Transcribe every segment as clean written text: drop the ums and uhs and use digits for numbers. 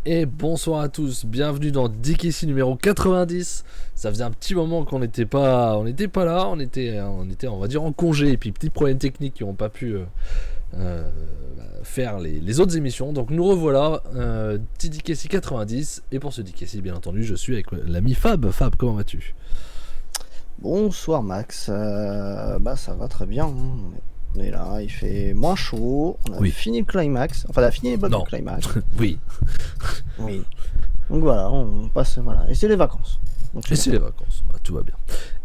Et bonsoir à tous, bienvenue dans DKC numéro 90. Ça faisait un petit moment qu'on n'était pas là, on était on va dire en congé et puis petits problèmes techniques qui n'ont pas pu faire les autres émissions. Donc nous revoilà, petit DKC 90 et pour ce DKC bien entendu je suis avec l'ami Fab. Fab, comment vas-tu? Bonsoir Max, ça va très bien, hein. On est là, il fait moins chaud, on a fini le climax, enfin on a fini les blocs du climax. Oui. Oui. Donc voilà, on passe, voilà, et c'est les vacances. Donc, et c'est les vacances, tout va bien.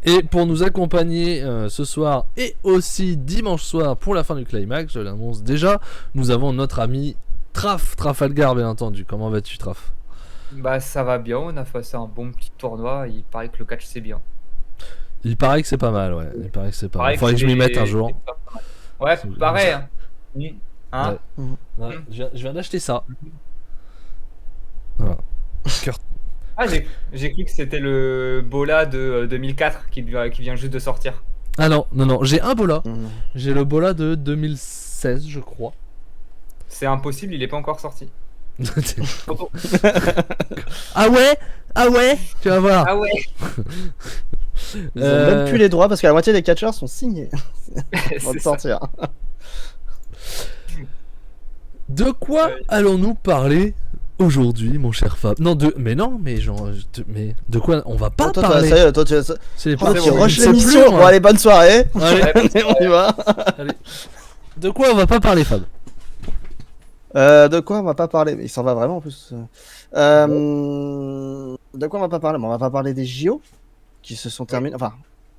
Et pour nous accompagner ce soir et aussi dimanche soir pour la fin du climax, je l'annonce déjà, nous avons notre ami Trafalgar bien entendu. Comment vas-tu Traf? Bah ça va bien, on a fait un bon petit tournoi, il paraît que le catch c'est bien. Il paraît que c'est pas mal, ouais. Il paraît que c'est pas mal. Faudrait que je m'y mette un jour. Ouais, pareil. Hein ouais. Je viens d'acheter ça. Voilà. Ah, j'ai cru que c'était le Bola de 2004 qui vient juste de sortir. Ah non, j'ai un Bola. J'ai le Bola de 2016, je crois. C'est impossible, il est pas encore sorti. Ah ouais, tu vas voir. Ah ouais. Ils ont même plus les droits parce que la moitié des catcheurs sont signés avant de sortir. De quoi allons-nous parler aujourd'hui, mon cher Fab? Mais de quoi on va pas parler? Ça y est, toi tu rush l'émission. Bon allez, bonne soirée. Allez, on y va. Allez. De quoi on va pas parler, Fab? De quoi on va pas parler? Il s'en va vraiment en plus. De quoi on va pas parler? On va pas parler des JO qui se sont terminés. Enfin,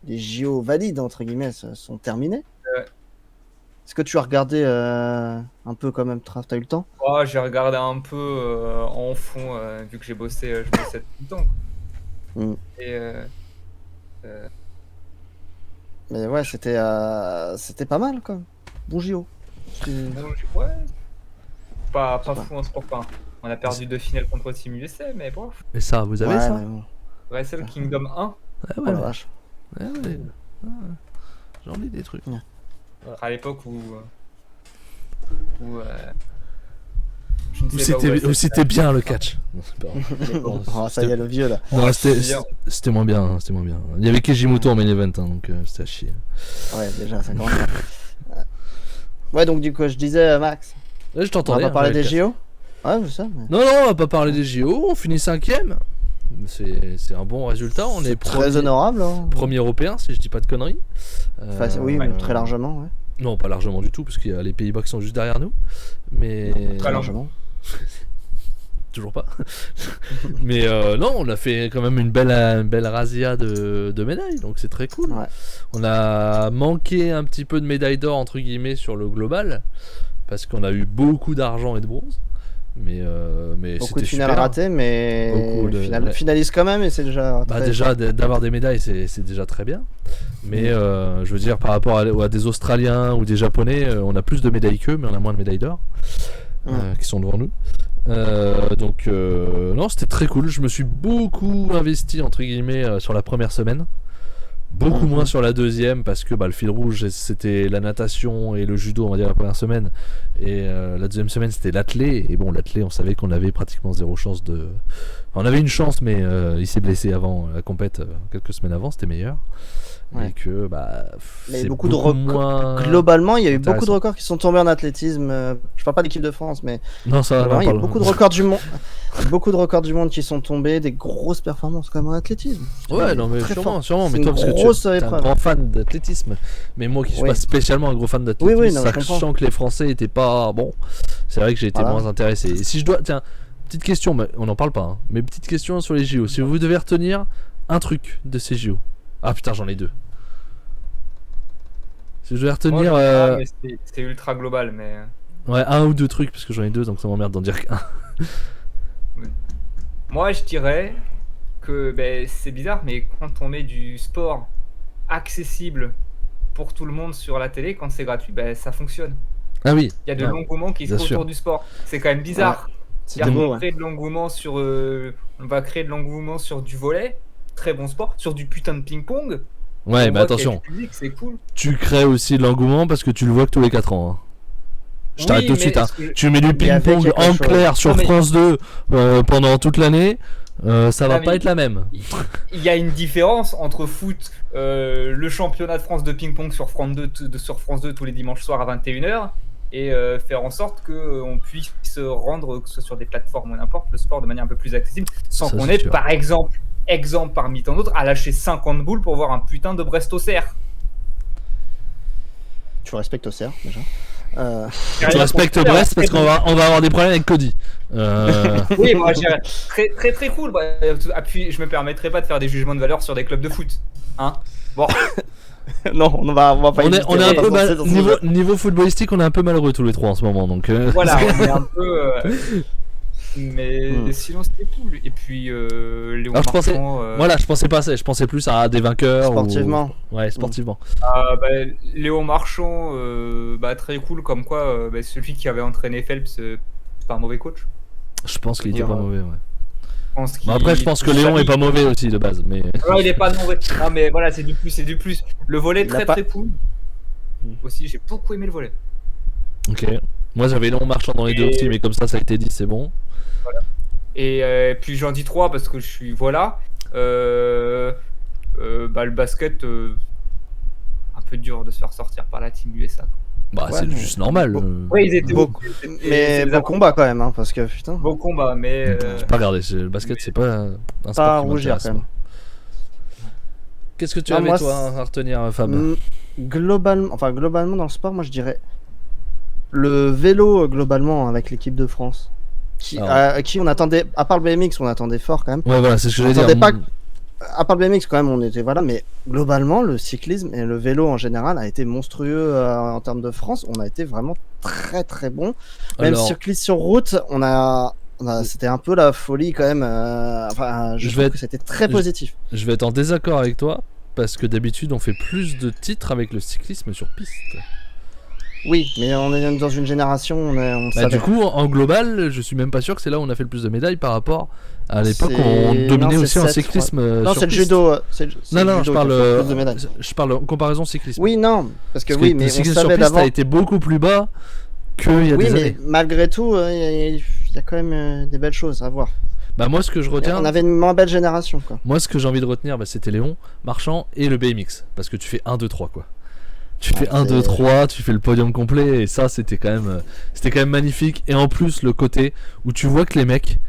les JO valides entre guillemets sont terminés. Est-ce que tu as regardé un peu quand même, Traf? T'as eu le temps? Oh, j'ai regardé un peu en fond vu que je bossais tout le temps. Et mais ouais, c'était pas mal quand même. Bon JO. Ouais. Pas fou en sport. On a perdu 2 finales contre Team USA, mais bon. Mais ça, vous avez ça? Bon. Wrestle Kingdom 1. Ouais. Oh la vache. Ouais. J'en ai des trucs. À l'époque où c'était bien le catch. Ça y est, le vieux là. Non, c'était moins bien. Il y avait Kejimoto en main event, donc c'était à chier. Ouais, déjà, ça commence. Ouais, donc du coup, je disais, Max. Là, je t'entendais. On va parler des JO. Ouais, je sais. Mais... Non, on va pas parler des JO. On finit 5ème. C'est un bon résultat. On est très honorable. Hein. Premier européen, si je dis pas de conneries. Oui, très largement. Ouais. Non, pas largement du tout, parce qu'il y a les Pays-Bas qui sont juste derrière nous. Mais très largement. Toujours pas. Mais non, on a fait quand même une belle razzia de médailles, donc c'est très cool. Ouais. On a manqué un petit peu de médailles d'or entre guillemets sur le global, parce qu'on a eu beaucoup d'argent et de bronze. Mais beaucoup de finales ratées, mais finaliste quand même, et c'est déjà. Déjà d'avoir des médailles, c'est déjà très bien. Mais je veux dire, par rapport à des Australiens ou des Japonais, on a plus de médailles qu'eux, mais on a moins de médailles d'or qui sont devant nous. Donc non, c'était très cool. Je me suis beaucoup investi entre guillemets sur la première semaine. Beaucoup moins sur la deuxième parce que le fil rouge c'était la natation et le judo, on va dire, la première semaine, et la deuxième semaine c'était l'athlé, et bon, l'athlé on savait qu'on avait pratiquement zéro chance de... Enfin, on avait une chance, mais il s'est blessé avant la compète, quelques semaines avant, c'était meilleur. Et que mais beaucoup de records. Globalement, il y a eu beaucoup de records qui sont tombés en athlétisme. Je parle pas de l'équipe de France, mais non, ça il y a beaucoup de records du monde. Beaucoup de records du monde qui sont tombés, des grosses performances quand même en athlétisme. Ouais, non, mais sûrement. Mais toi, parce que tu es un grand fan d'athlétisme. Mais moi qui suis pas spécialement un gros fan d'athlétisme, sachant que les Français étaient pas bon, c'est vrai que j'ai été moins intéressé. Et si je dois, tiens, petite question, mais on n'en parle pas, mais petite question sur les JO. Si vous devez retenir un truc de ces JO. Ah putain, j'en ai deux. Si je devais retenir. C'est ultra global, mais. Ouais, un ou deux trucs, parce que j'en ai deux, donc ça m'emmerde d'en dire qu'un. Moi, je dirais que c'est bizarre, mais quand on met du sport accessible pour tout le monde sur la télé, quand c'est gratuit, ça fonctionne. Ah oui. Il y a de l'engouement qui se fait autour du sport. C'est quand même bizarre. On va créer de l'engouement sur du volley, très bon sport, sur du putain de ping-pong. Ouais, mais attention. Public, c'est cool. Tu crées aussi de l'engouement parce que tu le vois que tous les 4 ans. Hein. Je t'arrête tout de suite. Hein. que- Tu mets du Il y avait ping-pong quelque en chose. clair sur Non, mais- France 2 pendant toute l'année, ça va Non, pas mais- être la même. Il y a une différence entre foot, le championnat de France de ping-pong sur France 2, sur France 2 tous les dimanches soirs à 21h, et faire en sorte qu'on puisse se rendre, que ce soit sur des plateformes ou n'importe, le sport de manière un peu plus accessible, sans Ça, qu'on c'est ait, sûr. par exemple parmi tant d'autres, à lâcher 50 boules pour voir un putain de Brest-Auxerre. Tu respectes Auxerre, déjà. Tu respectes Brest parce qu'on va avoir des problèmes avec Cody. Oui, moi, je dirais très très très cool. Bah, puis, je me permettrai pas de faire des jugements de valeur sur des clubs de foot. Hein, bon, Non, on va pas on est hésiter, un va peu pas se mal, lancer dans ce jeu. niveau footballistique, on est un peu malheureux tous les trois en ce moment. Donc, voilà, on est un peu. Mais Hmm. sinon, c'était cool. Et puis, Léon Alors, je pensais- Marchand. voilà, je pensais pas à ça. Je pensais plus à des vainqueurs. Sportivement. Ouais, sportivement. Bah, Léon Marchand, bah, très cool, comme quoi bah, celui qui avait entraîné Phelps, c'est pas un mauvais coach. Je pense qu'il était Dire, pas mauvais. Ouais. Je pense Bon, après, je pense que Léon est pas mauvais aussi de base. Mais Non, il est pas mauvais. Non, mais voilà, c'est du plus, c'est du plus. Le volet, Il a très pas- très cool. Aussi, j'ai beaucoup aimé le volet. ok. Moi, j'avais Léon Marchand dans les deux Et- aussi, mais comme ça a été dit, c'est bon. Et puis j'en dis 3 parce que je suis. Voilà. Bah, le basket, un peu dur de se faire sortir par la team USA. Bah, Ouais, c'est mais- juste normal. Bon. Oui, ils étaient Beaucoup. Mais beau combat quand même, hein, parce que putain. Beau combat, mais. J'ai pas regardé. Le basket, c'est pas un sport Pas à qui rougir m'intéresse, quand même. moi. Qu'est-ce que tu Non, avais moi, toi à retenir, Fab? Globalement dans le sport, moi je dirais le vélo globalement avec l'équipe de France. Qui on attendait, à part le BMX, on attendait fort quand même. Ouais, voilà, c'est ce que On j'allais dire. attendait pas À part le BMX quand même, on était voilà, mais globalement le cyclisme et le vélo en général a été monstrueux en termes de France. On a été vraiment très très bon. Même Alors, circuit sur route, c'était un peu la folie quand même. Je Je trouve vais que c'était très je- positif. je vais être en désaccord avec toi parce que d'habitude on fait plus de titres avec le cyclisme sur piste. Oui, mais on est dans une génération, on Bah, savait. du coup, en global, je suis même pas sûr que c'est là où on a fait le plus de médailles par rapport à l'époque où C'est- on dominait non, aussi c'est en 7, cyclisme. Non, sur c'est le piste. judo. C'est Non, le non, judo je qui a parle, fait plus de médailles. je parle en comparaison cyclisme. Oui, non, parce que Parce oui, que mais le on cyclisme sur savait piste d'avant. a été beaucoup plus bas qu'il y a Oui, des mais années. malgré tout, il y a quand même des belles choses à voir. Bah, moi, ce que je retiens, On avait une moins belle génération, quoi. moi, ce que j'ai envie de retenir, bah, c'était Léon Marchand et le BMX. Parce que tu fais 1, 2, 3, quoi. Tu fais 1, 2, 3, tu fais le podium complet, et ça, c'était quand même magnifique. Et en plus, le côté où tu vois que les mecs,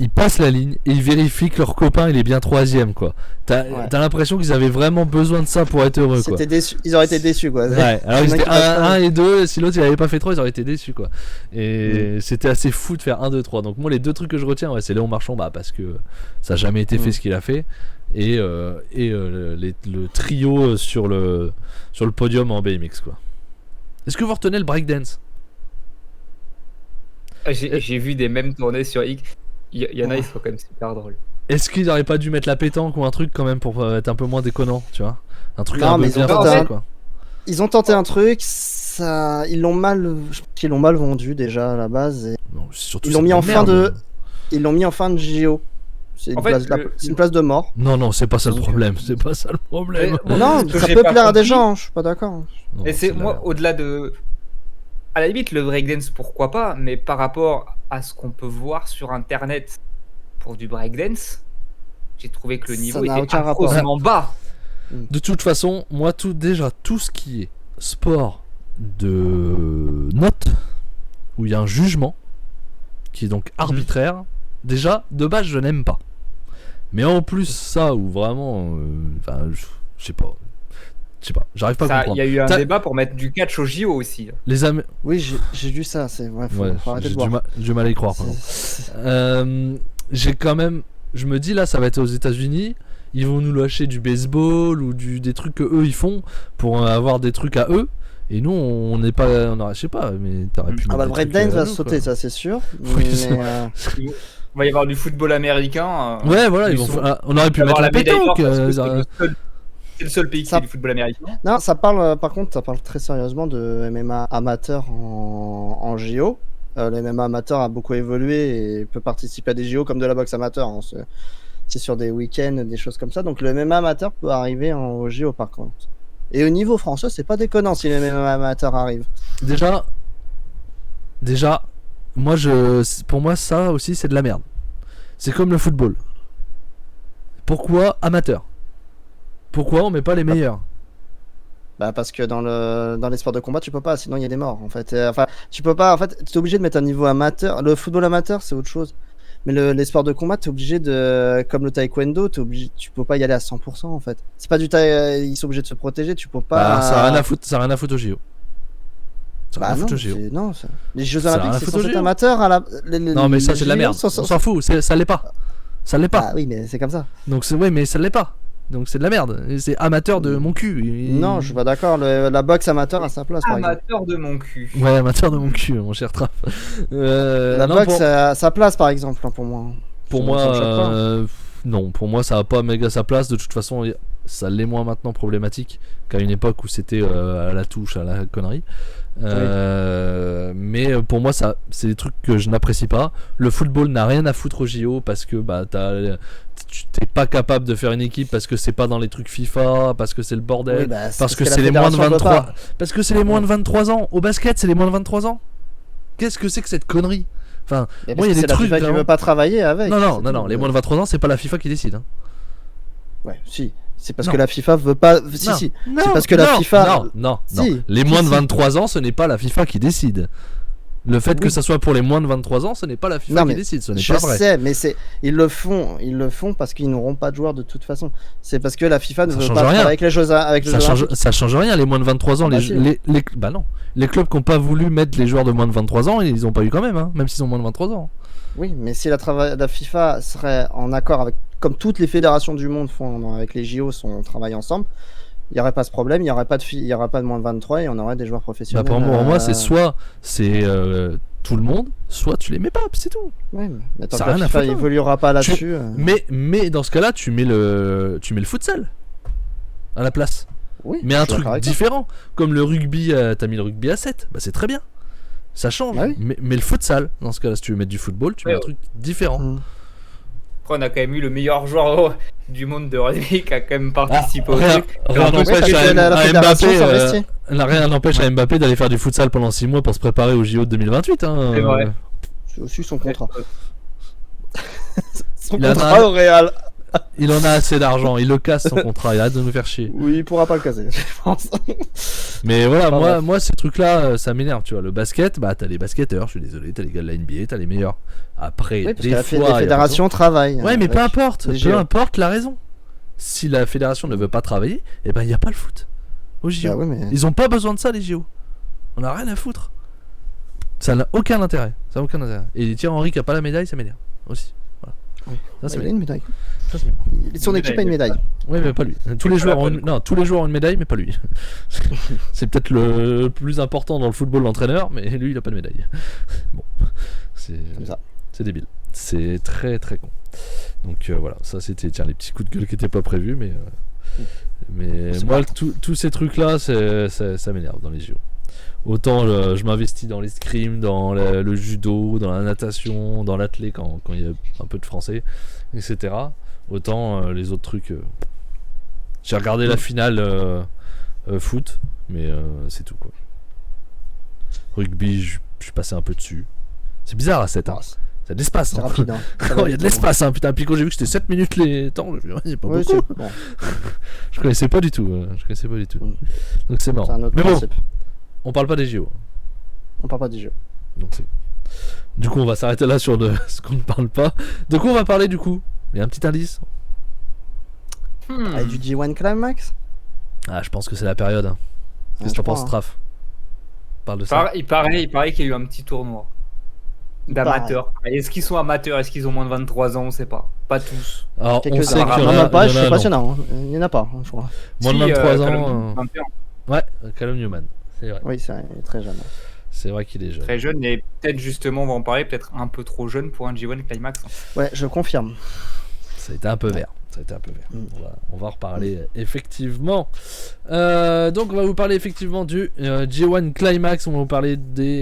ils passent la ligne et ils vérifient que leur copain, il est bien troisième, quoi. T'as l'impression qu'ils avaient vraiment besoin de ça pour être heureux, quoi. Ils auraient été déçus, quoi. Ouais, alors ils Il y en a étaient qui battent 1 et 2, si l'autre il avait pas fait 3, ils auraient été déçus, quoi. Et c'était assez fou de faire 1, 2, 3. Donc moi les deux trucs que je retiens, ouais, c'est Léon Marchand, bah, parce que ça n'a jamais été fait ce qu'il a fait. Et le trio sur le podium en BMX, quoi. Est-ce que vous retenez le breakdance? J'ai vu des mêmes tournées sur X. Il y en a, ils sont quand même super drôles. Est-ce qu'ils n'auraient pas dû mettre la pétanque ou un truc quand même pour être un peu moins déconnant, tu vois? Un truc Non, un peu mais ils ont bien tenté fait, un- quoi. Ils ont tenté un truc, ils l'ont mal vendu déjà à la base. Et Non, surtout ils l'ont c'est mis de en la fin merde. ils l'ont mis en fin de JO. C'est une, En fait, c'est une place de mort. Non, c'est pas ça le Donc, problème, c'est pas ça le problème. Non, ce que ça j'ai peut pas plaire à des compris- gens, je suis pas d'accord. Non, Et c'est de la moi, merde. au-delà de. À la limite, le breakdance, pourquoi pas, mais par rapport à ce qu'on peut voir sur internet pour du breakdance, j'ai trouvé que le Ça niveau n'a était aucun rapport. affreusement bas. De toute façon, moi, tout ce qui est sport de notes, où il y a un jugement, qui est donc arbitraire, déjà, de base, je n'aime pas. Mais en plus, ça, où vraiment. Enfin, je sais pas. J'arrive pas à Il y comprendre. a eu un T'as- débat pour mettre du catch au JO aussi. Les Am... Oui, j'ai vu ça, c'est ouais, faut Ouais, arrêter j'ai de voir. du mal à y croire. par contre. J'ai quand même. Je me dis là, ça va être aux États-Unis. Ils vont nous lâcher du baseball ou des trucs que eux ils font pour avoir des trucs à eux. Et nous, on n'est pas. Je sais pas, mais t'aurais pu. Ah bah le mettre des trucs breakdance à va nous, sauter, quoi. ça c'est sûr. Oui, c'est mais, Il va y avoir du football américain. Ouais, voilà, ils sont- on aurait pu mettre avoir la médaille d'or pétanque. parce que c'est le seul pays qui Ça- fait du football américain. Non, ça parle, par contre, ça parle très sérieusement de MMA amateur en JO. Le MMA amateur a beaucoup évolué et peut participer à des JO comme de la boxe amateur, hein. C'est sur des week-ends, des choses comme ça. Donc le MMA amateur peut arriver en JO par contre. Et au niveau français, c'est pas déconnant si le MMA amateur arrive. Déjà, déjà, pour moi, ça aussi, c'est de la merde. C'est comme le football. Pourquoi amateur? Pourquoi on met pas les meilleurs? Bah parce que dans les sports de combat tu peux pas, sinon il y a des morts en fait. Enfin tu peux pas, en fait tu es obligé de mettre un niveau amateur. Le football amateur c'est autre chose. Mais les sports de combat tu es obligé de, comme le taekwondo, tu peux pas y aller à 100% en fait. C'est pas du ils sont obligés de se protéger, tu peux pas. Bah, ça a rien à foutre au JO. Ça a rien à foutre au JO. Non, les Jeux Ça a rien Olympiques à c'est foutre au censé être JO. amateur à la. Non mais ça c'est de la merde. On s'en fout, ça l'est pas. Ça l'est pas. Ah oui mais c'est comme ça. Donc ouais mais ça l'est pas. Donc c'est de la merde. C'est amateur de mon cul. Non je suis pas d'accord. La boxe amateur à sa place par exemple. Amateur de mon cul. Ouais, amateur de mon cul, mon cher Trap. La boxe à sa place par exemple hein, pour moi. Pour moi, non, pour moi ça a pas méga sa place. De toute façon, ça l'est moins maintenant problématique qu'à une époque où c'était à la touche, à la connerie. Mais pour moi, ça, c'est des trucs que je n'apprécie pas. Le football n'a rien à foutre au JO parce que bah tu t'es pas capable de faire une équipe parce que c'est pas dans les trucs FIFA, parce que c'est le bordel, Oui, bah, parce que c'est les moins de fédération veut 23, pas. parce que c'est les moins de 23 ans. Au basket, c'est les moins de 23 ans. Qu'est-ce que c'est que cette connerie? Enfin, Mais moi il y a des c'est la trucs FIFA qui vraiment- veut pas travailler avec. Non, c'est tout. les moins de 23 ans, c'est pas la FIFA qui décide. Hein. Ouais, si. C'est parce Non. que la FIFA veut pas. Si, Non, si. non, C'est parce que la non, FIFA. Non. Si, Les si, moins de si. 23 ans, ce n'est pas la FIFA qui décide. Le fait que Oui. ça soit pour les moins de 23 ans, ce n'est pas la FIFA Non, qui mais décide, ce n'est Je pas vrai. sais, mais ils le font parce qu'ils n'auront pas de joueurs de toute façon. C'est parce que la FIFA ne Ça veut change pas rien. travailler avec les Jeux Olympiques. Ça change rien, les moins de 23 ans, Ah bah si. bah non. Les clubs qui n'ont pas voulu mettre les joueurs de moins de 23 ans, ils n'ont pas eu quand même, hein, même s'ils ont moins de 23 ans. Oui, mais si la FIFA serait en accord avec, comme toutes les fédérations du monde font avec les JO, travaillent ensemble, il n'y aurait pas ce problème, il n'y aurait pas de moins de 23 et on aurait des joueurs Bah professionnels. pour moi, c'est soit c'est tout le monde, soit tu les mets pas, puis c'est tout. Oui, mais tant Ça que a rien la à FIFA foutre. évoluera pas là-dessus. Mais dans ce cas-là, tu mets le futsal à la place. Oui, Mais je un suis truc d'accord avec toi. différent, comme le rugby, t'as mis le rugby à 7, bah c'est très bien. Ça change. Ah oui. Mais le futsal, dans ce cas-là, si tu veux mettre du football, tu mets un truc différent. Mm. Après, on a quand même eu le meilleur joueur du monde de rugby qui a quand même participé au rien truc. rien Un peu n'empêche parce que à la fédération Mbappé, s'investit. rien n'empêche à Mbappé d'aller faire du futsal pendant 6 mois pour se préparer au JO de 2028. Hein. C'est vrai. C'est aussi son contrat. Son Il en a contrat un- au Real. Il en a assez d'argent, il le casse son contrat, il arrête de nous faire chier. Oui, il pourra pas le caser, je pense. Mais voilà, Enfin, bref. moi ces trucs-là, ça m'énerve, tu vois. Le basket, bah t'as les basketteurs, je suis désolé, t'as les gars de la NBA, t'as les meilleurs. Après, Oui, parce des que fois, il y les a fédérations travaillent. Ouais, mais avec peu importe, les peu JO. importe la raison. Si la fédération ne veut pas travailler, eh ben il y a pas le foot au JO. Bah ouais, mais... Ils ont pas besoin de ça les JO. On a rien à foutre. Ça n'a aucun intérêt. Ça n'a aucun intérêt. Et Thierry Henry qui a pas la médaille, ça m'énerve aussi. Voilà. Oui. Ça, c'est il a une médaille. ça, c'est m'énerve. Son équipe a une médaille. Ouais, mais pas lui. Tous les joueurs ont tous les joueurs ont une médaille, mais pas lui. C'est peut-être le plus important dans le football, l'entraîneur, mais lui, il a pas de médaille. Bon, c'est Comme ça. c'est débile. C'est très très con. Donc voilà, ça c'était les petits coups de gueule qui étaient pas prévus, mais C'est moi pas tous ces trucs là, ça m'énerve dans les JO. Autant je m'investis dans l'escrime, dans le judo, dans la natation, dans l'athlé quand il y a un peu de français, etc. Autant les autres trucs. J'ai regardé la finale foot, mais c'est tout quoi. Rugby, je suis passé un peu dessus. C'est bizarre à 7 ans. Ah, Ça a de l'espace. c'est Hein. rapide. Hein. Ça Oh, va il y a vite, de l'espace, hein. Putain, puis quand j'ai vu que c'était 7 minutes les temps, je me suis dit, pas Oui, beaucoup. c'est bon. Je connaissais pas du tout. Je connaissais pas du tout. Mm. Donc c'est marrant. C'est un autre Mais bon, principe. on parle pas des JO. On parle pas du jeu. Donc c'est... Du coup, on va s'arrêter là sur ce qu'on ne parle pas. De quoi on va parler du coup? Il y a un petit indice? Ah, du G1 Climax. Ah, je pense que c'est la période. Hein. Qu'est-ce que je t'en crois, penses, hein. Traf? Parle de ça. Il paraît qu'il y a eu un petit tournoi d'amateurs. Est-ce qu'ils sont amateurs? Est-ce qu'ils ont moins de 23 ans? On sait pas. Pas tous. Alors, on Quelques-uns. sait qu'il y en Non, a. même pas, il y je en a suis un, passionnant. Il y en a pas, je crois. Moins de Si, 23 Callum, ans. 21, Ouais, Callum Newman. C'est vrai. Oui, c'est vrai, il est très jeune. C'est vrai qu'il est jeune. très jeune et peut-être justement, on va en parler, peut-être un peu trop jeune pour un G1 Climax. Ouais, je confirme. Ça a été un peu vert. Ça a été un peu vert. Mm. On va en reparler effectivement. Donc on va vous parler effectivement du G1 Climax. On va vous parler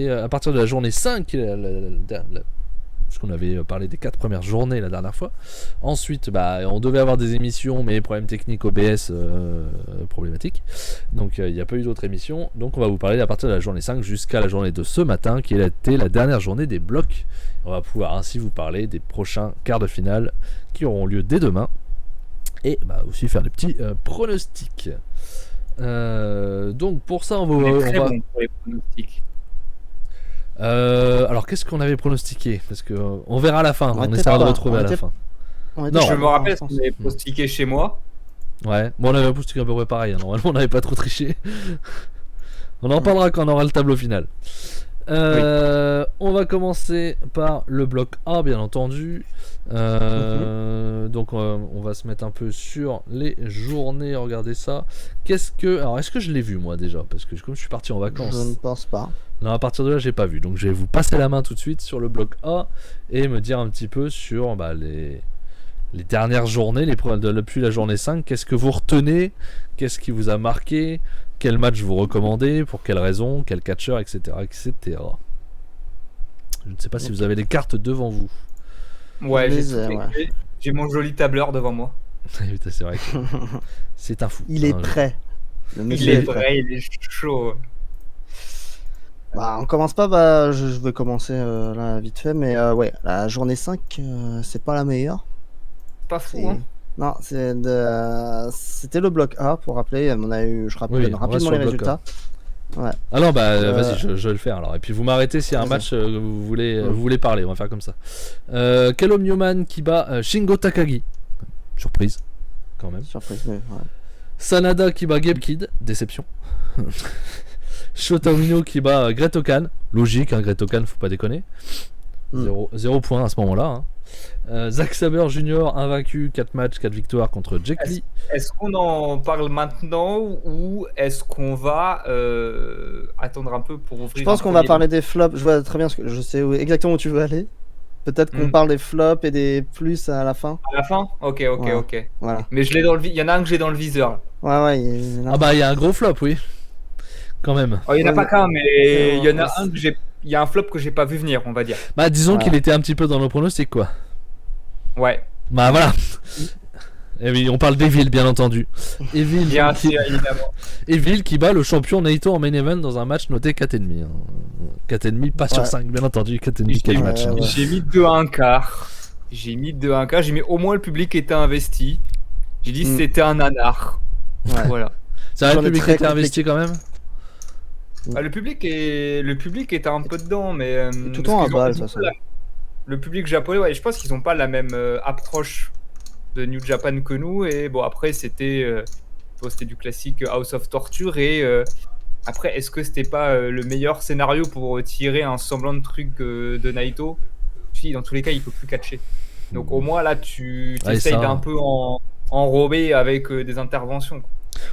à partir de la journée 5, la puisqu'on avait parlé des 4 premières journées la dernière fois. Ensuite, on devait avoir des émissions, mais problème technique OBS problématique. Donc il n'y a pas eu d'autres émissions. Donc on va vous parler à partir de la journée 5 jusqu'à la journée de ce matin, qui était la dernière journée des blocs. On va pouvoir ainsi vous parler des prochains quarts de finale qui auront lieu dès demain. Et aussi faire des petits pronostics. Donc pour ça, On est très bon pour les pronostics. Alors qu'est-ce qu'on avait pronostiqué? Parce que on verra à la fin, on essaiera de retrouver à la fin. Non, je me rappelle qu'on avait pronostiqué chez moi. Ouais, bon, on avait pronostiqué à peu près pareil, hein. Normalement on n'avait pas trop triché. On en parlera quand on aura le tableau final. On va commencer par le bloc A, bien entendu. Donc on va se mettre un peu sur les journées. Regardez ça. Alors est-ce que je l'ai vu moi déjà? Parce que comme je suis parti en vacances, Je ne pense pas. non, à partir de là j'ai pas vu. Donc je vais vous passer la main tout de suite sur le bloc A et me dire un petit peu sur les dernières journées, depuis la journée 5. Qu'est-ce que vous retenez? Qu'est-ce qui vous a marqué? Quel match vous recommandez? Pour quelles raisons? Quel catcheur? Etc. etc. Je ne sais pas si vous avez les cartes devant vous. Ouais, j'ai mon joli tableur devant moi. Putain, c'est vrai que c'est un fou. Il est prêt. Le Il monsieur est prêt, il est chaud. On commence pas, je vais commencer là vite fait, mais ouais, la journée 5, c'est pas la meilleure. Pas fou, C'est- hein. Non, c'était le bloc A pour rappeler. Je rappelle Oui, on va rapidement sur les le bloc résultats. Ouais. Ah non, vas-y, je vais le faire alors. Et puis vous m'arrêtez s'il y a un Vas-y. match que vous voulez parler. On va faire comme ça. Callum Newman qui bat Shingo Takagi. Surprise, quand même. Surprise, mais ouais. Sanada qui bat Gabe Kidd. Déception. Shota Umino qui bat Great Okan. Logique, hein, Great Okan, faut pas déconner. 0 points à ce moment-là. Hein. Zack Sabre Jr. invaincu, 4 matchs, 4 victoires contre Jack Lee. Est-ce qu'on en parle maintenant ou est-ce qu'on va attendre un peu pour ouvrir? Je pense qu'on va parler des flops. Je vois très bien je sais exactement où tu veux aller. Peut-être qu'on parle des flops et des plus à la fin. À la fin? Ok. Voilà. Mais je l'ai il y en a un que j'ai dans le viseur. Là. Ouais, il y en a- Ah il y a un gros flop, oui. Quand même. Oh, il n'y en a Ouais, pas qu'un, mais il y en a ouais, un que j'ai. Il y a un flop que j'ai pas vu venir, on va dire. Disons Voilà. qu'il était un petit peu dans nos pronostics, quoi. Ouais. Voilà. Et oui, on parle d'Evil, bien entendu. Evil Bien sûr, évidemment. Evil qui bat le champion Naito en main event dans un match noté 4,5. Hein. 4,5, pas sur Ouais. 5, bien entendu. 4,5, quel match. Hein. Ouais. J'ai mis 2 à 1 quart. J'ai mis au moins le public était investi. J'ai dit c'était un nanar. Ouais. Voilà. Ça va, le J'en ai public très était investi quand même. Le public était un peu dedans, mais Tout le parce temps à qu'ils ont- balle, ils de ont toute façon. pas le public japonais, ouais, je pense qu'ils ont pas la même approche de New Japan que nous. Et bon, après c'était du classique House of Torture et après, est-ce que c'était pas le meilleur scénario pour tirer un semblant de truc de Naito? Si, dans tous les cas, il peut plus catcher. Donc au moins là, tu Ouais, essayes ça, d'un hein. peu enrober avec des interventions. Quoi.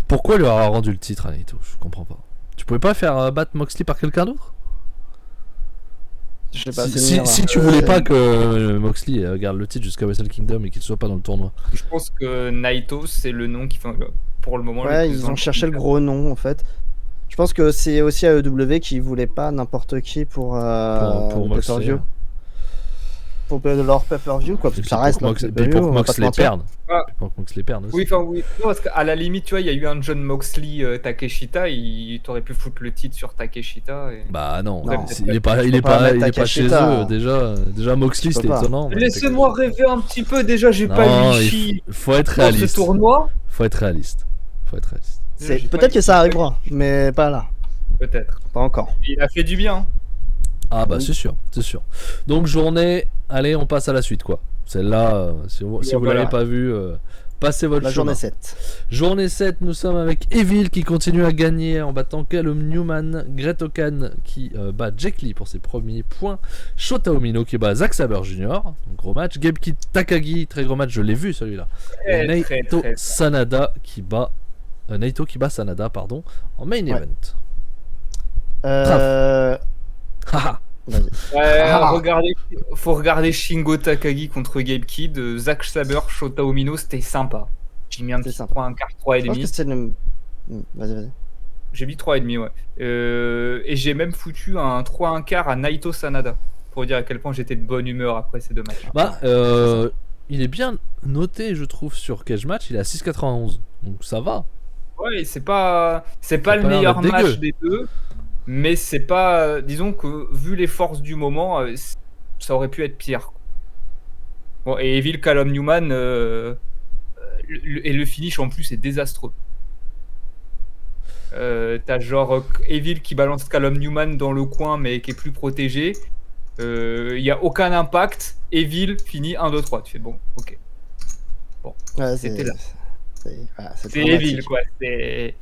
Pourquoi lui avoir rendu le titre à Naito? Je comprends pas. Tu pouvais pas faire battre Moxley par quelqu'un d'autre? Je sais pas, c'est Si venir, tu voulais pas que Moxley garde le titre jusqu'à Wrestle Kingdom et qu'il soit pas dans le tournoi. Je pense que Naito, c'est le nom qui fait pour le moment. Ouais, le plus ils ont cherché le important. gros nom en fait. Je pense que c'est aussi AEW qui voulait pas n'importe qui pour le Moxley. pay-per-view. Pour leur pay-per-view quoi, parce que ça reste leur Moxley pay-per-view, pour on que va pas se Moxley mentir. perde. Ah. Pour que Moxley perde aussi. Oui, enfin oui. Non, parce qu'à la limite, tu vois, il y a eu un John Moxley Takeshita, il t'aurait pu foutre le titre sur Takeshita. Et... Non, Non, il est pas peux pas mettre chez Takeshita. eux déjà Moxley Tu peux c'était pas. étonnant. mais Laissez-moi rêver un petit peu. Déjà, j'ai Non, pas eu il Ishii faut être dans ce réaliste. tournoi. Faut être réaliste. J'ai pas Peut-être eu- que ça arrivera, mais pas là, Peut-être. pas encore. Il a fait du bien. Ah Oui. c'est sûr. Donc journée, allez on passe à la suite quoi. Celle-là, si vous Voilà. l'avez pas vue, passez votre La chemin. journée 7. Journée 7, nous sommes avec Evil qui continue à gagner en battant Callum Newman, Great Okan qui bat Jack Lee pour ses premiers points, Shota Umino qui bat Zack Sabre Jr. Donc, gros match, Gabe Kidd Takagi, très gros match, je l'ai vu celui-là. Et Naito Sanada qui bat Naito qui bat Sanada pardon en main event. Haha. Vas-y. Faut regarder Shingo Takagi contre Gabe Kidd, Zack Sabre, Shota Umino, c'était sympa. J'ai mis un C'est petit sympa. point, un quart, Je pense que 3,5. c'est le. Vas-y. J'ai mis 3,5, ouais. Et j'ai même foutu un 3 1 quart à Naito Sanada. pour dire à quel point j'étais de bonne humeur après ces 2 matchs. Bah, il est bien noté, je trouve, sur Cage Match. Il est à 6,91. Donc ça va. Ouais, c'est pas le pas l'air meilleur d'être match dégueu. des deux, mais c'est pas. Disons que vu les forces du moment, ça aurait pu être pire. Bon, et Evil Callum Newman, et le finish en plus est désastreux. T'as genre Evil qui balance Callum Newman dans le coin mais qui est plus protégé. Il y a aucun impact. Evil finit 1-2-3. Tu fais bon, ok. Ouais, C'était là. C'est C'est Evil quoi. C'est.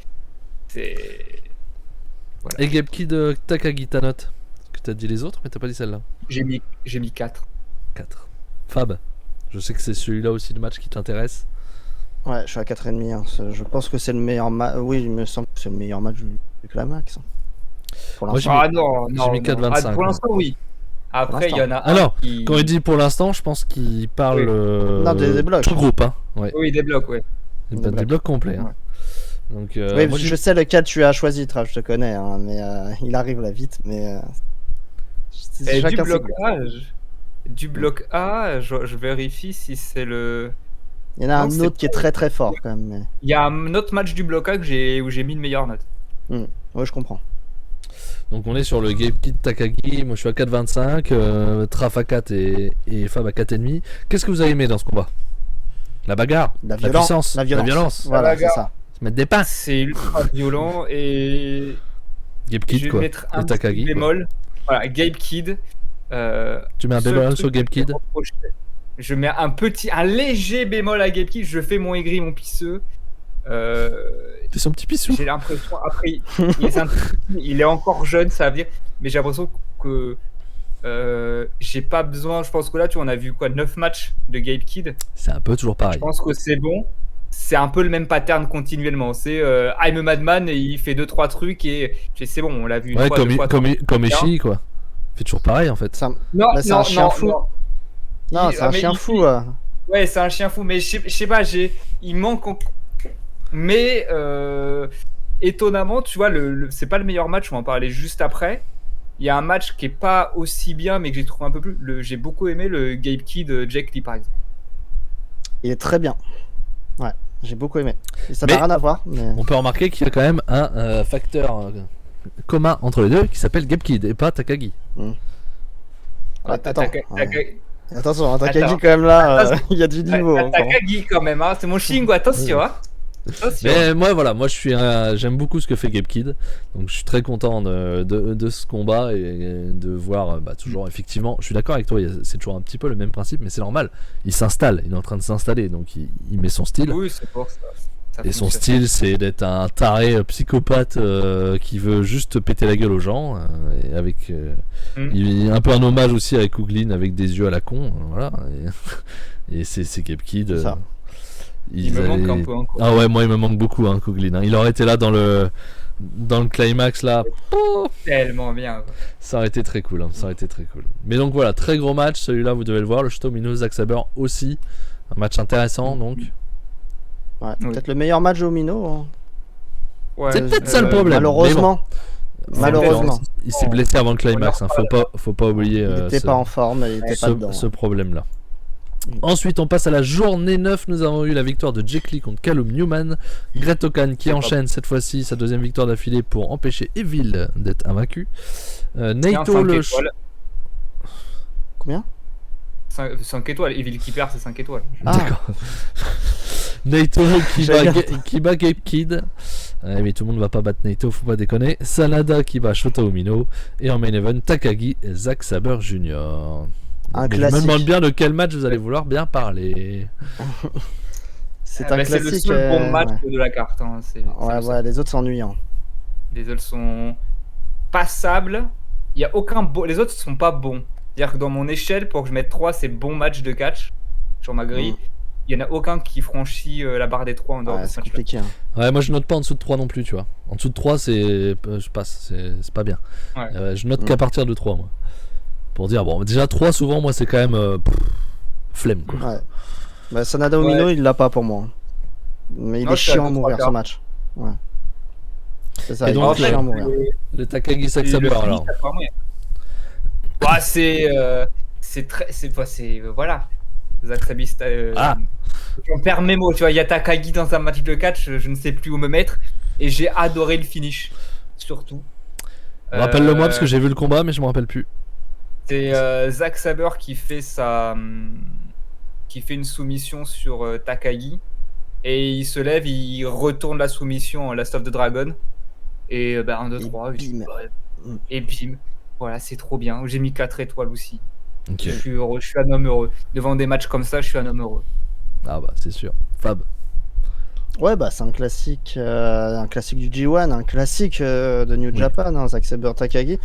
Et Gapkid, Takagi, ta note? Parce que t'as dit les autres, mais t'as pas dit celle-là. J'ai mis 4. 4. Fab, je sais que c'est celui-là aussi le match qui t'intéresse. Ouais, je suis à 4,5. Hein. Je pense que c'est le meilleur match. Oui, il me semble que c'est le meilleur match du Climax. Hein. Pour Moi, l'instant. j'ai Ah non, j'ai mis 4,25, pour l'instant, oui. Après, il y en a Alors, un qui... quand il dit pour l'instant, je pense qu'il parle Oui. Non, des blocs. tout groupe. Hein. Ouais. Oui, des blocs, ouais. Des blocs complets. Hein. Ouais. Donc, Oui, moi, je sais lequel tu as choisi, Trav, je te connais, hein, mais il arrive là vite, mais Et chacun ses goûts. du bloc A, je vérifie si c'est le... Il y en a Non, un c'est autre qui est très très fort quand même. Mais... Il y a un autre match du bloc A où j'ai mis une meilleure note. Ouais, je comprends. Donc on est sur le Gapkid Takagi, moi je suis à 4,25, Traf à 4 et Fab à 4,5. Qu'est-ce que vous avez aimé dans ce combat? La bagarre, La puissance, la violence. Voilà, La c'est bagarre. ça. Se mettre des pains. C'est ultra violent et... Je Gapkid vais quoi, mettre et un petit Takagi. Quoi. bémol. Voilà, Gabe Kid. Tu mets un Seul bémol truc sur que je Gapkid? vais reprocher, je mets un léger bémol à Gabe Kid. Je fais mon aigri, mon pisseux. Fais son petit pissou. J'ai l'impression, après, il est encore jeune, ça veut dire, mais j'ai l'impression que j'ai pas besoin. Je pense que là, on a vu quoi, 9 matchs de Gabe Kid. C'est un peu toujours Je pareil. pense que c'est bon. C'est un peu le même pattern continuellement. C'est I'm a Madman et il fait 2-3 trucs et c'est bon, on l'a vu une Ouais, fois, 2 fois. comme Ishii quoi. Il fait toujours pareil en fait. C'est un... Non, Bah, c'est non, un chien non, fou. non. Non, Il- c'est un mais chien il- fou. Ouais, c'est un chien fou, mais je sais pas, il manque. Mais étonnamment, tu vois, c'est pas le meilleur match, on va en parler juste après. Il y a un match qui est pas aussi bien, mais que j'ai trouvé un peu plus. J'ai beaucoup aimé le Gabe Kid Jack Lee, par exemple. Il est très bien. Ouais, j'ai beaucoup aimé. Et ça Mais- n'a rien à voir, mais On peut remarquer qu'il y a quand même un facteur commun entre les deux qui s'appelle Gapkid et pas Takagi. attends. Takagi Attention, Takagi Attends. quand même là, Attends. il y a du niveau. encore. quand même, hein. C'est mon Shingo, attention, hein. Attention. Mais moi j'aime beaucoup ce que fait Gapkid, donc je suis très content de ce combat et de voir toujours effectivement, je suis d'accord avec toi, c'est toujours un petit peu le même principe, mais c'est normal, il s'installe, il est en train de s'installer, donc il met son style, Oui, c'est pour ça. Ça et son fonctionne. style c'est d'être un taré psychopathe qui veut juste péter la gueule aux gens, et avec il est un peu un hommage aussi avec Kuglin avec des yeux à la con, voilà, et c'est Gapkid. C'est ça. Il me manque un peu encore. Ah ouais, moi il me manque beaucoup, hein, Kuglin. Hein. Il aurait été là dans le climax là. Tellement bien. Ça aurait été très cool. Hein. Ça aurait été très cool. Mais donc voilà, très gros match. Celui-là, vous devez le voir. Le Shito Umino, Zack Sabre aussi. Un match intéressant donc. Ouais, Oui. peut-être le meilleur match de Omino. Hein. Ouais, C'est peut-être ça le problème. Malheureusement. Mais bon, Malheureusement. il s'est blessé avant le climax. Hein. Faut pas oublier Il n'était pas en forme, il était pas dedans. ce problème-là. Ensuite, on passe à la journée 9. Nous avons eu la victoire de Jack Lee contre Callum Newman. Great Okan qui enchaîne cette fois-ci sa deuxième victoire d'affilée pour empêcher Evil d'être invaincu. Naito le. Combien 5 étoiles. Evil Keeper, c'est 5 étoiles. Ah, D'accord. Naito J'allais qui bat Gabe Kid. Mais tout le monde va pas battre Naito, faut pas déconner. Sanada qui bat Shota Umino. Et en main event, Takagi et Zack Sabre Jr. Un Mais je classique. me demande bien de quel match vous allez vouloir bien parler. c'est Ah, un bah, c'est classique. le seul bon match ouais. de la carte. Hein. C'est Ouais, le seul. ouais, les autres sont ennuyants. Les autres sont passables. Il y a aucun les autres sont pas bons. C'est-à-dire que dans mon échelle, pour que je mette 3, c'est bon match de catch sur ma grille. Il y en a aucun qui franchit la barre des 3 en dehors Ouais, de ce c'est match-là. compliqué. Hein. Ouais, moi je note pas en dessous de 3 non plus, tu vois. En dessous de 3, je passe, c'est pas bien. Ouais. Je note qu'à partir de 3, moi. Pour dire, bon, déjà 3, souvent, moi c'est quand même flemme, quoi. Ouais. Bah, Sanada Omino, il l'a pas pour moi. Mais il Non, est je suis à chiant à 2-3 mourir quarts. ce match. Ouais. C'est ça, Et il donc, est chiant à mourir. Le Takagi Zack Et le Sabre, finish, alors. ça, vraiment, Bah, voilà. Zack Sabre, Ah. j'en perds mes mots, tu vois. Il y a Takagi dans un match de catch, je ne sais plus où me mettre. Et j'ai adoré le finish, surtout. Rappelle-le-moi parce que j'ai vu le combat, mais je me rappelle plus. C'est Zack Sabre qui fait une soumission sur Takagi. Et il se lève, il retourne la soumission en Last of the Dragon. Et 1, 2, 3. bim. Et bim. Voilà, c'est trop bien. J'ai mis 4 étoiles aussi. Ok. Je suis heureux, je suis un homme heureux. Devant des matchs comme ça, je suis un homme heureux. Ah bah c'est sûr. Fab. Ouais, bah c'est un classique du G1, un classique de New Oui. Japan, hein, Zack Sabre Takagi.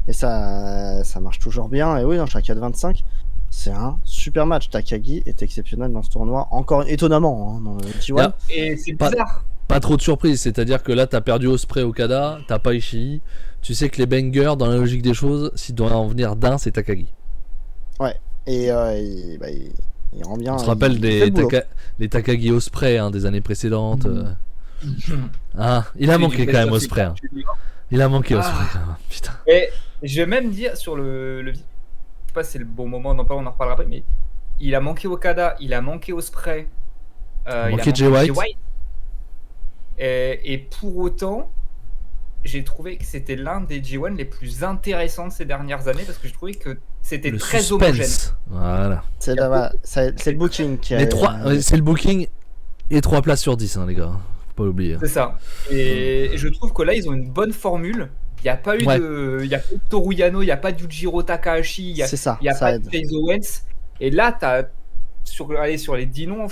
Et ça marche toujours bien. Et oui, dans chaque 4-25, c'est un super match. Takagi est exceptionnel dans ce tournoi, encore étonnamment, hein, dans le G1. Yeah. Et c'est Pas- bizarre. Pas trop de surprise, c'est-à-dire que là t'as perdu Ospreay Okada, t'as pas Ishii. Tu sais que les bangers, dans la logique des choses, s'il doit en venir d'un, c'est Takagi. Et il rend bien. On se il rappelle fait le boulot. les Takagi Ospreay des années précédentes. Ah, il a manqué quand même Ospreay. Hein. Il a manqué Ospreay quand même. Putain. Et je vais même dire sur le je sais pas si c'est le bon moment, on en reparlera après, mais il a manqué Okada, il a manqué Ospreay, il a manqué Jay White. Et pour autant, j'ai trouvé que c'était l'un des G1 les plus intéressants de ces dernières années parce que je trouvais que c'était Le très suspense. homogène. Voilà. C'est le booking qui a. C'est le booking et 3 places sur 10, hein, les gars. Faut pas l'oublier. C'est ça. Et je trouve que là, ils ont une bonne formule. Il n'y a pas eu de Toru Yano, il n'y a pas d'Yujiro Takahashi, il n'y a, C'est ça, y a ça pas aide. de Chase Owens. Et là, sur les 10 noms,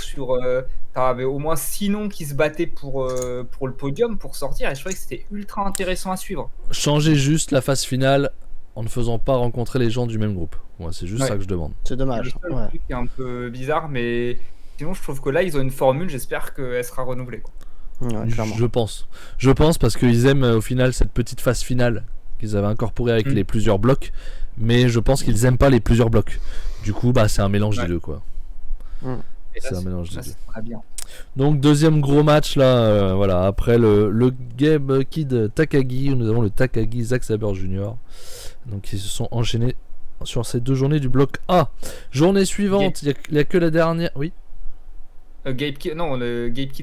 t'avais au moins 6 noms qui se battaient pour le podium, pour sortir. Et je trouvais que c'était ultra intéressant à suivre. Changer juste la phase finale en ne faisant pas rencontrer les gens du même groupe. Moi, c'est juste Ouais. ça que je demande. C'est C'est dommage. le seul Ouais. truc qui est un peu bizarre, mais sinon, je trouve que là, ils ont une formule. J'espère qu'elle sera renouvelée, quoi. Ouais, clairement. Je pense parce qu'ils aiment au final cette petite phase finale qu'ils avaient incorporée avec les plusieurs blocs, mais je pense qu'ils aiment pas les plusieurs blocs. Du coup, bah c'est un mélange des deux quoi. Et là, C'est un mélange des là, deux. c'est très bien. Donc deuxième gros match là, voilà, après le Game Kid Takagi, nous avons le Takagi Zack Sabre Jr. Donc ils se sont enchaînés sur ces 2 journées du bloc A. Journée suivante, il y a que la dernière. Oui. Le Gabe Kid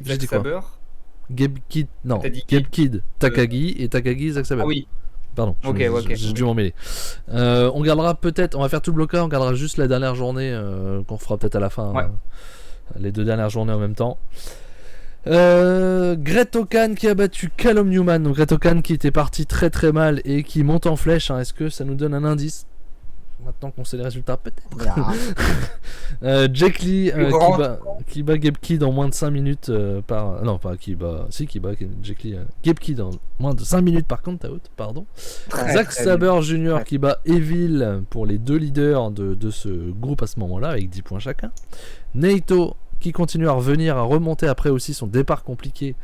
J'ai dit Zack quoi Sabre. Gabe Kid, non, T'as dit Gabe Kid Takagi et Takagi Zack Sabre. Ah oui. Pardon, Ok. j'ai dû m'en mêler. On gardera peut-être, on va faire tout le bloc A, on gardera juste la dernière journée qu'on fera peut-être à la fin. Ouais. Les 2 dernières journées en même temps. Great Okan qui a battu Callum Newman. Donc Great Okan qui était parti très très mal et qui monte en flèche. Hein. Est-ce que ça nous donne un indice? Maintenant qu'on sait les résultats, peut-être. Jack Lee qui bat Gabe Kid en moins de 5 minutes non, pas qui bat. Si, qui bat Jack Lee. Gabe Kid en moins de 5 minutes par count out, pardon. Zack Sabre Jr. qui bat Evil pour les 2 leaders de ce groupe à ce moment-là, avec 10 points chacun. Naito qui continue à revenir, à remonter après aussi son départ compliqué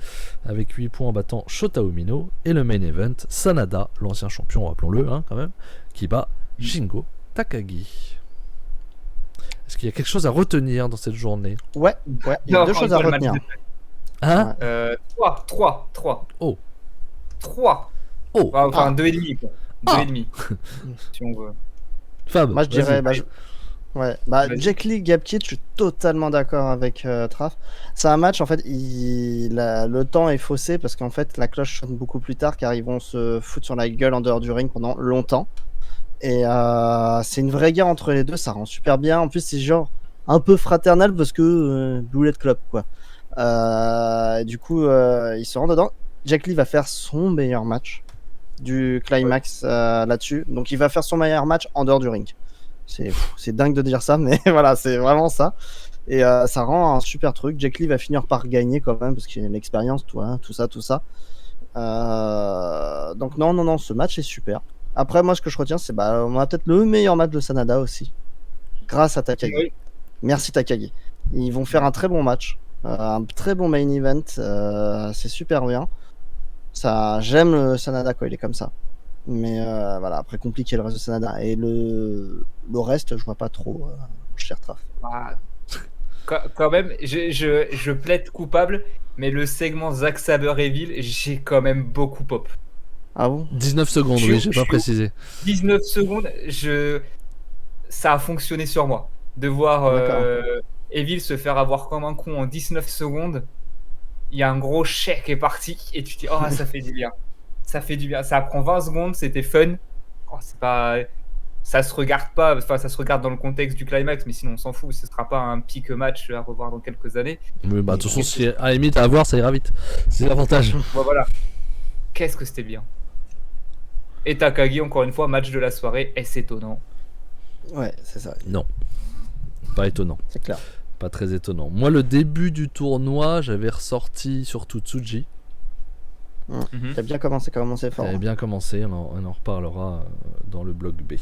avec 8 points en battant Shota Umino. Et le main event, Sanada, l'ancien champion, rappelons-le quand même, qui bat Shingo Takagi. Est-ce qu'il y a quelque chose à retenir dans cette journée? Ouais, il y a 2 choses à retenir. Hein? 3. Oh. 3. Oh. Enfin, 2,5 quoi. 2,5. Si on veut. Fab, moi je dirais. Vas-y. Jack Lee, Gabe Kid, je suis totalement d'accord avec Traf. C'est un match, en fait, le temps est faussé parce qu'en fait, la cloche sonne beaucoup plus tard car ils vont se foutre sur la gueule en dehors du ring pendant longtemps. Et c'est une vraie guerre entre les deux, ça rend super bien. En plus, c'est genre un peu fraternel parce que Bullet Club, quoi. Du coup, ils se rendent dedans. Jack Lee va faire son meilleur match du climax là-dessus. Donc, il va faire son meilleur match en dehors du ring. C'est dingue de dire ça, mais voilà, c'est vraiment ça. Et ça rend un super truc. Jack Lee va finir par gagner quand même parce qu'il a l'expérience, tout ça. Donc non, ce match est super. Après, moi, ce que je retiens, c'est on a peut-être le meilleur match de Sanada aussi, grâce à Takagi. Oui. Merci Takagi. Ils vont faire un très bon match, un très bon main event. C'est super bien. J'aime le Sanada quand il est comme ça. Mais voilà, après compliqué le reste de Sanada. Et le reste, je vois pas trop, cher Traf. Quand même, je plaide coupable, mais le segment Zack Sabre Evil, j'ai quand même beaucoup pop. Ah bon? 19 secondes, oui, j'ai pas précisé. 19 secondes, ça a fonctionné sur moi. De voir D'accord. Evil se faire avoir comme un con en 19 secondes, il y a un gros chèque qui est parti et tu te dis, oh, ça fait du bien. Ça fait du bien. Ça prend 20 secondes, c'était fun. Oh, c'est pas... Ça se regarde pas, enfin ça se regarde dans le contexte du climax, mais sinon on s'en fout, ce sera pas un pic match à revoir dans quelques années. Oui, bah, de toute façon, si à la limite à voir, ça ira vite. C'est l'avantage. Bon, voilà. Qu'est-ce que c'était bien. Et Takagi, encore une fois, match de la soirée, est-ce étonnant? Ouais, c'est ça, Non, pas étonnant. c'est clair. Pas très étonnant. Moi, le début du tournoi, j'avais ressorti surtout Tsuji. T'as bien commencé fort. Ça avait bien commencé, on en reparlera dans le bloc B.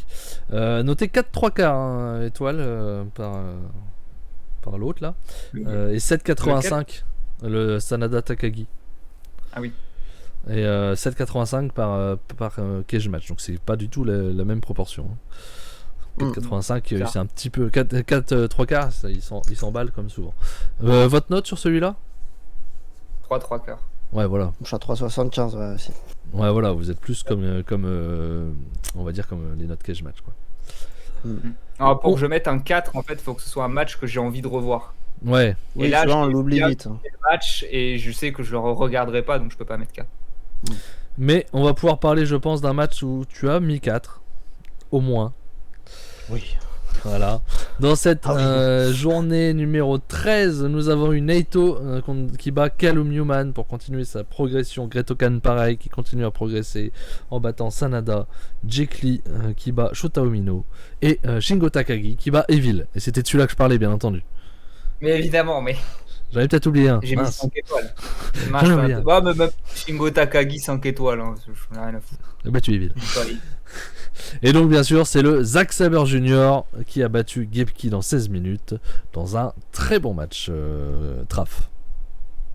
Notez 4-3 quarts, hein, étoile par l'autre là. Et 7,85 le Sanada Takagi. Ah oui. Et 7,85 par cage match. Donc c'est pas du tout la même proportion. 4,85 c'est un petit peu. 4-3 quarts, il s'emballe comme souvent. Votre note sur celui-là? 3-3 quarts. Ouais, voilà. Je suis à 3,75 ouais, aussi. Ouais, voilà, vous êtes plus comme on va dire comme les notes cage match quoi. Alors, pour que je mette un 4, en fait, il faut que ce soit un match que j'ai envie de revoir. Ouais. Oui, Et là, souvent, on j'ai l'oublie bien vite. Le match et je sais que je le regarderai pas, donc je peux pas mettre 4. Mais on va pouvoir parler, je pense, d'un match où tu as mis 4 au moins. Oui. Voilà. Dans cette journée numéro 13, nous avons eu Naito qui bat Callum Newman pour continuer sa progression. Great Okan pareil qui continue à progresser en battant Sanada. Jake Lee qui bat Shota Umino. Et Shingo Takagi qui bat Evil. Et c'était de celui-là que je parlais bien entendu. Mais évidemment, mais J'avais peut-être oublié un. j'ai mis Mince. 5 étoiles. J'en ai oublié un. Bah, même Shingo Takagi 5 étoiles, hein. Je n'ai rien à foutre. J'ai battu Evil. Et donc bien sûr c'est le Zack Sabre Jr. qui a battu Gebki dans 16 minutes dans un très bon match traf.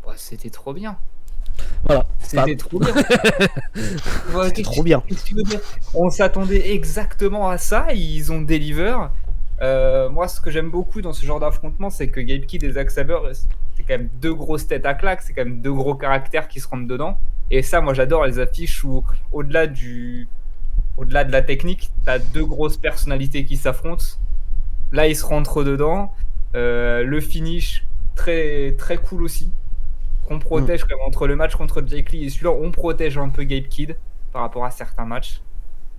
Ouais, c'était trop bien. Voilà. C'était trop bien. Ouais, C'était trop bien. qu'est-ce que tu veux dire? On s'attendait exactement à ça, ils ont deliver. Moi, ce que j'aime beaucoup dans ce genre d'affrontement, c'est que Gabe Kidd et Zack Sabre, c'est quand même deux grosses têtes à claque, c'est quand même deux gros caractères qui se rentrent dedans. Et ça, moi, j'adore les affiches où, au-delà de la technique, t'as deux grosses personnalités qui s'affrontent. Là, ils se rentrent dedans. Le finish, très, très cool aussi. On protège quand même entre le match contre Jake Lee et celui-là, on protège un peu Gabe Kidd par rapport à certains matchs.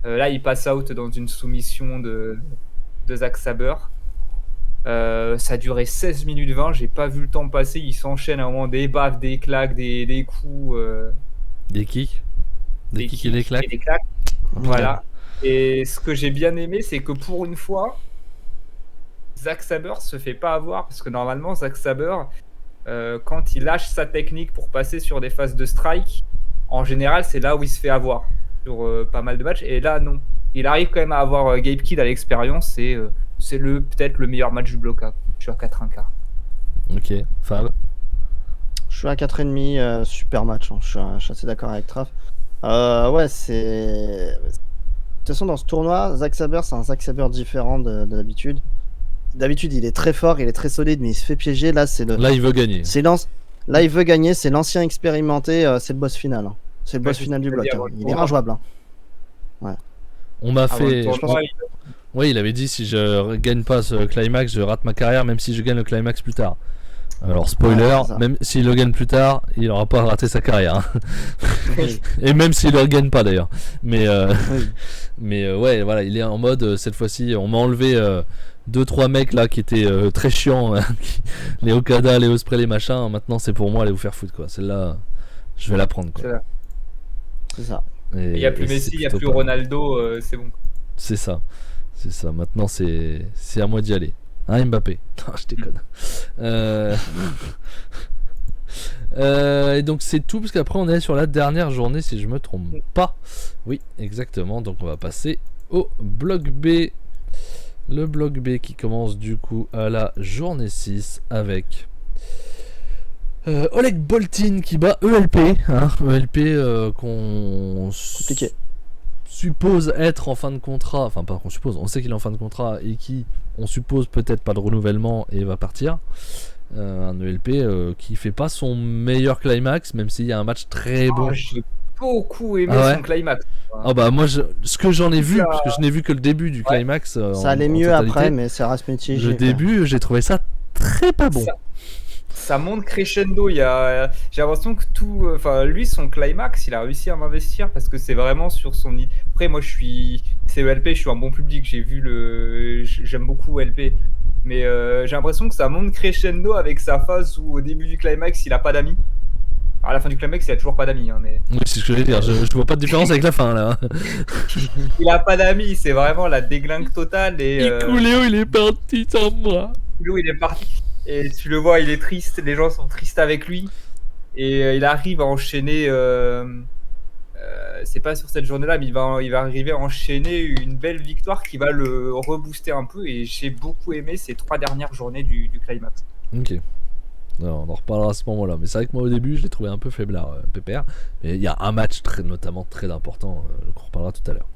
Là, il passe out dans une soumission de Zack Sabre. Ça a duré 16 minutes 20, j'ai pas vu le temps passer. Il s'enchaîne à un moment des baffes, des claques, des coups. Des kicks. Des kicks et des claques. Voilà. Et ce que j'ai bien aimé, c'est que pour une fois, Zack Sabre se fait pas avoir parce que normalement, Zack Sabre, quand il lâche sa technique pour passer sur des phases de strike, en général, c'est là où il se fait avoir sur pas mal de matchs. Et là, non. Il arrive quand même à avoir Gabe Kidd à l'expérience et c'est peut-être le meilleur match du bloc-up. Je suis à 4-1-4. Ok, Fab. Je suis à 4,5, super match. Hein. Je suis assez d'accord avec Traf. Ouais, c'est. De toute façon, dans ce tournoi, Zack Sabre, c'est un Zack Sabre différent de d'habitude. D'habitude, il est très fort, il est très solide, mais il se fait piéger. Là, c'est le. Là, il veut gagner. Là, il veut gagner. C'est l'ancien expérimenté. C'est le boss final. Hein. C'est le boss final du bloc. Hein. Il est injouable. Hein. Ouais. On m'a fait. Tournoi, Oui, il avait dit si je gagne pas ce climax, je rate ma carrière, même si je gagne le climax plus tard. Alors spoiler, Ouais, même s'il le gagne plus tard, il aura pas raté sa carrière. Hein. Oui. Et même s'il le gagne pas d'ailleurs. Mais Oui. mais ouais, voilà, il est en mode cette fois-ci, on m'a enlevé 2-3 mecs là qui étaient très chiants, hein, les Okada, les Ospreay, les machins. Maintenant c'est pour moi, allez vous faire foutre quoi. Celle-là, je vais la prendre quoi. C'est ça. Il n'y a plus Messi, il n'y a plus Ronaldo, c'est bon. C'est ça. C'est ça. Maintenant c'est à moi d'y aller. Hein, Mbappé. Non, je déconne. Et donc c'est tout parce qu'après on est sur la dernière journée si je me trompe pas. Oui, exactement. Donc on va passer au bloc B. Le bloc B qui commence du coup à la journée 6 avec Oleg Boltin qui bat ELP. Hein, ELP qu'on suppose être en fin de contrat. Enfin pas qu'on suppose, on sait qu'il est en fin de contrat et qui on suppose peut-être pas de renouvellement et va partir. Un ELP qui fait pas son meilleur climax même s'il y a un match très bon. J'ai beaucoup aimé Ah ouais son climax. Ah bah moi, ce que j'en ai vu, Là- parce que je n'ai vu que le début du climax. Ça allait mieux après, mais ça reste mitigé. Le début, j'ai trouvé ça très pas bon. Ça monte crescendo. J'ai l'impression que tout. Enfin, lui, son climax, il a réussi à m'investir parce que c'est vraiment sur son. Après, moi, c'est LP, je suis un bon public. J'aime beaucoup LP. Mais j'ai l'impression que ça monte crescendo avec sa phase où, au début du climax, il a pas d'amis. À la fin du climax, il a toujours pas d'amis. Hein, mais... Oui, c'est ce que j'allais dire. Je vois pas de différence avec la fin là. Il a pas d'amis, c'est vraiment la déglingue totale. Et Léo, il est parti sans moi. Léo, il est parti. Et tu le vois, il est triste. Les gens sont tristes avec lui. Et il arrive à enchaîner. C'est pas sur cette journée-là, mais il va arriver à enchaîner une belle victoire qui va le rebooster un peu. Et j'ai beaucoup aimé ces 3 dernières journées du climax. Ok. Non, on en reparlera à ce moment-là. Mais c'est vrai que moi au début, je l'ai trouvé un peu faiblard, Pépère. Mais il y a un match notamment très important, qu'on reparlera tout à l'heure.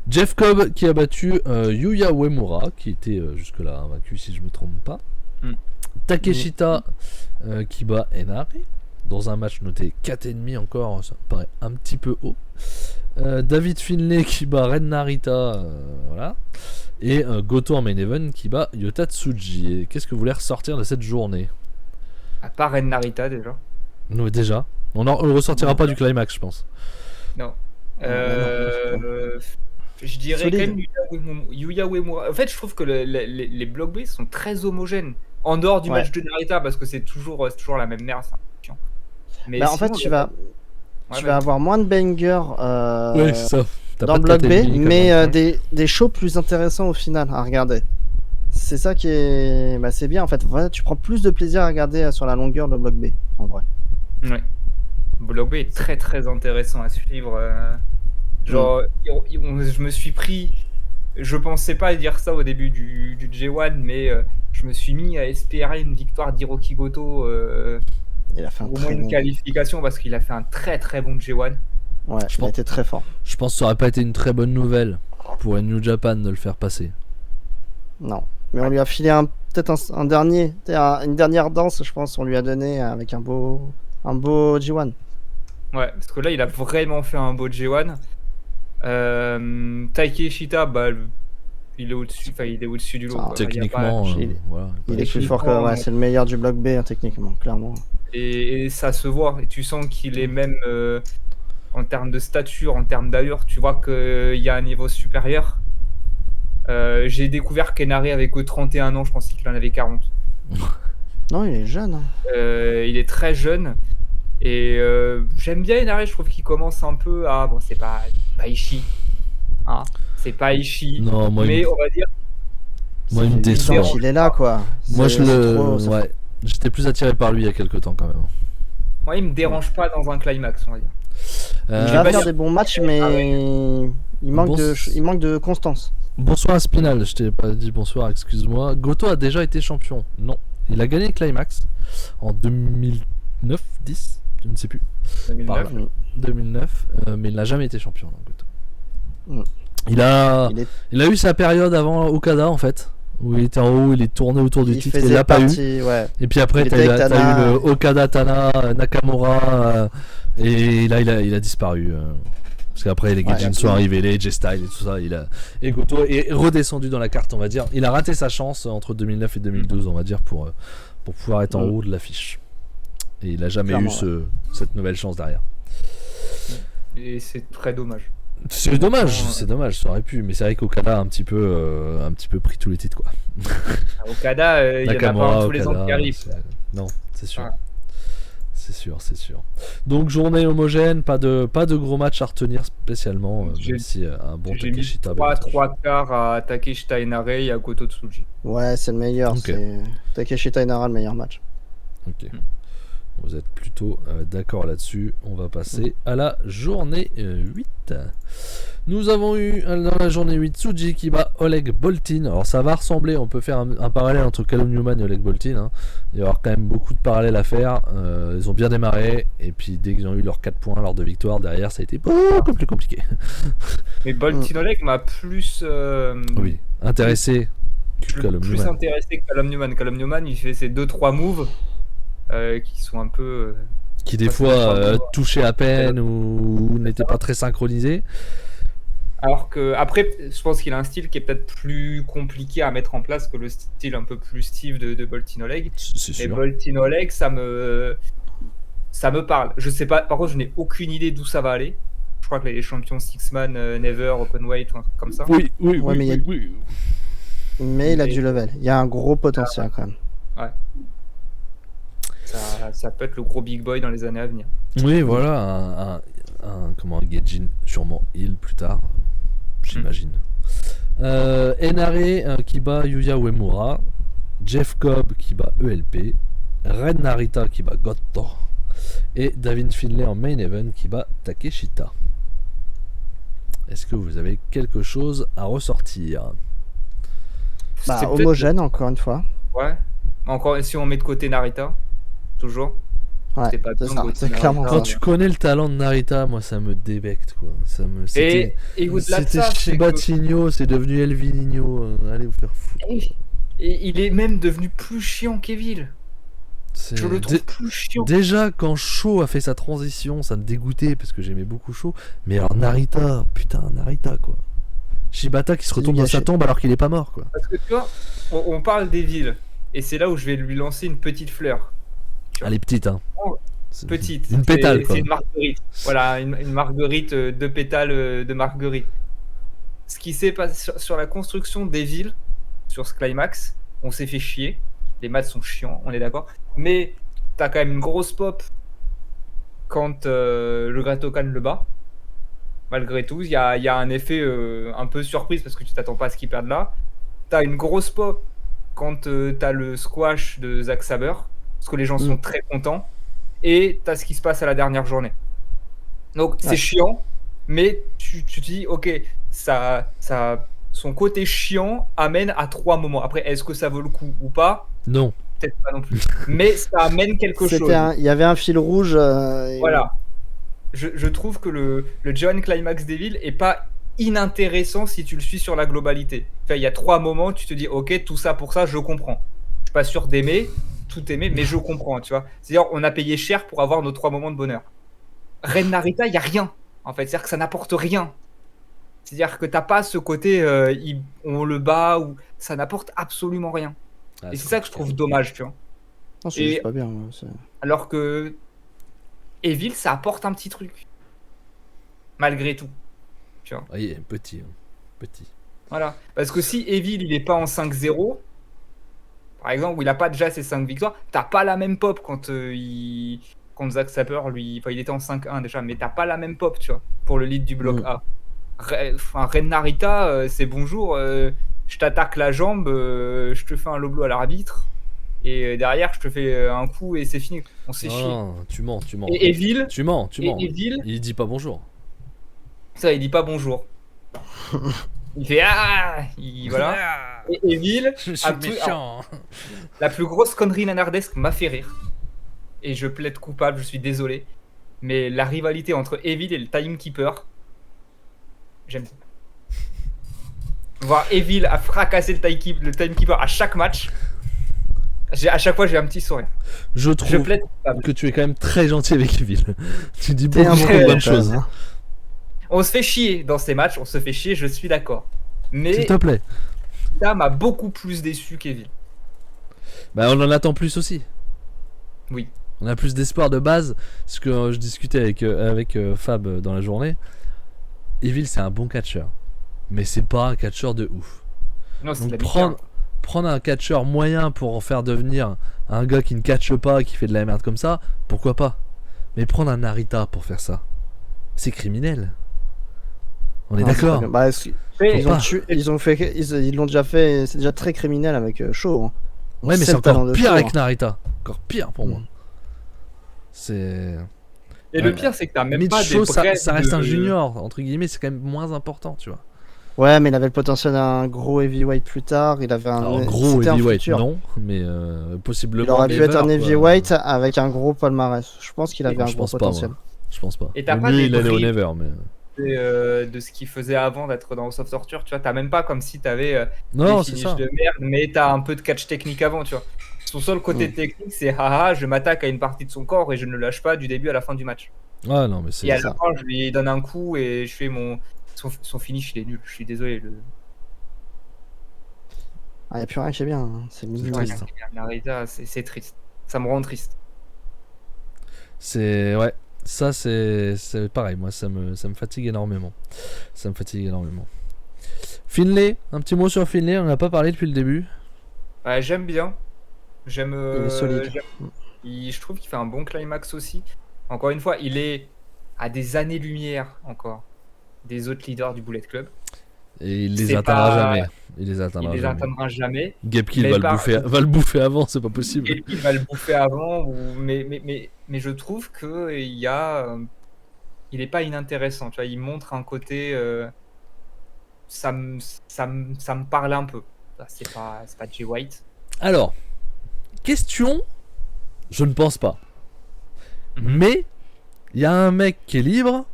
Jeff Cobb qui a battu Yuya Uemura, qui était jusque-là invaincu si je me trompe pas. Takeshita qui bat Enari dans un match noté 4,5 encore, ça me paraît un petit peu haut. David Finlay qui bat Ren Narita, voilà. Et Goto en main event qui bat Yota Tsuji. Et qu'est-ce que vous voulez ressortir de cette journée? À part Ren Narita déjà. Non, déjà. On ne ressortira pas du climax, je pense. Non. Je dirais Solide. quand même Yuya Uemura. En fait, je trouve que les blocs B sont très homogènes. En dehors du match de Narita, parce que c'est toujours la même merde. C'est un peu chiant. Mais Bah, en fait, tu vas avoir moins de bangers Ouais, c'est ça. T'as dans pas le de bloc B, catégorie, mais comme des shows plus intéressants au final à regarder. C'est ça qui est. Bah, c'est bien en fait. Voilà, tu prends plus de plaisir à regarder sur la longueur le bloc B, en vrai. Ouais. Block B est très très intéressant à suivre. Genre, je me suis pris. Je pensais pas dire ça au début du J1, mais je me suis mis à espérer une victoire d'Hiroki Goto. Il a fait un Au moins très une bon. qualification parce qu'il a fait un très très bon J1. Ouais, il a été très fort. Je pense que ça aurait pas été une très bonne nouvelle pour New Japan de le faire passer. Non. Mais on lui a filé peut-être un dernier, une dernière danse, je pense, on lui a donné avec un beau G1. Ouais, parce que là, il a vraiment fait un beau J1. Takeshita, bah, il est au-dessus du lot. quoi. Techniquement, voilà. Il est plus fort que. Ouais, c'est le meilleur du bloc B, hein, techniquement, clairement. Et ça se voit. Et tu sens qu'il est même en termes de stature, en termes d'allure, tu vois qu'il y a un niveau supérieur. J'ai découvert qu'Enari avait que 31 ans, je pensais qu'il en avait 40. Non, il est jeune. Hein. Il est très jeune. Et j'aime bien Enari, je trouve qu'il commence un peu à. Bon, c'est pas Ishii. Hein, c'est pas Ishii. Non, moi, mais on va dire. Moi, il me déçoit. Donc, il est là, quoi. Moi, C'est trop- ouais. J'étais plus attiré par lui il y a quelques temps quand même. Moi, il me dérange pas dans un climax, on va dire. Il va pas faire dire- des bons matchs, mais il manque de constance. Bonsoir à Spinal, je t'ai pas dit bonsoir, excuse-moi. Goto a déjà été champion. Non. Il a gagné le climax en 2009, 10, je ne sais plus. 2009. 2009, mais il n'a jamais été champion, Goto. Mm. Il a eu sa période avant Okada en fait, où il était en haut, il est tourné autour du titre, il l'a pas eu. Ouais. Et puis après, Il t'as était avec eu Tana. le Okada, Tana, Nakamura, et là il a disparu. Parce qu'après les Gaijin sont arrivés, les J-Style et tout ça, et Goto est redescendu dans la carte, on va dire. Il a raté sa chance entre 2009 et 2012, on va dire, pour pouvoir être en haut de l'affiche. Et il a jamais eu cette nouvelle chance derrière. Et c'est très dommage. C'est dommage, ça aurait pu, mais c'est vrai qu'Okada a un petit peu pris tous les titres quoi. Okada, il y en a pas un tous les ans qui arrivent. Non, c'est sûr. Ouais. C'est sûr. Donc journée homogène, pas de gros match à retenir spécialement, même si un bon J'ai mis Takeshita. 3 quarts à Takeshita Inare et à Goto Tsuji. Ouais, c'est le meilleur. Ok. C'est Takeshita Inara, le meilleur match. Ok. Vous êtes plutôt d'accord là-dessus. On va passer à la journée 8. Nous avons eu dans la journée 8 Tsuji qui bat Oleg Boltin. Alors ça va ressembler, on peut faire un parallèle entre Callum Newman et Oleg Boltin. Hein. Il va y avoir quand même beaucoup de parallèles à faire. Ils ont bien démarré et puis dès qu'ils ont eu leurs 4 points lors de victoire, derrière ça a été beaucoup plus compliqué. Mais Boltin Oleg m'a plus. Oui, intéressé que Callum plus Newman. intéressé que Callum Newman. Callum Newman, il fait ses 2-3 moves qui sont un peu. Qui des Parce que fois le champion- touchait à peine ou n'était pas très synchronisé. Alors que, après, je pense qu'il a un style qui est peut-être plus compliqué à mettre en place que le style un peu plus Steve de Boltin Oleg. C'est Mais sûr. Boltin Oleg, ça me parle. Je sais pas, par contre, je n'ai aucune idée d'où ça va aller. Je crois que les champions Six-Man, Never, Openweight ou un truc comme ça. Oui, oui, Ouais, oui, mais il y a- oui, oui. Mais il a du level. Il y a un gros potentiel quand même. Ça peut être le gros big boy dans les années à venir. Oui, voilà, comment, un Gaijin, sûrement il plus tard, j'imagine. Enare qui bat Yuya Uemura, Jeff Cobb qui bat ELP, Ren Narita qui bat Goto, et David Finlay en main event qui bat Takeshita. Est-ce que vous avez quelque chose à ressortir? Bah, C'est peut-être- homogène, encore une fois. Ouais. Encore, si on met de côté Narita, toujours. Ouais, C'est pas c'est bien ça, de c'est Narita. clairement Quand ça. tu connais le talent de Narita, moi ça me débecte quoi. Et au-delà de C'était ça, c'est que- Shibatinho, c'est devenu Elvinho. Allez vous faire foutre. et il est même devenu plus chiant qu'Evil. Je le trouve plus chiant. Déjà, quand Sho a fait sa transition, ça me dégoûtait parce que j'aimais beaucoup Sho. Mais alors Narita, putain, Narita quoi. Shibata qui se C'est retourne du dans sa gâchis. tombe alors qu'il est pas mort quoi. Parce que tu vois, on parle d'Evil. Et c'est là où je vais lui lancer une petite fleur. Elle est petite hein. Oh, C'est Petite. Une pétale quoi. C'est une marguerite. Voilà, une marguerite, deux pétales de marguerite. Ce qui s'est passé sur la construction d'Evil, sur ce climax, on s'est fait chier. Les maths sont chiants, on est d'accord. Mais t'as quand même une grosse pop quand le Gratokan le bat. Malgré tout, il y a un effet un peu surprise parce que tu t'attends pas à ce qu'il perde là. T'as une grosse pop quand t'as le squash de Zack Sabre, parce que les gens sont très contents. Et t'as ce qui se passe à la dernière journée. Donc c'est chiant, mais tu te dis, ok, son côté chiant amène à 3 moments. Après, est-ce que ça vaut le coup ou pas? Non. Peut-être pas non plus. Mais ça amène quelque chose. Il y avait un fil rouge. Et Voilà. Je trouve que le G1 Climax Devil est pas inintéressant si tu le suis sur la globalité. Enfin, il y a 3 moments, tu te dis, ok, tout ça pour ça, je comprends. Je suis pas sûr d'aimer, tout aimer, mais je comprends, tu vois. C'est-à-dire, on a payé cher pour avoir nos 3 moments de bonheur. Ren Narita, il y a rien, en fait. C'est-à-dire que ça n'apporte rien. C'est-à-dire que t'as pas ce côté, on le bat, ou ça n'apporte absolument rien. Ah, Et c'est ça que je trouve dommage, tu vois. Non, c'est Et- juste pas bien. Alors que Evil, ça apporte un petit truc. Malgré tout. Tu vois. Ah, il est petit. Hein. Petit. Voilà. Parce que si Evil, il est pas en 5-0, par exemple, où il a pas déjà ses 5 victoires, t'as pas la même pop quand quand Zack Sabre, lui, enfin, il était en 5-1 déjà, mais t'as pas la même pop, tu vois, pour le lead du bloc A. Ren Narita, c'est bonjour, je t'attaque la jambe, je te fais un low blow à l'arbitre, et derrière, je te fais un coup et c'est fini. On s'est chier. Non, tu mens. Et Evil, Tu mens. Evil, Il dit pas bonjour. ça, il dit pas bonjour. Il fait voilà. Et Evil, Je suis méchant. La plus grosse connerie nanardesque m'a fait rire. Et je plaide coupable, je suis désolé. Mais la rivalité entre Evil et le Timekeeper, j'aime. Voir Evil a fracassé le Timekeeper à chaque match, à chaque fois j'ai un petit sourire. Je Je trouve plaide coupable. que tu es quand même très gentil avec Evil. Tu dis T'es un beaucoup bon de bonnes gars, choses. hein. On se fait chier dans ces matchs, on se fait chier, je suis d'accord. Mais S'il te plaît. ça m'a beaucoup plus déçu qu'Evil. Bah, on en attend plus aussi. Oui. On a plus d'espoir de base. Ce que je discutais avec Fab dans la journée. Evil, c'est un bon catcheur. Mais c'est pas un catcheur de ouf. Non, c'est de Donc la prendre un catcheur moyen pour en faire devenir un gars qui ne catche pas, qui fait de la merde comme ça, pourquoi pas? Mais prendre un Narita pour faire ça, c'est criminel. On est Non, c'est d'accord. pas bien. Bah, Mais- ils l'ont déjà fait. C'est déjà très criminel avec Shaw. Hein. Ouais, mais C'est c'est le talent encore de pire Shaw, avec hein. Narita. Encore pire pour moi. Mm. C'est. Et le pire, c'est que t'as même Mitch pas Shaw, des ça brèves reste un de- junior, entre guillemets, c'est quand même moins important, tu vois. Ouais, mais il avait le potentiel d'un gros heavyweight plus tard. Il avait un Alors, gros c'était un heavyweight, futur. non, mais possiblement. Il aurait pu never, être un quoi. heavyweight avec un gros palmarès. Je pense qu'il avait Non, un je gros pense pas, potentiel. moi. Je pense pas. Et t'as Lui, pas des il allait au bribes. never, mais. De ce qu'il faisait avant d'être dans House of Torture, tu vois, t'as même pas comme si t'avais Non, des c'est finishes ça. de merde, mais t'as un peu de catch technique avant, tu vois. Son seul côté technique, c'est haha, je m'attaque à une partie de son corps et je ne le lâche pas du début à la fin du match. Ah non, mais c'est Et à ça. la fin, je lui donne un coup et je fais son finish, il est nul. Je suis désolé. Ah, y a plus rien qui est bien, hein. C'est mignon. triste. Narita, c'est triste. Ça me rend triste. C'est ouais, ça c'est pareil, moi ça me fatigue énormément. Ça me fatigue énormément. Finlay, un petit mot sur Finlay, on n'a pas parlé depuis le début. Ouais, j'aime bien. J'aime. Il est solide. Je trouve qu'il fait un bon climax aussi. Encore une fois, il est à des années-lumière encore des autres leaders du Bullet Club. Et il les C'est atteindra pas- jamais. Il les Il atteindra les jamais. atteindra jamais. Gapkill Mais va, par- va le bouffer avant, c'est pas possible. Et il va le bouffer avant. Mais je trouve que il est pas inintéressant. Tu vois, il montre un côté. Ça me parle un peu. C'est pas Jay White. Alors, question, je ne pense pas. Mhm. Mais il y a un mec qui est libre,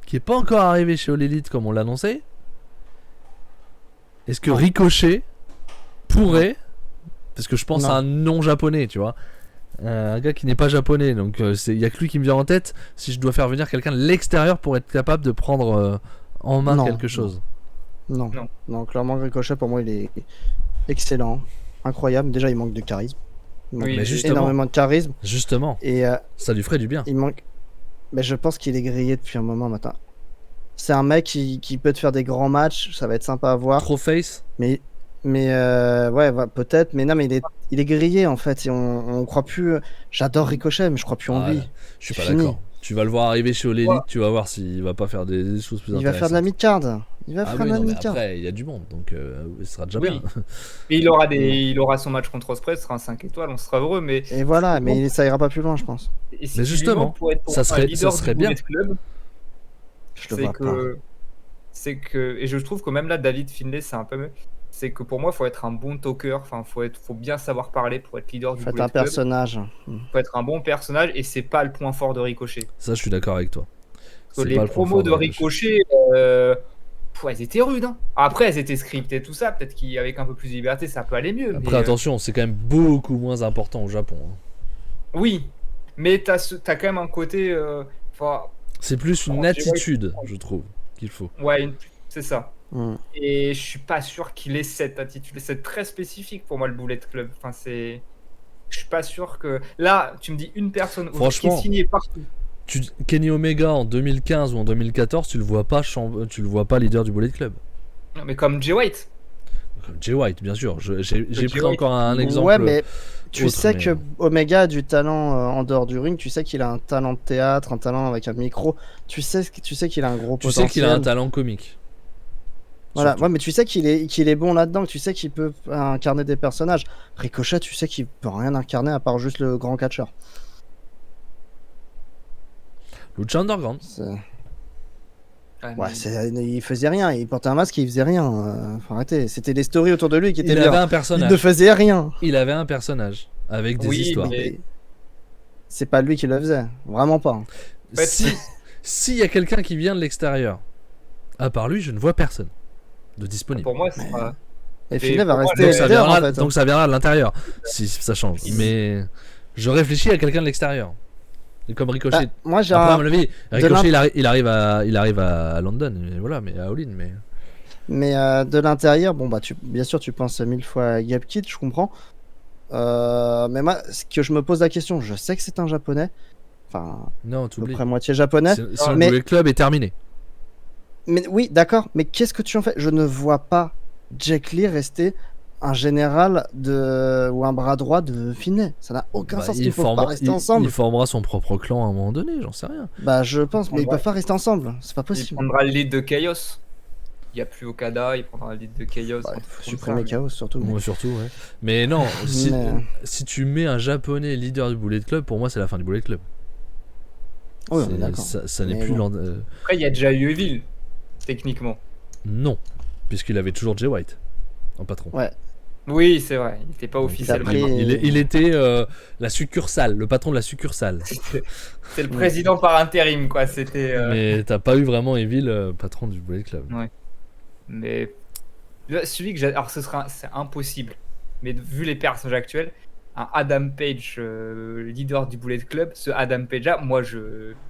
qui est pas encore arrivé chez All Elite comme on l'annonçait. Est-ce que Ricochet pourrait, parce que je pense Non. à un non japonais, tu vois, un gars qui n'est pas japonais, donc il y a que lui qui me vient en tête. Si je dois faire venir quelqu'un de l'extérieur pour être capable de prendre en main Non, quelque chose. Non. Non. Non, clairement, Ricochet, pour moi, il est excellent. Incroyable. Déjà, il manque de charisme. Il manque Oui, mais justement, énormément de charisme. justement, Et ça lui ferait du bien. il manque. Mais je pense qu'il est grillé depuis un moment maintenant. C'est un mec qui peut te faire des grands matchs. Ça va être sympa à voir. Trop face. Mais ouais, peut-être. Mais non, mais il est grillé en fait. Et on croit plus. J'adore Ricochet, mais je crois plus en Ah, lui. je suis C'est pas fini. d'accord. Tu vas le voir arriver chez All Elite, Ouais. tu vas voir s'il va pas faire des choses plus Il va intéressantes. faire de la mid-card. Il va Ah faire oui, de la non, mais mid-card. après, il y a du monde, donc ce sera déjà Oui. bien. Et il aura son match contre Ospreay, ce sera un 5 étoiles, on sera heureux. Mais Et voilà, mais ça ira pas plus loin, je pense. Et si Mais tu lui justement, demandes pour être ça un serait- leader ça serait du bien. Bullet Club, Je le c'est vois que, c'est que, et je trouve que même là, David Finlay, c'est un peu mieux. C'est que pour moi, il faut être un bon talker, enfin, faut bien savoir parler pour être leader pas. du Faites Bullet un Club. personnage. Faut être un bon personnage et c'est pas le point fort de Ricochet. Ça, je suis d'accord avec toi. Parce que C'est les pas le point promos fort de Ricochet, elles étaient rudes. Hein. Après, elles étaient scriptées, tout ça. Peut-être qu'avec un peu plus de liberté, ça peut aller mieux. Après, mais, attention, c'est quand même beaucoup moins important au Japon. Hein. oui, mais t'as quand même un côté. Enfin, C'est plus une Oh, attitude, je trouve, qu'il faut. ouais, c'est ça. Hmm. Et je suis pas sûr qu'il ait cette attitude. C'est très spécifique pour moi le Bullet Club. Enfin, c'est. Je suis pas sûr que. Là, tu me dis une personne qui Franchement, est signée partout. Kenny Omega en 2015 ou en 2014, tu le vois pas leader du Bullet Club. Non, mais comme Jay White. Comme Jay White, bien sûr. J'ai Jay pris White. encore un exemple. Ouais, mais tu autre, sais mais- que Omega a du talent en dehors du ring. Tu sais qu'il a un talent de théâtre, un talent avec un micro. Tu sais qu'il a un gros Tu potentiel. sais qu'il a un talent comique. Voilà, Surtout. ouais, mais tu sais qu'il est bon là-dedans. Que tu sais qu'il peut incarner des personnages. Ricochet, tu sais qu'il peut rien incarner à part juste le grand catcheur. Lucha Underground. Ouais, il faisait rien. Il portait un masque et il faisait rien. Faut arrêter. C'était les stories autour de lui qui étaient Il bien. avait un Il personnage. ne faisait rien. Il avait un personnage avec des Oui, histoires. mais- C'est pas lui qui le faisait. Vraiment pas. En fait, S'il y a quelqu'un qui vient de l'extérieur, à part lui, je ne vois personne de disponible. Pour moi, c'est pas. Et Et Finlay va pour moi, rester Donc ça, leader, viendra, en fait. donc ça viendra de l'intérieur, si ça change. Mais je réfléchis à quelqu'un de l'extérieur. Et comme Ricochet. Bah, moi, j'ai Après, à un... mon avis, de Ricochet, il arrive à London, et voilà, mais à All-In. Mais... Mais de l'intérieur, bon bah bien sûr tu penses 1000 fois à Gapkid, je comprends. Mais moi, ce que je me pose la question, je sais que c'est un japonais, enfin Non, à peu t'oublies. près moitié japonais. Si le mais- Bullet Club est terminé. Mais oui, d'accord. Mais qu'est-ce que tu en fais? Je ne vois pas Jack Lee rester un général ou un bras droit de Finlay. Ça n'a aucun sens. Ils ne peuvent pas rester ensemble. il formera son propre clan à un moment donné, j'en sais rien. Bah je pense, mais ils Ouais. peuvent pas rester ensemble. C'est pas Il possible. prendra le lead de Chaos. Il n'y a plus Okada, il prendra le lead de Chaos. Bah, un il truc faut comme supprimer ça, Chaos surtout. Moi surtout, ouais. Mais non, si, Mais- si tu mets un japonais leader du Bullet Club, pour moi c'est la fin du Bullet Club. Oui, on C'est- est d'accord. ça n'est Mais plus bon. Après, il y a déjà eu Evil, techniquement. Non, puisqu'il avait toujours Jay White en patron. Ouais. Oui, c'est vrai, il n'était pas Donc, officiellement. après- il était la succursale, le patron de la succurale. C'est le président par intérim, quoi. C'était. Mais t'as pas eu vraiment Evil patron du Bullet Club. Mais celui que j'ai. Alors, c'est impossible mais vu les personnages actuels, un Adam Page, leader du Bullet Club, ce Adam Page-là, moi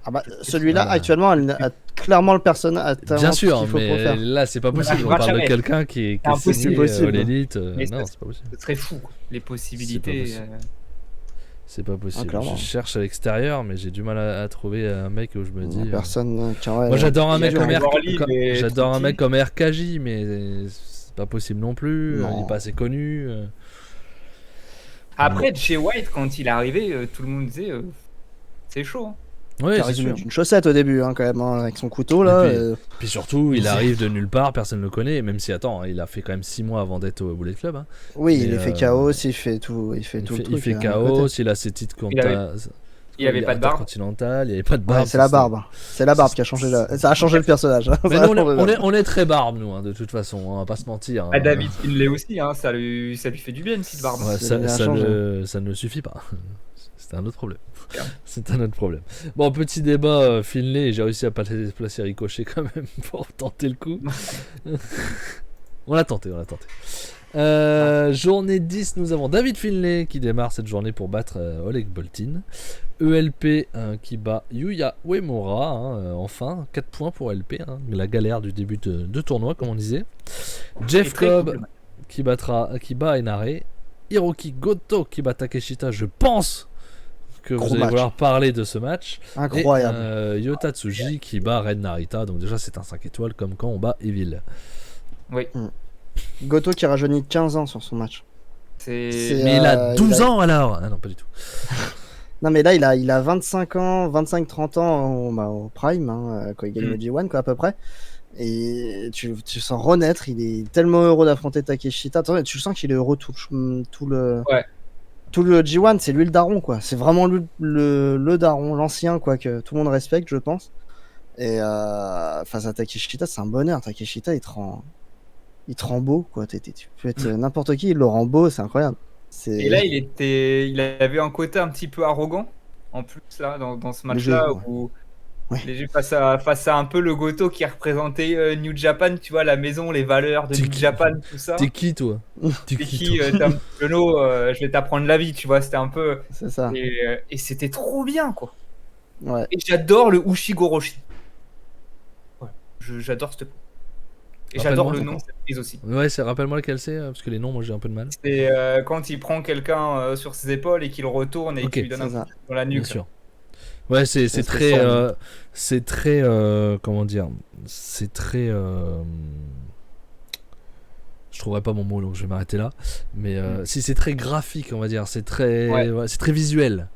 Ah bah, celui-là, Ah bah. actuellement, elle a clairement le personnage. Bien sûr, qu'il faut pour mais faire. là c'est pas possible. On arrivera parle de jamais. quelqu'un qui est impossible. signé Possible. l'élite. Mais Non, c'est- c'est pas possible. Ce serait fou, quoi. Les possibilités. possible. C'est pas possible. clairement. Je cherche à l'extérieur, mais j'ai du mal à trouver un mec où je me dis. Personne qui aurait. Moi j'adore un il y a mec comme Trevor Lee et j'adore un Tutti. mec comme RKJ, mais c'est pas possible non plus. Non. Il est pas assez connu. Après, Jay White, quand il est arrivé, tout le monde disait c'est chaud. Hein. Ouais, Qui c'est a résumé sûr. d'une chaussette au début, hein, quand même, hein, avec son couteau là. Et puis surtout, il arrive de nulle part, personne ne le connaît. Même si attends, il a fait quand même 6 mois avant d'être au Bullet Club. Hein. Oui, Mais, il fait chaos, il fait tout, il fait tout le truc. Il fait à chaos, côté. il a ses titres Il avait pas de barbe. Continental, il avait pas de barbe. Ouais, c'est la barbe. C'est la barbe qui a changé ça a changé le personnage. Mais Ça a nous, changé on est très barbe, nous, hein, de toute façon, on va pas se mentir. Hein. Ah, David Finlay aussi, hein, ça lui fait du bien une petite barbe. Ouais, Ça a changé. ça ne suffit pas. C'est un autre problème. Claire. C'est un autre problème. Bon, petit débat Finlay, j'ai réussi à placer Ricochet quand même pour tenter le coup. On l'a tenté. Journée 10, nous avons David Finlay qui démarre cette journée pour battre Oleg Boltin. ELP qui bat Yuya Uemura, enfin 4 points pour ELP, hein, la galère du début de tournoi comme on disait. Jeff Cobb qui bat Inare. Hiroki Goto qui bat Takeshita, je pense que Gros vous allez match. vouloir parler de ce match. Incroyable. Et Yota Tsuji qui bat Ren Narita, donc déjà c'est un 5 étoiles comme quand on bat Evil. Oui. Goto qui rajeunit 15 ans sur son match. C'est. Mais il a 12 il a- ans alors. Ah non, pas du tout. Non mais là il a 25 ans, 25-30 ans au prime, hein, quand il gagne le G1 quoi à peu près. Et tu sens renaître, il est tellement heureux d'affronter Takeshita. Attends, tu sens qu'il est heureux tout le Ouais. tout le G1, c'est lui le daron quoi. C'est vraiment lui le daron, l'ancien quoi que tout le monde respecte je pense. Et face à Takeshita, c'est un bonheur. Takeshita il te rend beau quoi. Tu peux être n'importe qui, il le rend beau, c'est incroyable. Et là, il avait un côté un petit peu arrogant, en plus, là, dans ce match-là, Léger, où Ouais. léger face à un peu le Goto qui représentait New Japan, tu vois, la maison, les valeurs de T'es New qui Japan, tout ça. T'es qui toi? T'es qui Jono, je vais t'apprendre la vie, tu vois, c'était un peu. C'est ça. Et c'était trop bien, quoi. Ouais. Et j'adore le Ushigoroshi. Ouais, j'adore cette. Et j'adore le nom de cette prise aussi. Ouais, rappelle-moi lequel c'est, parce que les noms, moi j'ai un peu de mal. C'est quand il prend quelqu'un sur ses épaules et qu'il le retourne et Ok, qu'il lui donne un c'est ça. coup dans la nuque. Bien sûr. Ouais, c'est C'est très, fort. c'est très, comment dire, c'est très. Je trouverai pas mon mot, donc je vais m'arrêter là. Mais si c'est très graphique, on va dire, c'est très, Ouais. c'est très visuel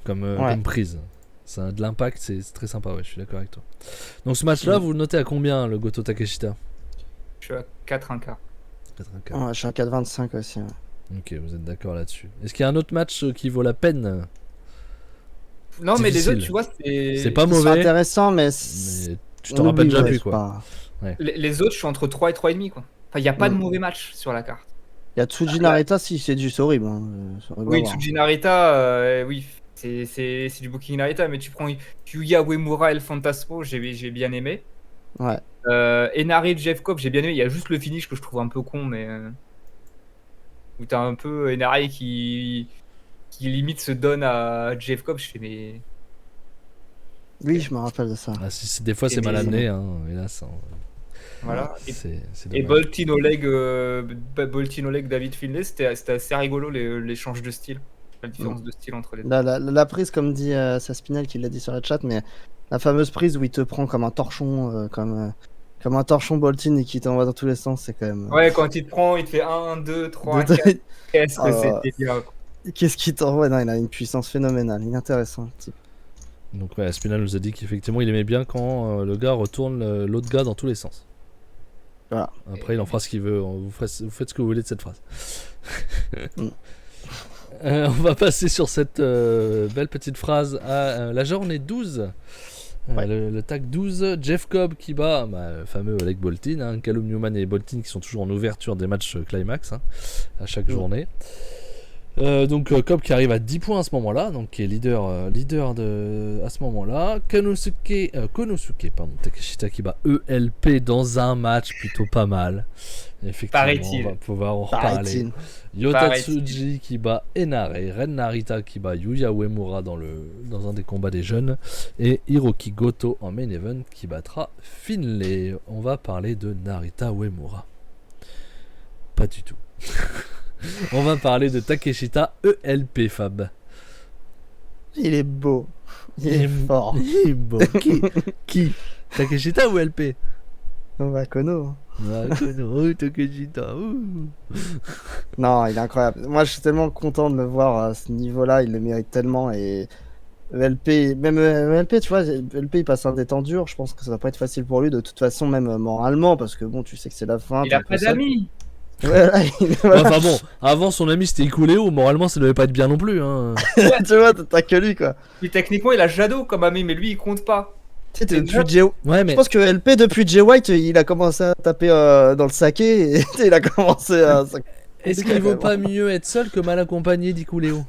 comme, Ouais. comme prise. Ça a de l'impact, c'est très sympa. Ouais, je suis d'accord avec toi. Donc ce match-là, vous le notez à combien le Goto Takeshita? Je suis à 4-1 quart. 84. Ouais, je suis à 4,25 aussi. Ouais. Ok, vous êtes d'accord là-dessus. Est-ce qu'il y a un autre match qui vaut la peine? Non, mais les Difficile. autres, tu vois, C'est pas C'est mauvais, intéressant, mais, mais tu t'en rappelles déjà plus, quoi. Les autres, je suis entre 3 et 3,5, quoi. Enfin, il n'y a pas de mauvais match sur la carte. Il y a Tsuji Narita, si c'est horrible. Hein. C'est horrible à Oui, voir. Tsuji Narita, oui, c'est du booking Narita, mais tu prends Yuya Uemura et le Fantasmo, j'ai bien aimé. Ouais. Enari Jeff Cobb, j'ai bien aimé. Il y a juste le finish que je trouve un peu con, mais. Où t'as un peu Enari qui limite se donne à Jeff Cobb, je fais mais. Oui, je me rappelle de ça. Ah, des fois, c'est mal mais- amené, hein, hélas. Hein. Voilà. C'est Et dommage. Boltin Oleg David Finlay, c'était assez rigolo l'échange de style. La différence de style entre les deux. La prise, comme dit Saspinel qui l'a dit sur le chat, mais la fameuse prise où il te prend comme un torchon, comme un torchon Boltin et qui t'envoie dans tous les sens, c'est quand même. Ouais, quand il te prend, il te fait 1, 2, 3, de- 4. Qu'est-ce que Oh. c'était bien, quoi. Qu'est-ce qu'il t'envoie? Non, il a une puissance phénoménale, il est intéressant. Le type. Donc, ouais, Spinal nous a dit qu'effectivement, il aimait bien quand le gars retourne l'autre gars dans tous les sens. Voilà. Après, il en fera ce qu'il veut. Vous faites ce que vous voulez de cette phrase. Mm. On va passer sur cette belle petite phrase à la journée 12. Ouais. Le tag 12, Jeff Cobb qui bat le fameux Oleg Boltin, hein, Callum Newman et Boltin qui sont toujours en ouverture des matchs climax, hein, à chaque journée. Donc Cobb qui arrive à 10 points à ce moment-là, donc qui est leader à ce moment-là. Konosuke, Takeshita qui bat ELP dans un match plutôt pas mal. Effectivement, Paraît-il. on va pouvoir en reparler. Paraît-il. Yotatsuji qui bat Enare, Ren Narita qui bat Yuya Uemura dans un des combats des jeunes, et Hiroki Goto en main event qui battra Finlay. On va parler de Narita Uemura. Pas du tout. On va parler de Takeshita ELP, Fab. Il est beau. Il est fort. Il est beau. Qui Takeshita ou ELP? On va Kono. Takeshita. Non, il est incroyable. Moi, je suis tellement content de le voir à ce niveau-là. Il le mérite tellement. Et ELP, même ELP, tu vois, ELP, il passe un des temps durs. Je pense que ça va pas être facile pour lui, de toute façon, même moralement, parce que bon, tu sais que c'est la fin. Il a pas d'amis. Ouais, là, voilà. Enfin bon, avant son ami c'était Ikuléo, moralement ça devait pas être bien non plus. Hein. Tu vois, t'as que lui, quoi. Puis techniquement, il a Jado comme ami, mais lui, il compte pas. Tu sais, depuis Jay... Ouais, mais Je pense que LP, depuis Jay White, il a commencé à taper dans le saké et il a commencé à. est-ce qu'il vaut pas mieux être seul que mal accompagné d'Ikuléo?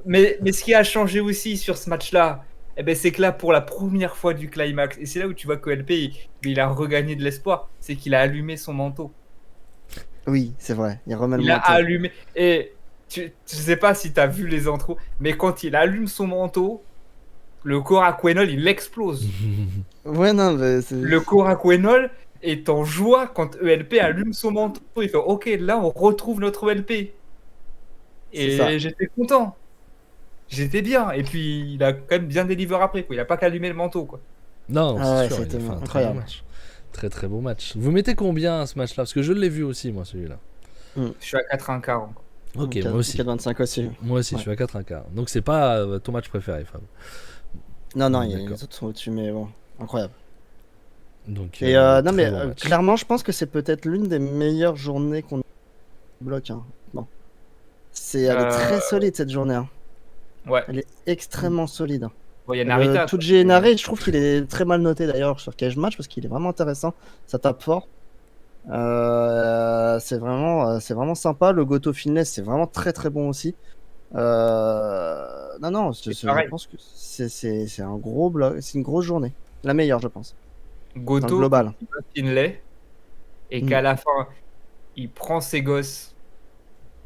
mais ce qui a changé aussi sur ce match-là, eh ben, c'est que là, pour la première fois du climax, et c'est là où tu vois que LP, il a regagné de l'espoir, c'est qu'il a allumé son manteau. Oui, c'est vrai, il remet le Il a manteau. allumé. Et je sais pas si tu as vu les intros, mais quand il allume son manteau, le Korakuenol, il explose. Ouais, non, mais c'est. Le Korakuenol est en joie quand ELP allume son manteau. Il fait OK, là, on retrouve notre ELP. C'est ça. Et j'étais content. J'étais bien. Et puis, il a quand même bien délivré après. Quoi. Il a pas qu'allumé le manteau. Quoi. Non, Ah ouais, c'est sûr, c'était il a fait un très incroyable. beau match. Très très beau match. Vous mettez combien à ce match-là? Parce que je l'ai vu aussi, moi, celui-là. Je suis à 4-1-4. Ok, moi aussi. 4-25 aussi. Moi aussi, Ouais. je suis à 4-1-4. Donc c'est pas ton match préféré, Fab. Non, non, D'accord. les autres sont au-dessus, mais bon, incroyable. Donc, Et non, très mais bon match. clairement, je pense que c'est peut-être l'une des meilleures journées qu'on bloque. Hein. Bon. Elle est très solide cette journée. Hein. Ouais. Elle est extrêmement solide. Hein. Bon, il y a Narita. Tuji Enare, je trouve qu'il est très mal noté d'ailleurs sur Cage Match parce qu'il est vraiment intéressant. Ça tape fort. C'est vraiment sympa. Le Goto Finesse, c'est vraiment très très bon aussi. Non, je pense que c'est un gros bloc. C'est une grosse journée. La meilleure, je pense. Dans le Goto, global. il bat Finlay. Et qu'à la fin, il prend ses gosses,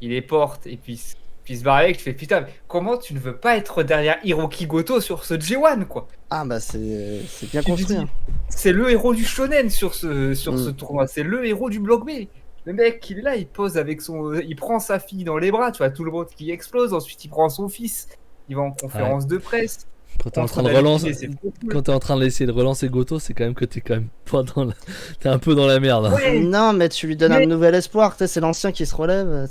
il les porte et puis se barre avec. Je fais putain, mais comment tu ne veux pas être derrière Hiroki Goto sur ce J1 quoi? Ah bah c'est bien Tu construit. dis, Hein. C'est le héros du shonen sur ce tournoi. C'est le héros du bloc B. Le mec, il est là, il pose avec il prend sa fille dans les bras, tu vois, tout le monde qui explose. Ensuite, il prend son fils, il va en conférence de presse. Quand t'es en train de quand t'es en train d'essayer de relancer Goto, c'est quand même que t'es quand même pas dans la... T'es un peu dans la merde. Hein. Ouais. Non, mais tu lui donnes un nouvel espoir. C'est l'ancien qui se relève.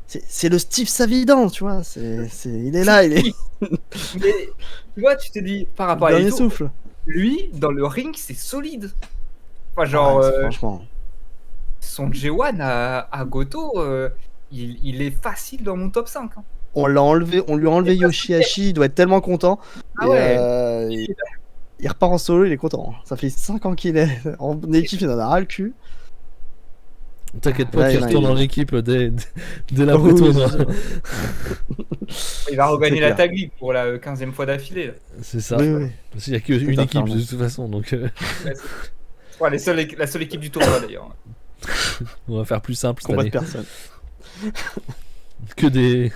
C'est le Steve Savidan, tu vois. Il est là, il est. Mais tu vois, tu te dis par rapport à dernier Ito, souffle. lui, dans le ring, c'est solide. Enfin, genre, Ouais, franchement. son J1 à Goto, il est facile dans mon top 5. Hein. On lui a enlevé Yoshihashi, il doit être tellement content. Ah Et, ouais. il repart en solo, il est content. Ça fait 5 ans qu'il est en équipe, il en a ras le cul. T'inquiète pas Ouais, qu'il non, retourne il- en équipe dès la Oui, tournoi. Il va regagner C'est la clair. tag league pour la 15e fois d'affilée. Là. C'est ça. Oui. Parce qu'il y a qu'une Tout à équipe fait, de toute façon, donc Ouais, la seule équipe du tournoi d'ailleurs. on va faire plus simple cette Combat de année. personne. Que des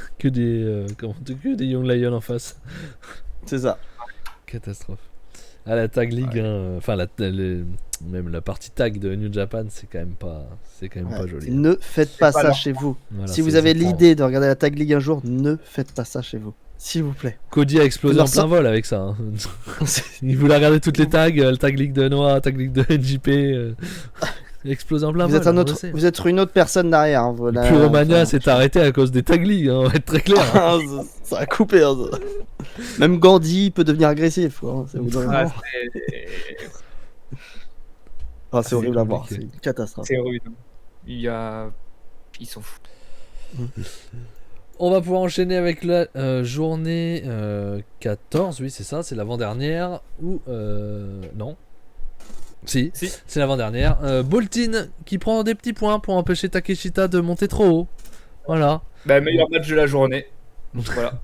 Young Lions en face. C'est ça. Catastrophe. À la tag league, hein, enfin même la partie tag de New Japan, c'est quand même pas Ouais. joli. Ne faites pas pas ça leur- chez vous. Voilà, Si vous c'est avez exactement. l'idée de regarder la Tag League un jour, ne faites pas ça chez vous. S'il vous plaît. Cody a explosé Leur en plein vol avec ça. Hein. Il voulait regarder toutes les tags, le tag league de Noah, tag league de NJP. Il a explosé en plein Vous vol. êtes, vous êtes une autre personne derrière. Hein, voilà. Puromania Enfin, s'est arrêté à cause des tag league, hein, on va être très clair. Ah, ça a coupé. Hein, ça. Même Gandhi peut devenir agressif. Quoi. C'est Ah, c'est horrible à voir. compliqué. C'est une catastrophe. c'est rude. Ils sont fous. On va pouvoir enchaîner avec la journée 14, oui c'est ça, c'est l'avant-dernière, ou non Si, Si. c'est l'avant-dernière. Boltin qui prend des petits points pour empêcher Takeshita de monter trop haut. Voilà. Bah, meilleur match de la journée. Voilà.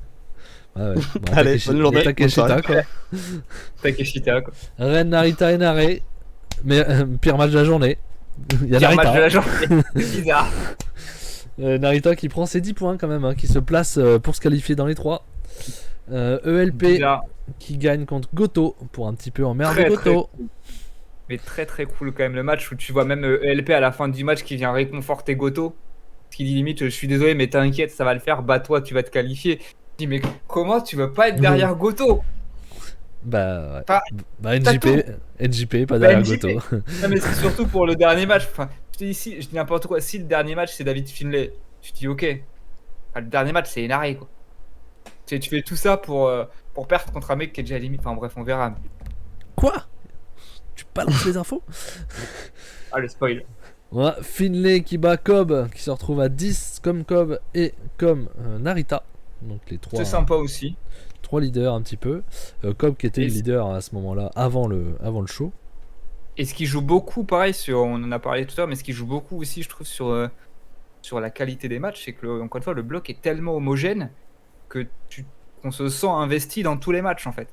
Ah ouais. Bon, Allez, bonne journée, Takeshita bonne quoi. Takeshita, quoi. Ren, Narita et Nare. Mais pire match de la journée. Il y a Pire Narita. match de la journée. C'est bizarre. Narita qui prend ses 10 points quand même, hein, qui se place pour se qualifier dans les 3. ELP Bizarre. qui gagne contre Goto pour un petit peu emmerder Très, Goto. très cool. Mais très très cool quand même le match où tu vois même ELP à la fin du match qui vient réconforter Goto. Qui dit limite je suis désolé mais t'inquiète ça va le faire, bats-toi tu vas te qualifier. Je dis mais comment tu veux pas être derrière Goto? Bah, ouais. Pas- Bah t'as NJP, pas Bah, derrière NJP. Goto. Non mais c'est surtout pour le dernier match. Enfin, je te dis si, je dis n'importe quoi. Si le dernier match c'est David Finlay, tu te dis ok. Enfin, le dernier match c'est Inari quoi. Tu fais tout ça pour perdre contre un mec qui est déjà limite. Enfin bref on verra. Quoi? Tu balances les infos? Ah le spoil. Voilà, Finlay qui bat Cobb, qui se retrouve à 10 comme Cobb et comme Narita. Donc les C'est sympa aussi. 3 leaders un petit peu. Cobb qui était Et le leader à ce moment-là, avant le show. Et ce qui joue beaucoup, pareil, on en a parlé tout à l'heure, mais ce qui joue beaucoup aussi, je trouve, sur la qualité des matchs, c'est que, encore une fois, le bloc est tellement homogène qu'on se sent investi dans tous les matchs, en fait.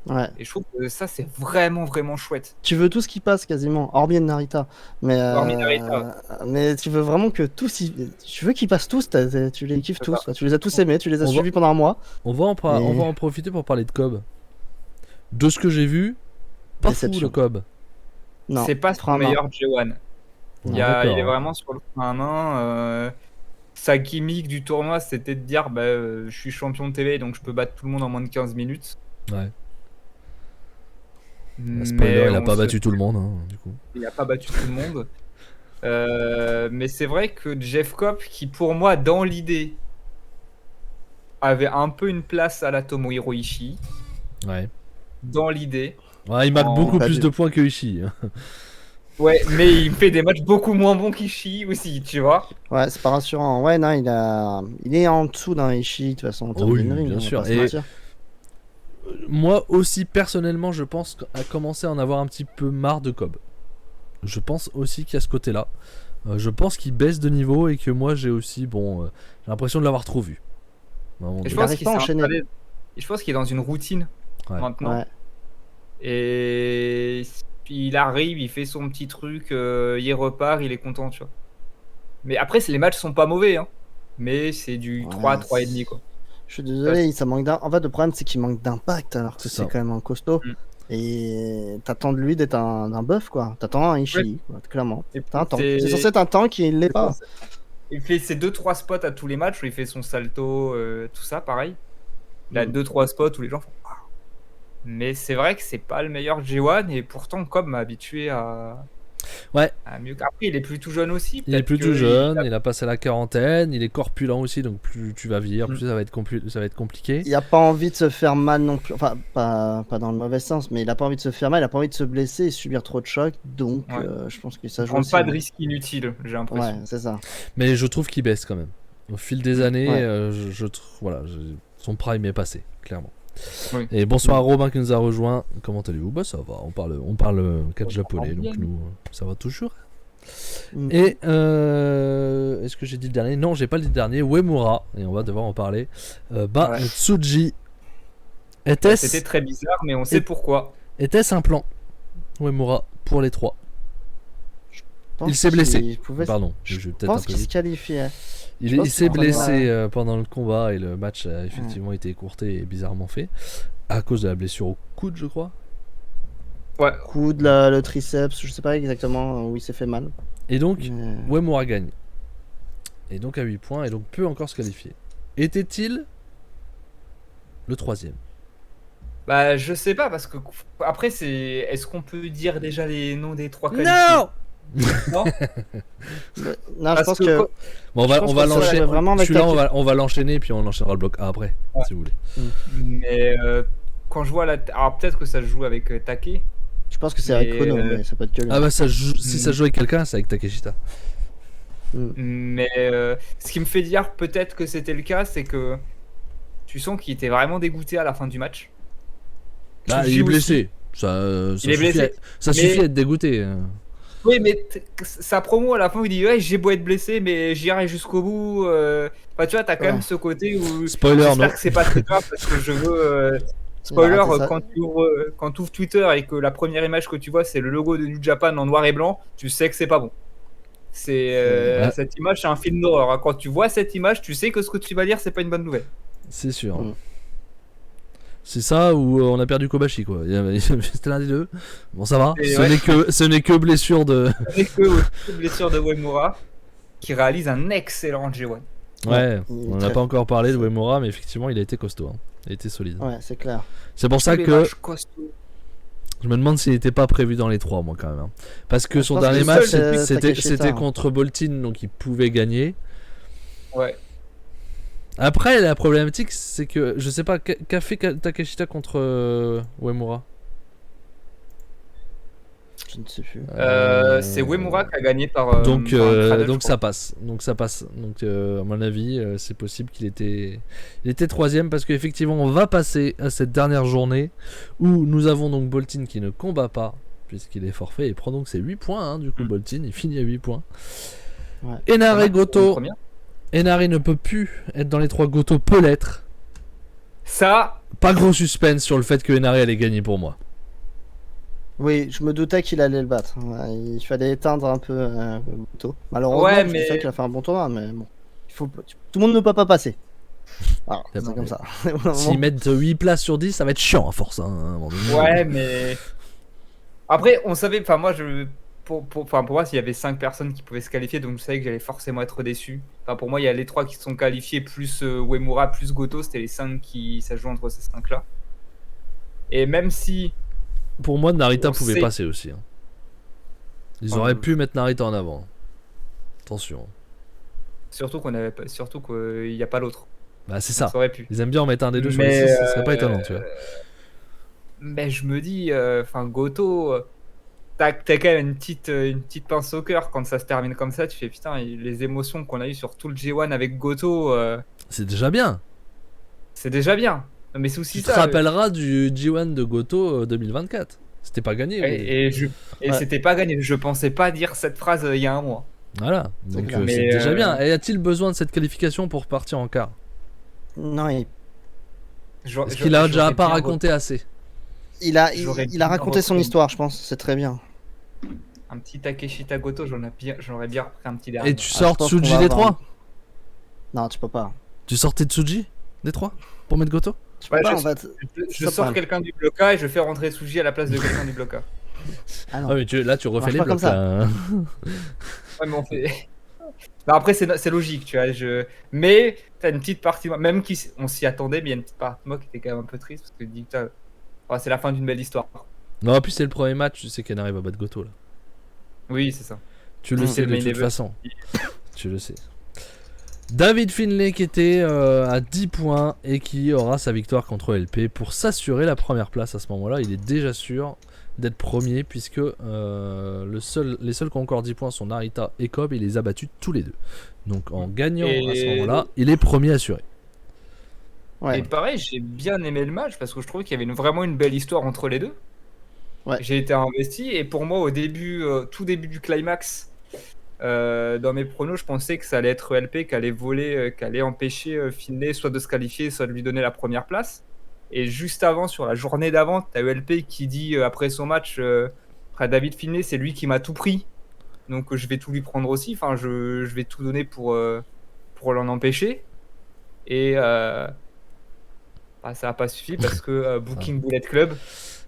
Ouais. Et je trouve que ça, c'est vraiment, vraiment chouette. Tu veux tout ce qui passe quasiment, hormis Narita. Hormis Narita. Mais tu veux vraiment que tous, tu veux qu'ils passent tous, tu les kiffes C'est tous. ça. Quoi. Tu les as tous aimés, tu les as On va- suivis pendant un mois. On va en profiter pour parler de Cobb. De ce que j'ai vu, pas fou Déception. le Cobb. Non, C'est pas son frein à main. meilleur J1. Il D'accord. est vraiment sur le frein à main. Sa gimmick du tournoi, c'était de dire je suis champion de TV, donc je peux battre tout le monde en moins de 15 minutes. Ouais. Mais Spoiler, il a on pas se- battu tout le monde, hein, du coup. Il n'a pas battu tout le monde. Mais c'est vrai que Jeff Cobb, qui pour moi, dans l'idée, avait un peu une place à la Tomohiro Ishii, Ouais. dans l'idée. Ouais, il marque En- beaucoup pas plus du- de points que Ishii. Ouais, mais il fait des matchs beaucoup moins bons qu'Ishii aussi, tu vois. Ouais, c'est pas rassurant. Ouais, non, il est en dessous d'un Ishii, de toute façon, en termes Oui, d'in-ring, bien on va sûr. pas se Et- mentir. Moi aussi, personnellement, je pense à commencer à en avoir un petit peu marre de Cobb. Je pense aussi qu'il y a ce côté-là. Je pense qu'il baisse de niveau et que moi, j'ai aussi, j'ai l'impression de l'avoir trop vu. À un moment Et je donné. pense arrive qu'il pas à s'est enchaîner. installé- et je pense qu'il est dans une routine Ouais. maintenant. Ouais. Et puis il arrive, il fait son petit truc, il repart, il est content, tu vois. Mais après, les matchs sont pas mauvais, hein. Mais c'est du Ouais, 3, 3,5 quoi. Je suis désolé, ça manque d'un. En fait, le problème, c'est qu'il manque d'impact, alors que C'est c'est ça. quand même un costaud. Mm. Et t'attends de lui d'être un buff, quoi. T'attends un Ishii, quoi, clairement. Et T'as un tank. c'est- C'est censé être un tank et il l'est pas. Il fait ses 2-3 spots à tous les matchs où il fait son salto, tout ça, pareil. Il a Mm. 2-3 spots où les gens font waouh. Mais c'est vrai que c'est pas le meilleur G1 et pourtant Cobb m'a habitué à mieux. Après, il est plus tout jeune aussi. Il est peut-être plus que tout jeune, il a- il a passé la quarantaine, il est corpulent aussi, donc plus tu vas vieillir, plus ça va être compliqué. Il a pas envie de se faire mal non plus. Enfin, pas dans le mauvais sens, mais il a pas envie de se faire mal, il a pas envie de se blesser et subir trop de chocs. Donc, Ouais. je pense que ça Il joue prend aussi, pas de hein. risques inutiles, j'ai l'impression. Ouais, c'est ça. Mais je trouve qu'il baisse quand même. Au fil des années, Ouais. son prime est passé, clairement. Oui. Et bonsoir à Robin qui nous a rejoint. Comment allez-vous? Bah ça va, on parle catch japonais, bien. donc nous, ça va toujours. Mm. Et est-ce que j'ai dit le dernier? Non, j'ai pas dit le dernier. Uemura, et on va devoir en parler. Ouais. Tsuji. C'était Était-ce très bizarre, mais on sait pourquoi. un plan? Uemura pour les 3. Je pense Il s'est blessé. qu'il pouvait- Pardon, Je je vais peut-être un pense peu qu'il se vite. qualifiait. Il pense s'est qu'il blessé prendra- pendant le combat et le match a effectivement été écourté et bizarrement fait à cause de la blessure au coude, je crois. Ouais. Coude, le triceps, je sais pas exactement où il s'est fait mal. Et donc, Mais- Uemura gagne. Et donc à 8 points et donc peut encore se qualifier. Était-il le 3ème? Bah, je sais pas, parce que après, est-ce qu'on peut dire déjà les noms des 3 qualifiés? Non. Non. Non, je Parce pense que que. quand- Bon, Je pense on que va ça l'enchaîner. va vraiment avec Celui-là, ta- on va l'enchaîner puis on enchaînera le bloc A après, Ouais. si vous voulez. Mais quand je vois la. Alors, peut-être que ça se joue avec Take. Je pense que c'est avec Mais, Kono, mais ça peut être que lui. Ah bah si ça joue avec quelqu'un, c'est avec Takeshita. Mais ce qui me fait dire peut-être que c'était le cas, c'est que tu sens qu'il était vraiment dégoûté à la fin du match. Bah, Tsuji il est aussi. blessé. Il est blessé. Ça Mais- suffit à être dégoûté. Oui, mais sa promo à la fin, il dit ouais, j'ai beau être blessé, mais j'irai jusqu'au bout. Enfin, tu vois, t'as quand Ouais. même ce côté où Spoiler, j'espère non. que c'est pas très grave parce que je veux. Spoiler, raté ça. quand tu ouvres Twitter et que la première image que tu vois, c'est le logo de New Japan en noir et blanc, tu sais que c'est pas bon. Ouais. Cette image, c'est un film d'horreur, hein. Quand tu vois cette image, tu sais que ce que tu vas lire, c'est pas une bonne nouvelle. C'est sûr. Mm. C'est ça ou on a perdu Kobashi quoi. C'était l'un des deux. Bon ça va. Et Ce n'est que blessure de. Avec que blessure de Uemura, qui réalise un excellent G1. Ouais. il est On n'a très pas encore parlé de Uemura, mais effectivement il a été costaud. Hein. Il a été solide. Ouais, c'est clair. C'est pour ça Tous les que matchs costauds. je me demande s'il n'était pas prévu dans les 3 moi quand même. Hein. Parce que Je son pense dernier que match seul, c'était Takeshita, hein. contre Boltin donc il pouvait gagner. Ouais. Après la problématique c'est que je sais pas qu'a fait Takeshita contre Uemura. Je ne sais plus. C'est Uemura qui a gagné par. Donc, par un cradle, donc je crois. ça passe. Donc ça passe. Donc à mon avis, c'est possible qu'il était, il était troisième parce qu'effectivement on va passer à cette dernière journée où nous avons donc Boltin qui ne combat pas puisqu'il est forfait et prend donc ses 8 points. Hein, du coup Boltin il finit à 8 points. Ouais. Enare Une Goto. première. Enare ne peut plus être dans les 3. Goto peut l'être. Ça, Pas gros suspense sur le fait que Enare allait gagner pour moi. Oui, je me doutais qu'il allait le battre. Ouais, il fallait éteindre un peu Goto. Malheureusement, Ouais, je mais- sais qu'il a fait un bon tournoi, mais bon. Tout le monde ne peut pas passer. Alors, c'est Non, comme mais- ça. Au bout d'un S'ils moment- mettent 8 places sur 10, ça va être chiant à force. Hein, à un moment donné. ouais, mais. Après, on savait. Enfin, moi, pour moi, s'il y avait 5 personnes qui pouvaient se qualifier, donc je savais que j'allais forcément être déçu. Enfin, pour moi, il y a les 3 qui sont qualifiés, plus Uemura, plus Goto. C'était les 5 qui. Ça joue entre ces 5-là. Et même si. Pour moi, Narita On pouvait sait- passer aussi. Hein. Ils Oh, auraient oui. pu mettre Narita en avant. Attention. Surtout qu'il n'y a pas l'autre. Bah c'est Ça ça. aurait pu. Ils aiment bien en mettre un des deux sur les Mais, 6, ça serait pas étonnant, tu vois. Mais je me dis, enfin Goto, t'as quand même une petite pince au cœur quand ça se termine comme ça. Tu fais putain, les émotions qu'on a eues sur tout le G1 avec Goto, C'est déjà bien. c'est déjà bien. Mais c'est aussi Tu te ça. rappelleras du G1 de Goto 2024. C'était pas gagné. mais- Et Ouais. c'était pas gagné. Je pensais pas dire cette phrase il y a un mois. Voilà. Donc clair. c'est Mais, déjà bien. Et a-t-il besoin de cette qualification pour partir en quart Non, Est-ce qu'il a déjà pas raconté assez il a J'aurais il a bien raconté son repris. histoire, je pense. C'est très bien. Un petit Takeshita Goto, j'aurais bien repris un petit dernier. Et tu je sors pense qu'on Tsuji va des avoir 3 Non, tu peux pas. Tu sortais Tsuji des 3 pour mettre Goto Tu peux Ouais, pas, je- en fait. Je Ça sors parle. quelqu'un du bloca et je fais rentrer Suji à la place de quelqu'un du bloca. Ah non. Ah mais là tu refais marche les pas blocs comme ça. là, hein. Ouais, mais on fait. Bah après, c'est logique, tu vois. Mais t'as une petite partie, même on s'y attendait, mais il y a une petite partie de moi qui était quand même un peu triste parce que dis, putain, oh, c'est la fin d'une belle histoire. Non, puis c'est le premier match, tu sais qu'elle arrive à battre Goto là. Oui, c'est ça. Tu le Mm. sais C'est le de main toute event. façon. Tu le sais. David Finlay qui était à 10 points et qui aura sa victoire contre LP pour s'assurer la première place à ce moment-là. Il est déjà sûr d'être premier puisque les seuls qui ont encore 10 points sont Narita et Cobb. Il les a battus tous les deux. Donc en gagnant à ce Et- moment-là, il est premier assuré. Ouais. Et pareil, j'ai bien aimé le match parce que je trouvais qu'il y avait vraiment une belle histoire entre les deux. Ouais. J'ai été investi et pour moi, au début, tout début du climax, dans mes pronos, je pensais que ça allait être LP qui allait voler, qui allait empêcher Finlay soit de se qualifier, soit de lui donner la première place. Et juste avant, sur la journée d'avant, tu as eu LP qui dit après son match à David Finlay, c'est lui qui m'a tout pris. Donc je vais tout lui prendre aussi. Enfin, je vais tout donner pour l'en empêcher. Et bah, ça n'a pas suffi parce que Booking Bullet Club.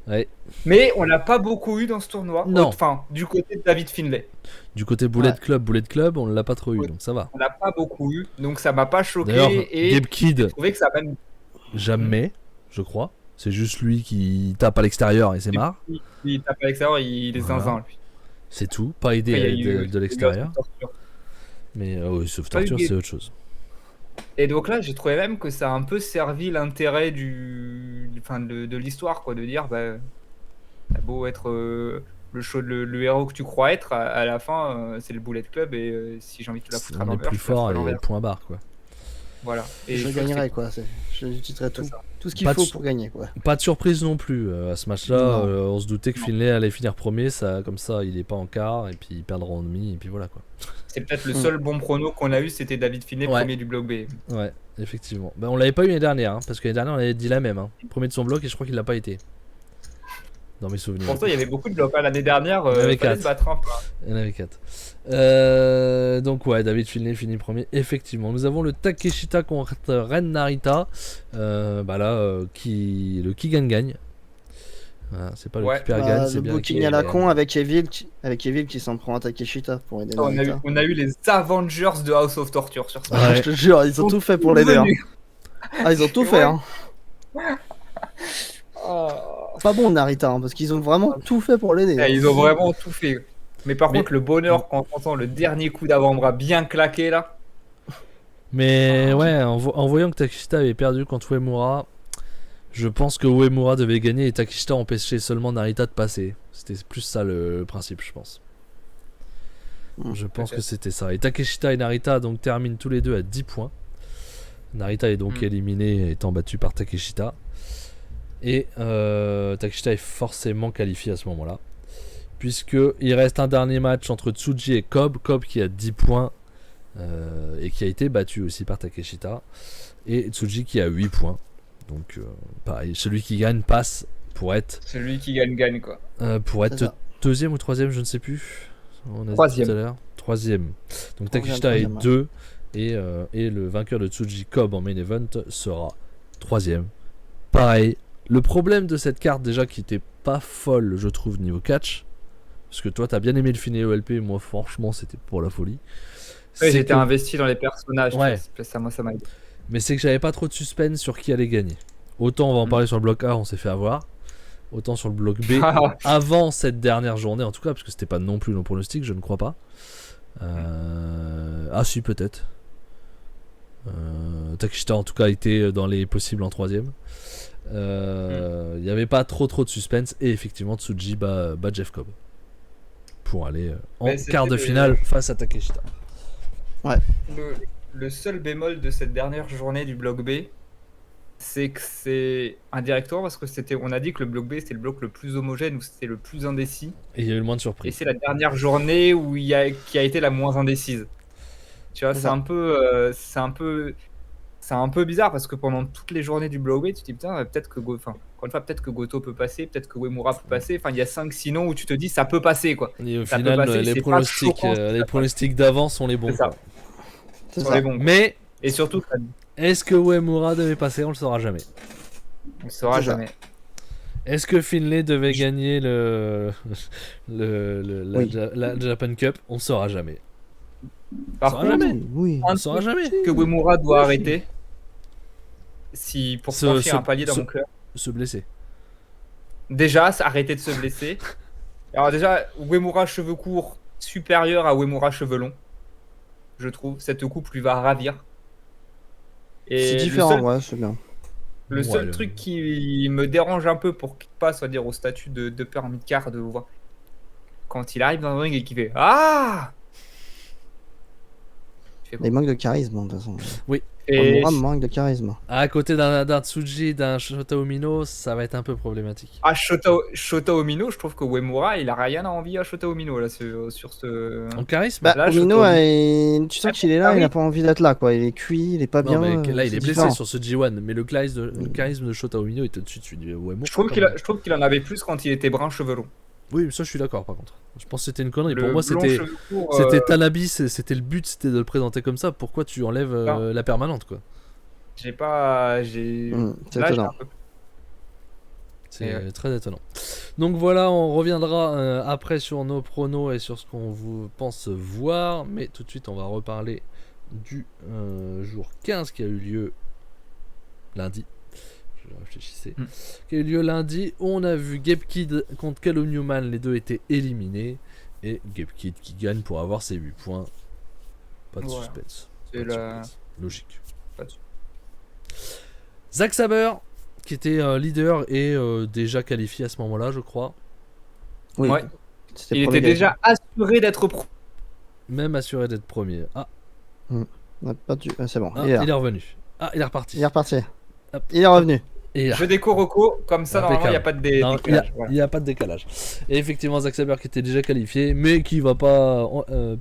Ouais. Mais on l'a pas beaucoup eu dans ce tournoi. Non. Enfin, du côté de David Finlay. Du côté Bullet Ouais. Club, on ne l'a pas trop eu, Ouais. donc ça va. On l'a pas beaucoup eu. Donc ça m'a pas choqué. D'ailleurs, Et Gabe Kidd, je trouvais que ça a même. jamais, je crois. C'est juste lui qui tape à l'extérieur et c'est marre. Il tape à l'extérieur, il est Voilà. zinzin lui. C'est tout. Pas aidé Après, il y a eu- de l'extérieur. il y a eu torture. Mais oui, sauf Pas eu torture, Gabe. c'est autre chose. Et donc là, j'ai trouvé même que ça a un peu servi l'intérêt de l'histoire, quoi, de dire, bah, t'as beau être le héros que tu crois être, à la fin, c'est le Bullet Club et si j'ai envie de te la foutre à On est l'envers, plus je te la fous fort à et l'envers. point barre, quoi. Voilà. Et je Foot, gagnerai quoi. J'utiliserai c'est tout. ça. Tout ce qu'il Pas de faut sou- pour gagner quoi. Pas de surprise non plus à ce match-là. Non. On se doutait que Non. Finlay allait finir premier, ça, comme ça il est pas en quart et puis ils perdront en demi et puis voilà quoi. C'est peut-être le seul bon prono qu'on a eu, c'était David Finlay, Ouais. premier du bloc B. Ouais, effectivement. On l'avait pas eu l'année dernière, hein, parce que l'année dernière on avait dit la même. Premier de son bloc et je crois qu'il l'a pas été. Dans mes souvenirs. Pourtant, il y avait beaucoup de blocs. L'année dernière, Il y en avait fallait quatre. se battre un peu. Il y en avait 4. Donc ouais, David Finlay finit premier. Effectivement, nous avons le Takeshita contre Ren Narita. Le qui gagne. Voilà, c'est pas le Ouais. qui perd gagne, Bah, c'est le bien booking qui à la gagne. con avec Evil qui s'en prend à Takeshita pour aider Narita. On a eu les Avengers de House of Torture sur ça. Ouais. Je te jure, ils ont tout fait pour l'aider. Hein. Ah, ils ont tout fait. Hein. Oh. Pas bon Narita, hein, parce qu'ils ont vraiment tout fait pour l'aider. Ils ont vraiment tout fait. Mais par Mais- contre, le bonheur quand on entend le dernier coup d'avant-bras bien claqué là. Mais ouais, en voyant que Takeshita avait perdu contre Uemura, je pense que Uemura devait gagner et Takeshita empêchait seulement Narita de passer. C'était plus ça le principe, je pense. Je pense que peut-être. c'était ça. Et Takeshita et Narita donc terminent tous les deux à 10 points. Narita est donc éliminé étant battu par Takeshita. Et Takeshita est forcément qualifié à ce moment-là. Puisqu'il reste un dernier match entre Tsuji et Cobb. Cobb qui a 10 points et qui a été battu aussi par Takeshita. Et Tsuji qui a 8 points. Donc pareil, celui qui gagne passe pour être, Celui qui gagne quoi. pour C'est être ça. deuxième ou troisième, je ne sais plus. On a dit Troisième. tout à l'heure. Troisième. Donc Takeshita est Troisième, 2 et le vainqueur de Tsuji Cobb en main event sera troisième. Pareil. Le problème de cette carte déjà qui était pas folle, je trouve, niveau catch. Parce que toi t'as bien aimé le Finlay OLP, moi franchement c'était pour la folie. Ouais, C'est j'étais que- investi dans les personnages. Ouais. tu vois, ça, moi, ça m'a aidé. Mais c'est que j'avais pas trop de suspense sur qui allait gagner. Autant on va en parler sur le bloc A, on s'est fait avoir. Autant sur le bloc B, avant cette dernière journée en tout cas, parce que c'était pas non plus nos pronostics, je ne crois pas. Ah si, peut-être. Takeshita en tout cas était dans les possibles en troisième. Il n'y avait pas trop de suspense et effectivement Tsuji bat Jeff Cobb pour aller en Mais c'était quart de finale face à Takeshita. Le seul bémol de cette dernière journée du bloc B, c'est que c'est indirectement parce que on a dit que le bloc B c'était le bloc le plus homogène ou c'était le plus indécis, Et il y a eu le moins de et surprises. c'est la dernière journée où qui a été la moins indécise. Tu vois, C'est c'est ça. un peu bizarre parce que pendant toutes les journées du bloc B, tu te dis putain, peut-être que encore une fois, peut-être que Goto peut passer, peut-être que Uemura peut passer. Enfin, il y a 5-6 noms où tu te dis ça peut passer quoi. Et au Ça peut final, passer, les c'est pas pronostics, choquant, les pronostics d'avant sont les bons. C'est ça. Quoi. C'est Sur ça. les bons. Mais Et surtout, est-ce que Uemura devait passer? On le saura jamais. on ne saura C'est ça. jamais. Est-ce que Finlay devait gagner la Japan Cup? On saura jamais. Par saura contre, jamais. Oui. On saura jamais. que Uemura doit arrêter pour Ce- franchir ce- un palier dans ce- mon cœur. Se blesser. Déjà, arrêter de se blesser. Alors déjà, Uemura cheveux courts supérieur à Uemura cheveux longs. Je trouve cette coupe lui va ravir. Et C'est le différent, seul- ouais, c'est bien. Le seul truc qui me dérange un peu pour qu'il passe, on va dire, au statut de upper mid-card, de voir quand il arrive dans le ring et qu'il fait Ah, Il manque de charisme, de toute façon. et Omura manque de charisme. À côté d'un Tsuji, d'un Shota Umino, ça va être un peu problématique. Shota Omino, je trouve que Uemura, il a rien à envier à Shota Omino là sur ce. En charisme Bah, Là, Omino, Shota tu sens qu'il est là, il a pas envie d'être là, quoi. Il est cuit, il est pas bien. Non, mais là il c'est est blessé différent. sur ce G1, mais le charisme de Shota Umino est au-dessus de celui de Uemura. Je trouve qu'il en avait plus quand il était brun cheveux longs. Oui, ça je suis d'accord par contre. Je pense que c'était une connerie. Le Pour moi blond c'était cheveux courts, c'était Tanabe, c'était le but, c'était de le présenter comme ça. Pourquoi tu enlèves Non. la permanente quoi? C'est C'est là, j'ai étonnant. un peu- C'est Et ouais. très étonnant. Donc voilà, on reviendra après sur nos pronos et sur ce qu'on vous pense voir. Mais tout de suite, on va reparler du jour 15 qui a eu lieu lundi. Je réfléchissais. Qui a eu lieu lundi. On a vu Gabe Kidd contre Callum Newman. Les deux étaient éliminés. Et Gabe Kidd qui gagne pour avoir ses 8 points. Pas de Voilà. suspense. C'est Pas de la- surprise. Logique. Pas de- Zack Sabre qui était leader et déjà qualifié à ce moment-là, je crois. Oui. Ouais. C'était Il le premier était déjà assuré d'être pro. Même assuré d'être premier. Ah. On a perdu. C'est bon, Ah, il est là. il est revenu. Ah, il est reparti. Il est reparti. Hop. Il est revenu. Et Je déco reco, comme ça normalement il n'y a pas de Non, décalage. Voilà. il n'y a pas de décalage. Et effectivement, Zack Sabre qui était déjà qualifié, mais qui va pas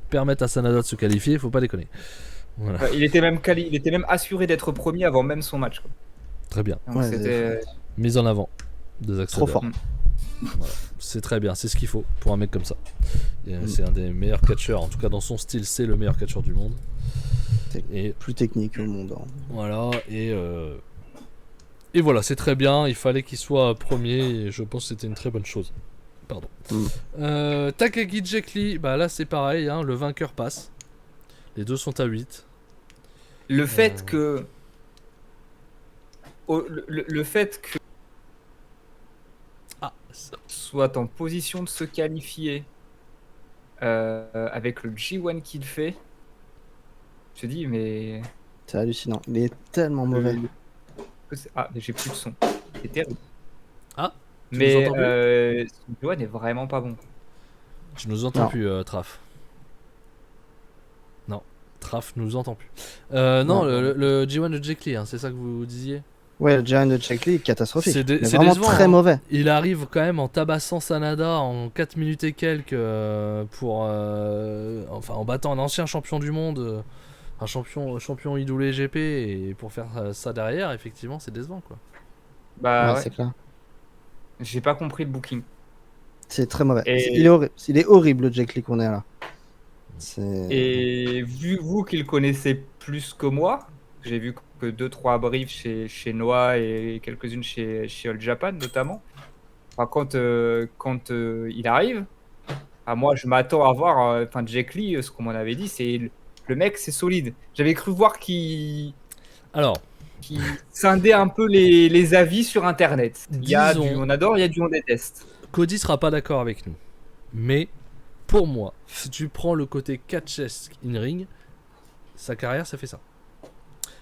permettre à Sanada de se qualifier, faut pas déconner. Voilà. Il était même assuré d'être premier avant même son match, quoi. Très bien. Donc Ouais, c'était Mise en avant de Zack Trop Sabre. fort. Voilà. C'est très bien, c'est ce qu'il faut pour un mec comme ça. Et, c'est un des meilleurs catcheurs, en tout cas dans son style, c'est le meilleur catcheur du monde. C'est Et plus technique au monde. Hein. voilà, et voilà, c'est très bien, il fallait qu'il soit premier, et je pense que c'était une très bonne chose. Pardon. Takagi Jack Lee, bah là c'est pareil, hein, le vainqueur passe. Les deux sont à 8. le fait que le fait que Ah, soit en position de se qualifier avec le G1 qu'il fait, je te dis mais C'est hallucinant. Il est tellement mauvais. Ah, mais j'ai plus de son. C'est terrible. Ah, tu mais nous entends plus son G1 est vraiment pas bon. Je nous entends Non. plus, Traf. Non, Traf nous entend plus. Non, Non. le G1 de Jack Lee, hein, c'est ça que vous disiez. Ouais, le Giant de Jack Lee est catastrophique. C'est Mais c'est vraiment décevant, très hein. mauvais. Il arrive quand même en tabassant Sanada en 4 minutes et quelques enfin en battant un ancien champion du monde, un champion IWGP, et pour faire ça derrière, effectivement, c'est décevant quoi. Bah Ouais, ouais. c'est clair. J'ai pas compris le booking. C'est très mauvais. Et- Il est horrible. Il est horrible le Jack Lee qu'on est là. C'est. Et vu vous qui le connaissez plus que moi, j'ai vu que 2-3 briefs chez Noah et quelques-unes chez All Japan notamment. Enfin, quand il arrive, moi je m'attends à voir, Jack Lee, ce qu'on m'en avait dit, c'est le mec, c'est solide. J'avais cru voir qu'il Alors, scindait un peu les avis sur internet. Il y a Disons- du on adore, il y a du on déteste. Cody sera pas d'accord avec nous, mais pour moi, si tu prends le côté catchesque in-ring, sa carrière, ça fait ça.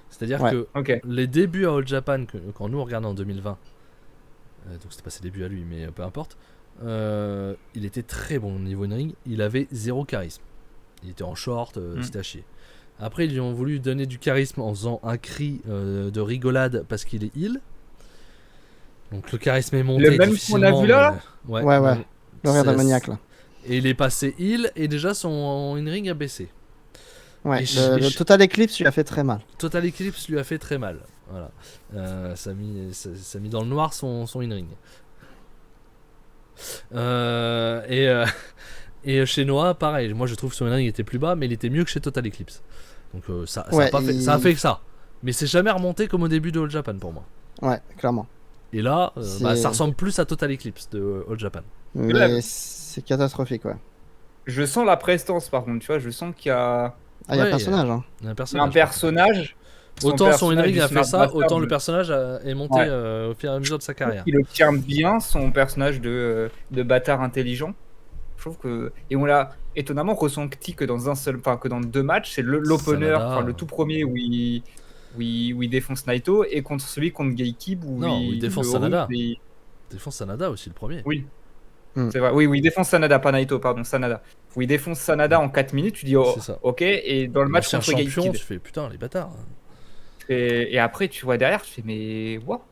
C'est-à-dire Ouais. que Ok. les débuts à All Japan, quand nous on regardait en 2020, donc c'était pas ses débuts à lui, mais peu importe, il était très bon au niveau in-ring, il avait zéro charisme. Il était en short, c'était à chier. Après, ils lui ont voulu donner du charisme en faisant un cri de rigolade parce qu'il est heel. Donc le charisme est monté. Le même qu'on a vu là, mais- Ouais. mais- Le rire de c'est- maniaque là. Et il est passé heel et déjà son in-ring a baissé. Ouais. Et Le Total Eclipse lui a fait très mal. Total Eclipse lui a fait très mal. Voilà. Ça a mis dans le noir son in-ring. Et chez Noah, pareil. Moi, je trouve que son in-ring était plus bas, mais il était mieux que chez Total Eclipse. Donc ça Ouais, a fait que ça. Mais c'est jamais remonté comme au début de All Japan pour moi. Ouais, clairement. Et là, C'est- ça ressemble plus à Total Eclipse de All Japan. Mais c'est catastrophique, ouais. je sens la prestance par contre, tu vois, je sens qu'il y a Ah, il y a Ouais, un personnage, hein. Il y a un un personnage. personnage. Autant son personnage in-ring du a fait Smart ça, Master, autant le personnage est monté Ouais. au fur et à mesure de sa carrière. Il obtient bien son personnage de bâtard intelligent. Je trouve que et on l'a étonnamment ressenti que dans que dans 2 matchs, c'est l'opener, Sanada. le tout premier où il défonce Naito et contre celui contre Gatekeep où Non, où il défonce le Sanada. Rude, et- Défense Sanada aussi, le premier. Oui. Hmm. C'est vrai. Oui, il défonce Sanada, pas Naito, pardon, Sanada. Où il défonce Sanada en 4 minutes, tu dis oh, C'est ça. OK, et dans le match L'ancien contre champion, Gatekeep. tu fais putain, les bâtards. Et après tu vois derrière, tu fais mais quoi?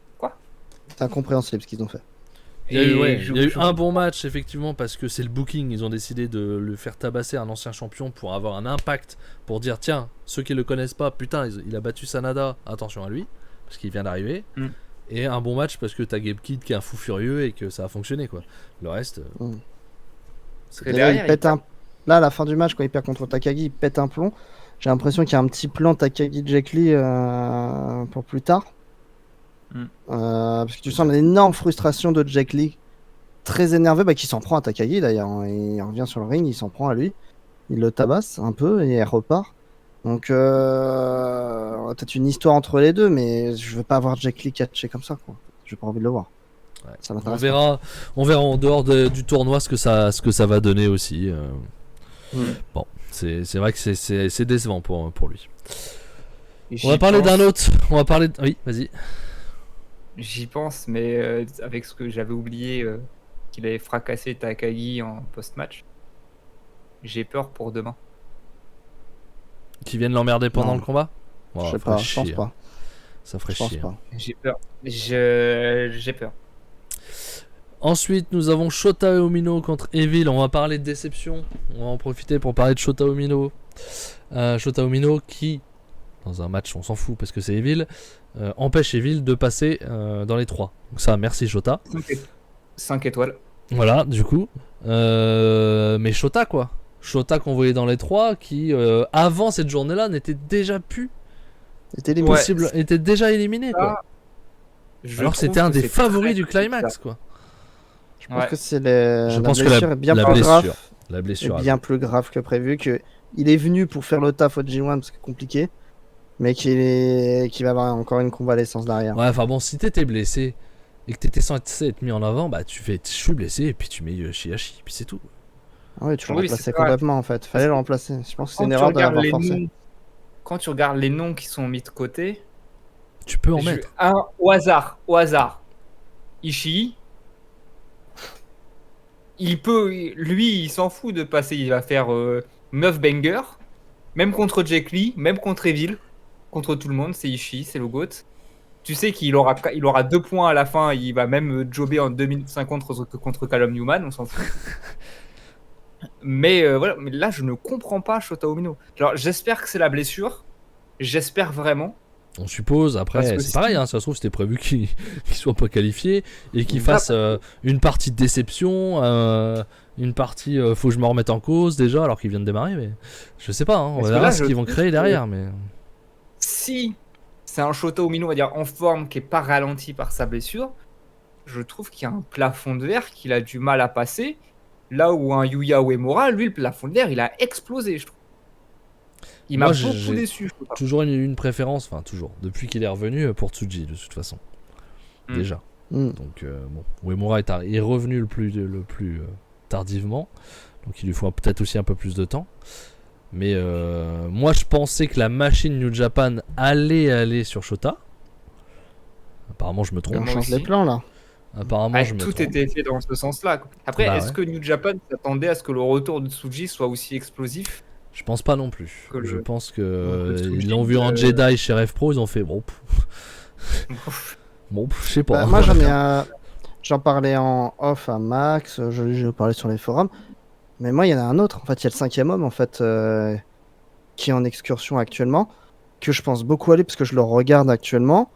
C'est incompréhensible ce qu'ils ont fait. Il y a eu, Et il y a eu un bon match, effectivement, parce que c'est le booking. Ils ont décidé de le faire tabasser un ancien champion pour avoir un impact. Pour dire, tiens, ceux qui le connaissent pas, putain, il a battu Sanada, attention à lui, parce qu'il vient d'arriver. Mm. Et un bon match parce que t'as Gabe Kidd qui est un fou furieux et que ça a fonctionné, quoi. Le reste, Parce que Et là, derrière, il pète un... là, à la fin du match, quand il perd contre Takagi, il pète un plomb. J'ai l'impression qu'il y a un petit plan Takagi Jack Lee pour plus tard. Parce que tu sens l'énorme frustration de Jack Lee, très énervé, qui s'en prend à Takagi d'ailleurs. Hein. Il revient sur le ring, il s'en prend à lui. Il le tabasse un peu et il repart. Donc, peut-être une histoire entre les deux, mais je veux pas avoir Jack Lee catché comme ça, quoi. J'ai pas envie de le voir. Ouais. Ça on m'intéresse pas. verra en dehors du tournoi ce que ça va donner aussi. Bon, c'est vrai que c'est décevant pour lui. On va parler d'un autre. On va parler. Oui, vas-y. J'y pense, mais avec ce que j'avais oublié qu'il avait fracassé Takagi en post-match, j'ai peur pour demain. Qui viennent l'emmerder pendant Non. le combat. Je sais pas, je pense pas. Ça ferait Je pense chier. pas. J'ai peur. J'ai peur. Ensuite, nous avons Shota Umino contre Evil. On va parler de déception. On va en profiter pour parler de Shota Umino. Shota Umino qui, dans un match, on s'en fout parce que c'est Evil, empêche Evil de passer dans les 3. Donc ça, merci Shota. 5 étoiles. Voilà, du coup. Mais Shota, quoi. Shota qu'on voyait dans les 3 qui, avant cette journée-là, n'était déjà plus C'était limite. possible, était déjà éliminé, quoi. Alors que c'était un des favoris du climax, quoi. Je pense que c'est la pense que blessure est bien la plus blessure, grave. la Est blessure. bien plus grave que prévu. Que il est venu pour faire le taf au G1 parce que c'est compliqué, mais qu'il va avoir encore une convalescence derrière. Ouais, enfin bon, si t'étais blessé et que t'étais censé être mis en avant, bah tu fais je suis blessé et puis tu mets Yoshihashi, puis c'est tout. Ah oui, tu le Oui, remplaçais c'est vrai. complètement en fait. Fallait le remplacer. Je pense que c'est Quand une tu erreur de regardes l'avoir les forcé. noms- Quand tu regardes les noms qui sont mis de côté, Tu peux en mettre. un au hasard. Ishii. Lui, il s'en fout de passer. Il va faire 9 bangers. Même contre Jack Lee, même contre Evil. Contre tout le monde, c'est Ishii, c'est le GOAT. Tu sais qu'il aura 2 points à la fin. Il va même jobber en 2050 contre Callum Newman, on s'en fout. Mais voilà, mais là, je ne comprends pas Shota Umino. Genre, j'espère que c'est la blessure. J'espère vraiment. On suppose, Parce après, que c'est si- pareil, hein, ça se trouve, c'était prévu qu'il soit pas qualifié et qu'il fasse une partie de déception, une partie faut que je me remette en cause déjà, alors qu'il vient de démarrer, mais je sais pas, hein, on Parce que verra là, ce je qu'ils vont trouve créer que- derrière, mais Si c'est un Shota Umino, on va dire, en forme, qui est pas ralenti par sa blessure, je trouve qu'il y a un plafond de verre qu'il a du mal à passer. Là où un Yuya Uemura, lui, le plafond de verre, il a explosé, je trouve. Il m'a Moi, beaucoup j'ai déçu. Je trouve. toujours une préférence, enfin toujours, depuis qu'il est revenu pour Tsuji de toute façon, Mm. déjà. Hmm. Donc bon, Uemura est revenu le plus tardivement, donc il lui faut peut-être aussi un peu plus de temps. Mais moi je pensais que la machine New Japan allait aller sur Shota. Apparemment je me On trompe. Moi change aussi. les plans là. Apparemment Ouais, je me tout trompe. était fait dans ce sens-là, quoi. Après, Bah est-ce ouais. que New Japan s'attendait à ce que le retour de Tsuji soit aussi explosif? Je pense pas non plus. Que le- Je pense que que Tsuji, ils l'ont vu en Jedi chez Rev Pro, ils ont fait bon. Bon, je sais pas. Bah, moi j'en parlais en off à Max, je parlais sur les forums, mais moi il y en a un autre. En fait, il y a le 5e homme en fait qui est en excursion actuellement, que je pense beaucoup aller parce que je le regarde actuellement.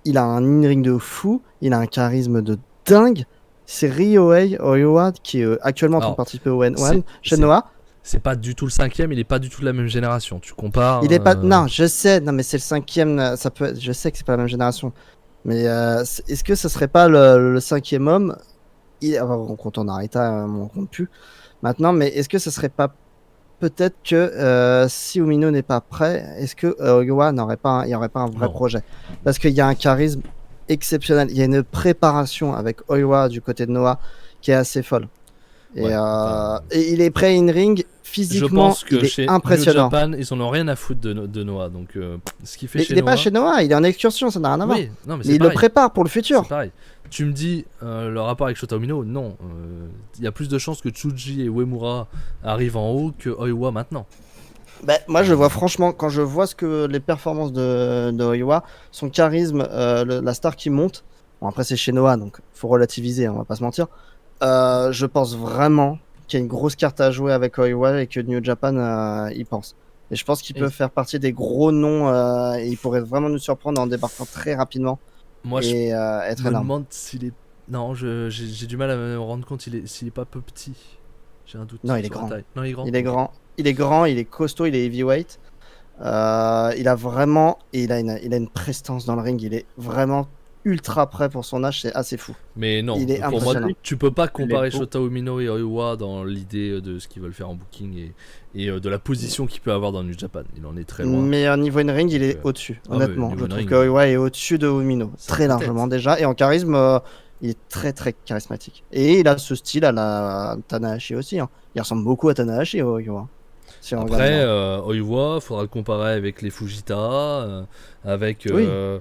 Il a un in-ring de fou, il a un charisme de dingue. C'est Ryohei Oiwa qui est actuellement en train de Alors, participer au N1 c'est- chez c'est- Noah. C'est pas du tout le 5ème, il est pas du tout de la même génération. Tu compares. Il est pas. Non, je sais. Non, mais c'est le 5e. Ça peut. Je sais que c'est pas la même génération. Mais est-ce que ce serait pas le 5e homme on compte en Narita, on compte plus maintenant. Mais est-ce que ce serait pas peut-être que si Umino n'est pas prêt, est-ce que Oiwa n'aurait pas, il y aurait pas un vrai Non. projet? Parce qu'il y a un charisme exceptionnel. Il y a une préparation avec Oiwa du côté de Noah qui est assez folle. Et, Ouais, enfin, et il est prêt in-ring. Je Physiquement, pense que il est chez impressionnant. New Japan, ils en ont rien à foutre de Noah. Donc ce qu'il fait Mais chez il est Noah. pas chez Noah, il est en excursion, ça n'a rien à voir. Oui, non, mais Mais c'est il le pareil. prépare pour le futur. C'est pareil. Tu me dis le rapport avec Shota Umino, non. Il y a plus de chances que Tsuji et Uemura arrivent en haut que Oiwa maintenant. Bah, moi, je vois franchement, quand je vois les performances de Oiwa, son charisme, la star qui monte. Bon, après, c'est chez Noah, donc faut relativiser, on va pas se mentir. Je pense vraiment qu'il y a une grosse carte à jouer avec Oiwa et que New Japan y pense. Et je pense qu'il Et- peut faire partie des gros noms et il pourrait vraiment nous surprendre en débarquant très rapidement Moi, et je être me énorme. demande s'il est. Non, j'ai du mal à me rendre compte s'il est pas peu petit. J'ai un doute. Non, il est sur la grand. taille. Non, il est grand. Il est grand, il est costaud, il est heavyweight. Il a vraiment, et il a une prestance dans le ring. Il est vraiment ultra prêt pour son âge, c'est assez fou. Mais non, Il est pour moi, impressionnant. tu peux pas comparer beau. Shota Umino et Oiwa dans l'idée de ce qu'ils veulent faire en booking et de la position qu'il peut avoir dans New Japan. Il en est très loin. Mais au niveau in-ring, il est Euh, au-dessus. ah, Honnêtement, mais je niveau trouve in-ring, que Oiwa est au-dessus de Umino, Ça très peut-être. largement déjà. Et en charisme, il est très très charismatique. Et il a ce style à la Tanahashi aussi. Hein. Il ressemble beaucoup à Tanahashi, Oiwa. Si on regarde Après, bien. Oiwa, faudra le comparer avec les Fujita, avec Oui. les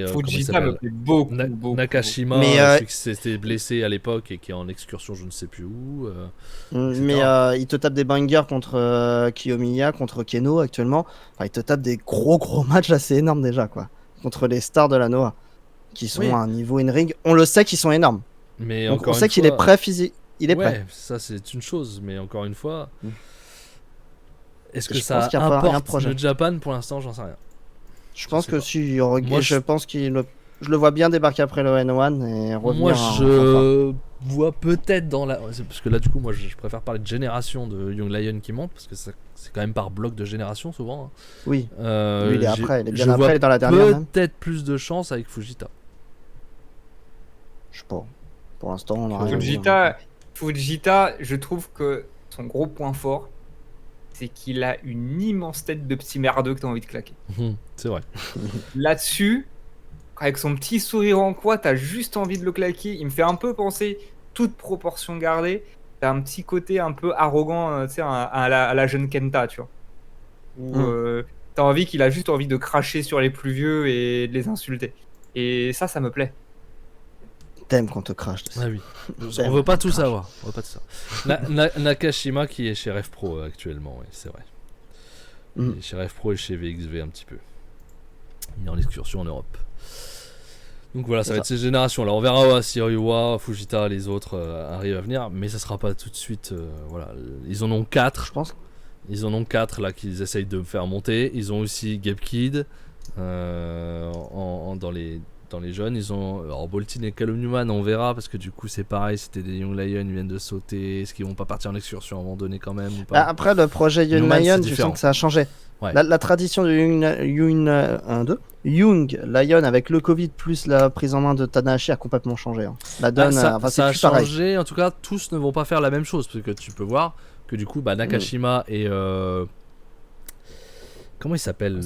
comment il Fujita s'appelle me plaît beaucoup, beaucoup. Nakashima, Mais, celui qui s'était blessé à l'époque et qui est en excursion je ne sais plus où. etc. Mais il te tape des bangers contre Kiyomiya, contre Keno actuellement. Enfin, il te tape des gros matchs assez énormes déjà, quoi. Contre les stars de la Noah, qui sont Oui. à un niveau in-ring. On le sait qu'ils sont énormes. Mais Donc, encore on sait une qu'il fois, est prêt physique. Il est ouais, prêt. ça c'est une chose, mais encore une fois, Mm. est-ce que Je ça pense qu'il y a pas un importe projet. le Japan pour l'instant, j'en sais rien. Je pense sais que pas. si, Moi, je pense je le vois bien débarquer après le N1 et revenir. Moi, en fanfare. je vois peut-être dans la. Parce que là, du coup, moi, je préfère parler de génération de Young Lion qui monte, parce que c'est quand même par bloc de génération souvent. Hein. Oui. Lui, il est après, il est bien je après, vois il est dans la dernière même. peut-être plus de chance avec Fujita. Je sais pas. Pour l'instant, on a Que rien vu, Fujita, je trouve que son gros point fort, c'est qu'il a une immense tête de petit merdeux que t'as envie de claquer. C'est vrai. Là-dessus, avec son petit sourire en coin, t'as juste envie de le claquer. Il me fait un peu penser, toute proportion gardée, t'as un petit côté un peu arrogant, tu sais, à la jeune Kenta, tu vois. Où t'as envie qu'il a juste envie de cracher sur les plus vieux et de les insulter. Et ça me plaît. T'aimes qu'on te crache dessus. Ah oui. T'aimes On veut pas qu'on te tout crache. savoir. On veut pas tout savoir. Nakashima qui est chez Rev Pro actuellement, oui, c'est vrai. Il est chez Rev Pro et chez VXV un petit peu. Il est en excursion en Europe. Donc voilà, ça va être ces générations. Alors on verra si Oiwa, Fujita, les autres arrivent à venir, mais ça sera pas tout de suite. Voilà, ils en ont 4. Je pense. Ils en ont 4 là qu'ils essayent de faire monter. Ils ont aussi Gabe Kid dans les jeunes. Ils ont alors Boltin et Callum Newman, on verra parce que du coup c'est pareil, c'était des Young Lions, ils viennent de sauter. Est-ce qu'ils vont pas partir en excursion à un moment donné quand même ou pas? Après, le projet Young Newman, Lion, c'est je différent. sens que ça a changé. Ouais. La tradition du Young Lion avec le Covid plus la prise en main de Tanahashi a complètement changé. Hein. La donne, ça c'est a plus pareil. changé. En tout cas, tous ne vont pas faire la même chose parce que tu peux voir que du coup, Nakashima et comment il s'appelle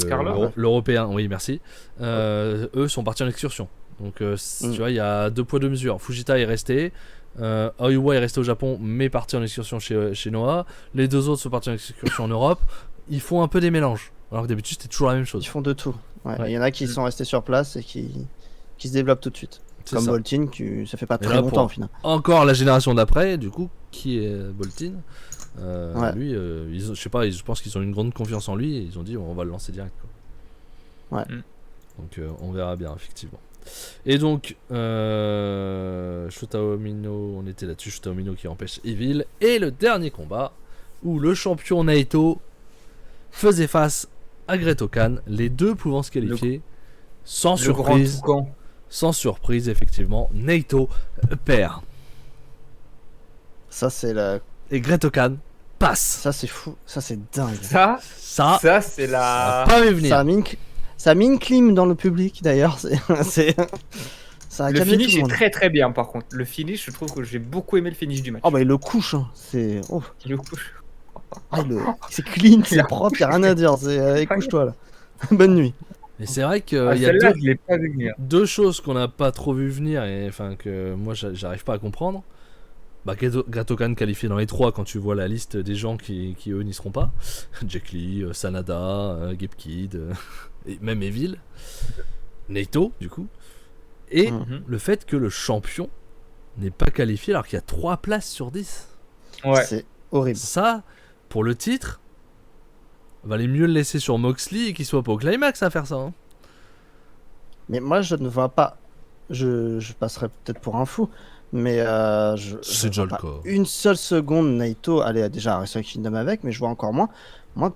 l'Européen? Oui, merci. Eux sont partis en excursion. Donc, tu vois, il y a 2 poids 2 mesures. Fujita est resté. Oiwa est resté au Japon, mais parti en excursion chez Noah. Les 2 autres sont partis en excursion en Europe. Ils font un peu des mélanges. Alors que d'habitude, c'était toujours la même chose. Ils font de tout. Ouais. Ouais. Il y en a qui sont restés sur place et qui se développent tout de suite. C'est Comme ça. Boltin, ça fait pas Et très là, longtemps au final. Encore la génération d'après, du coup, qui est Boltin. Ouais. Lui, je sais pas, je pense qu'ils ont une grande confiance en lui et ils ont dit on va le lancer direct. Quoi. Ouais. Donc on verra bien, effectivement. Et donc, Shota Umino, on était là-dessus, Shota Umino qui empêche Evil. Et le dernier combat, où le champion Naito faisait face à Great Khan, les deux pouvant se qualifier sans surprise. Sans surprise, effectivement, Naito perd. Ça, c'est la. Et Great Khan passe. Ça, c'est fou. Ça, c'est dingue. Ça c'est la. Pas vu venir. Ça a mis une clim dans le public d'ailleurs. Ça a le calmé finish tout le est monde. très très bien par contre. Le finish, je trouve que j'ai beaucoup aimé le finish du match. Oh bah il le couche. Hein. C'est. Oh. Il le couche. C'est clean, c'est propre, y a rien à dire. C'est. Couche-toi là. Bonne nuit. Mais c'est vrai qu'il y a celle-là, je l'ai pas vu venir. 2 choses qu'on n'a pas trop vu venir et enfin que moi j'arrive pas à comprendre. Bah, Great Khan qualifié dans les 3 quand tu vois la liste des gens qui eux n'y seront pas. Jack Lee, Sanada, Gabe Kid, et même Evil, Naito du coup. Et le fait que le champion n'est pas qualifié alors qu'il y a 3 places sur 10. Ouais. C'est horrible. Ça, pour le titre, valait mieux le laisser sur Moxley et qu'il soit pas au climax à faire ça. Hein. Mais moi je ne vois pas. Je passerai peut-être pour un fou. Mais c'est déjà le cas. Une seule seconde Naito aller déjà à Wrestle Kingdom avec, mais je vois encore moins.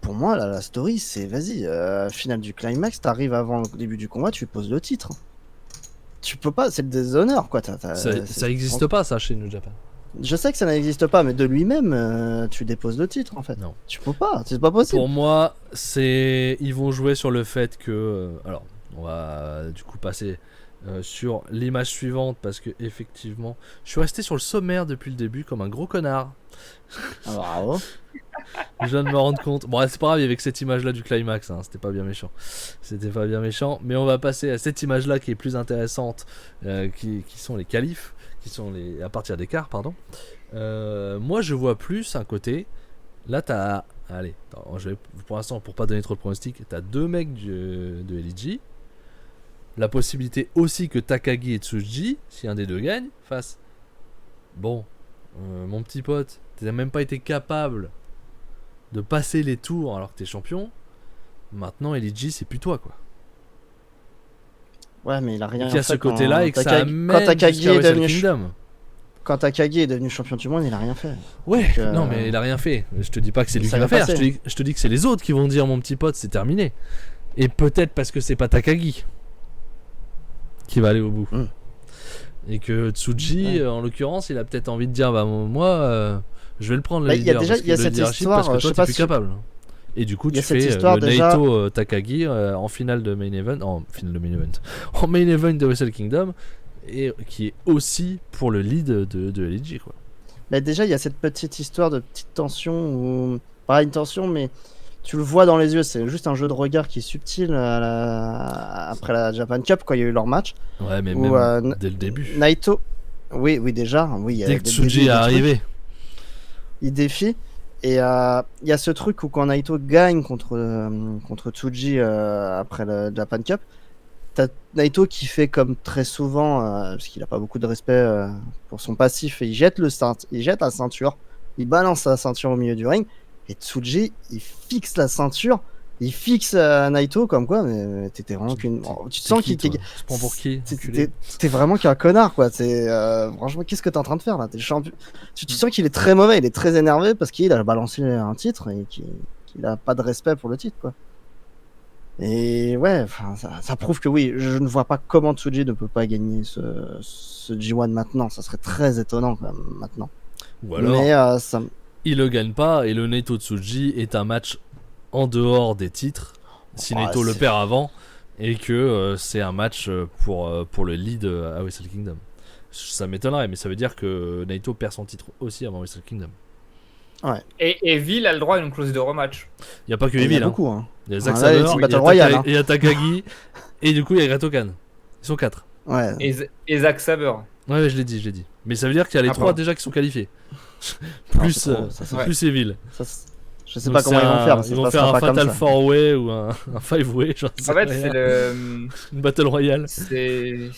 Pour moi, la story, c'est vas-y, finale du climax, t'arrives avant le début du combat, tu poses le titre. Tu peux pas, c'est le déshonneur quoi. Ça existe pas ça chez New Japan. Je sais que ça n'existe pas, mais de lui-même, tu déposes le titre en fait. Non. Tu peux pas, c'est pas possible. Pour moi, ils vont jouer sur le fait que. Alors, on va du coup passer sur l'image suivante parce que effectivement, je suis resté sur le sommaire depuis le début comme un gros connard. Ah, bravo. Je viens de me rendre compte. Bon, c'est pas grave, avec cette image-là du climax, hein, c'était pas bien méchant. Mais on va passer à cette image-là qui est plus intéressante, qui sont les qualifs, qui sont à partir des quarts, pardon. Moi, je vois plus un côté. Là, t'as allez, pour l'instant, pour pas donner trop de pronostics, t'as 2 mecs de LG. La possibilité aussi que Takagi et Tsuji, si un des deux gagne, fasse bon, mon petit pote, t'as même pas été capable de passer les tours alors que t'es champion. Maintenant, LG, c'est plus toi, quoi. Ouais, mais il a rien Il y a fait ce côté-là et que ça amène quand Takagi jusqu'à est Wrestle devenu Kingdom. quand Takagi est devenu champion du monde, il a rien fait. Ouais, Donc, non, mais il a rien fait. Je te dis pas que c'est lui ça qui va va faire. passer. Je te dis que c'est les autres qui vont dire mon petit pote, c'est terminé. Et peut-être parce que c'est pas Takagi qui va aller au bout. Et que Tsuji, en l'occurrence, il a peut-être envie de dire bah moi, je vais le prendre le Bah, il y a leader déjà- parce il y a que le cette leadership histoire, parce que je toi sais t'es pas plus si- capable. Et du coup Il y tu a cette fais histoire le déjà- Naito Takagi en finale de main event, en main event de Wrestle Kingdom, et qui est aussi pour le lead de LG, quoi. Bah, déjà, il y a cette petite histoire de petite tension, ou pas une tension, mais tu le vois dans les yeux, c'est juste un jeu de regard qui est subtil après la Japan Cup, quand il y a eu leur match. Ouais, mais Ou, même dès le début. Naito, oui, déjà, oui. Dès que dès le début, Tsuji il y est a des trucs. arrivé. Il défie. Et il y a ce truc où quand Naito gagne contre Tsuji après le Japan Cup, t'as Naito qui fait comme très souvent, parce qu'il a pas beaucoup de respect pour son passif, et il jette la ceinture, il balance la ceinture au milieu du ring, et Tsuji, il fixe la ceinture, il fixe Naito comme quoi, mais t'étais vraiment qu'une... Tu te sens qu'il Tu te prends pour qui, enculé? T'es vraiment qu'un connard, quoi. C'est franchement, qu'est-ce que t'es en train de faire là? T'es champion. Tu sens qu'il est très mauvais, il est très énervé parce qu'il a balancé un titre et qu'il a pas de respect pour le titre, quoi. Et ouais, ça prouve que oui, je ne vois pas comment Tsuji ne peut pas gagner ce G1 maintenant. Ça serait très étonnant quand même maintenant. Ou alors, Mais ça, il le gagne pas et le Naito Tsuji est un match en dehors des titres. Si Ah, Naito le c'est- perd avant et que c'est un match pour le lead à Wrestle Kingdom. Ça m'étonnerait, mais ça veut dire que Naito perd son titre aussi avant Wrestle Kingdom. Et Evil a le droit à une clause de rematch. Il n'y a pas que il y en a Evil, hein. beaucoup, hein. Il y a Zack Ah, là, Sabre, c'est il y Battle a Royale, hein. il y a Takagi et du coup il y a Great Okan. Ils sont 4. Ouais. Et Zack Sabre. Ouais, je l'ai dit. Mais ça veut dire qu'il y a les Ah, 3 pardon. déjà qui sont qualifiés. Non, plus c'est trop, ça, c'est- plus Evil. Je sais Donc pas comment c'est ils vont faire. Ils vont faire un Fatal 4-way ou un 5-way, j'en sais En fait, rien. c'est le. Une Battle Royale. C'est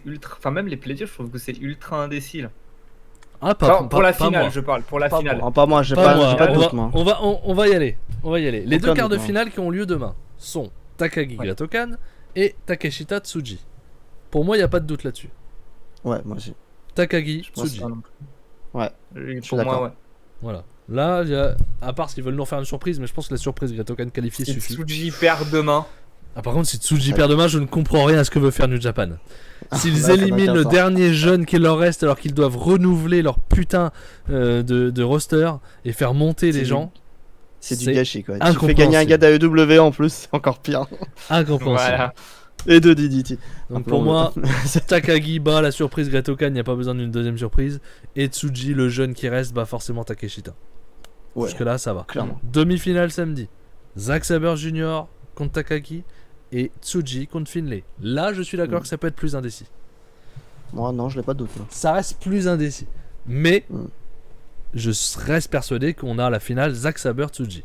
ultra. Enfin, même les plaisirs, je trouve que c'est ultra indécis. Là. Ah, Enfin, pour la pas finale, moi. je parle. Pour la Pas finale. Ah, pas moi, j'ai Pas pas, moi. j'ai pas de on, doute, va, moi. on va y aller. Les Aucun deux quarts de doute, moi. finale qui ont lieu demain sont Takagi Ouais. Great Okan et Takeshita Tsuji. Pour moi, il n'y a pas de doute là-dessus. Ouais, moi aussi. Takagi Je pense Tsuji. pas non plus. Ouais, Pour d'accord. moi, ouais. Voilà. Là, à part s'ils veulent nous faire une surprise, mais je pense que la surprise Great Okan qualifiée Si suffit. Tsuji perd demain. Ah, par contre, si Tsuji perd demain, je ne comprends rien à ce que veut faire New Japan. S'ils Là, ça n'a éliminent aucun le sens. dernier jeune qui leur reste alors qu'ils doivent renouveler leur putain de roster et faire monter C'est les du- gens, C'est du c'est gâchis, quoi. Tu incompréhensible. fais gagner un gars d'AEW en plus, c'est encore pire. incompréhensible. Voilà. Et de DDT. Donc pour moi, Takagi bat la surprise Great Okan, il n'y a pas besoin d'une deuxième surprise. Et Tsuji, le jeune qui reste, bat forcément Takeshita. Ouais, Jusque là, ça va. clairement. Demi-finale samedi. Zack Sabre Jr. contre Takagi et Tsuji contre Finlay. Là, je suis d'accord que ça peut être plus indécis. Moi, non, je l'ai pas de doute. moi. Ça reste plus indécis. Mais Mm. je reste persuadé qu'on a la finale Zack Sabre Tsuji.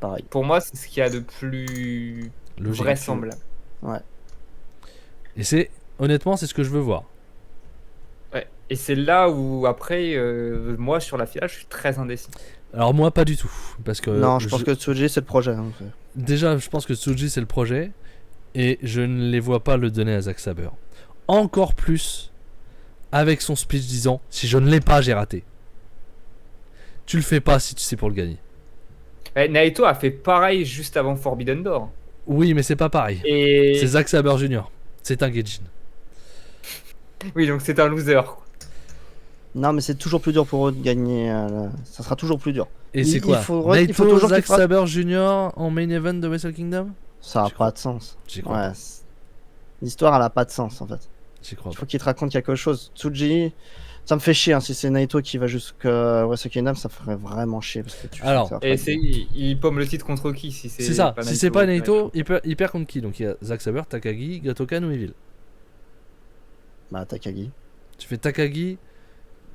Pareil. Pour moi, c'est ce qu'il y a de plus Logique. vraisemblable. Et c'est honnêtement, c'est ce que je veux voir. Ouais. Et c'est là où, après, moi, sur la finale, je suis très indécis. Alors moi, pas du tout, parce que non, je pense que Tsuji, c'est le projet. Hein, en fait. déjà, je pense que Tsuji c'est le projet et je ne les vois pas le donner à Zack Sabre. Encore plus avec son speech disant si je ne l'ai pas, j'ai raté. Tu le fais pas si tu sais pour le gagner. Naito a fait pareil juste avant Forbidden Door. Oui, mais c'est pas pareil. Et C'est Zack Sabre Jr. C'est un Gaijin. oui, donc c'est un loser. Quoi. Non, mais c'est toujours plus dur pour eux de gagner. Ça sera toujours plus dur. Et c'est Il quoi faut Naito, toujours Zack qu'il fasse- Sabre Jr. en main event de Wrestle Kingdom? Ça a J'y pas de sens. J'y crois. Ouais. L'histoire, elle a pas de sens en fait. J'y crois Il pas. faut qu'il te raconte quelque chose. Tsuji, ça me fait chier. Hein, si c'est Naito qui va jusqu'à Wrestle Kingdom, ça ferait vraiment chier. Parce que tu sais Alors, que ça va Et pas c'est, être- il pomme le titre contre qui si C'est ça. Si c'est pas Naito, ouais. il perd contre qui? Donc il y a Zack Sabre, Takagi, Great Okan ou Evil. Bah, Takagi. Tu fais Takagi,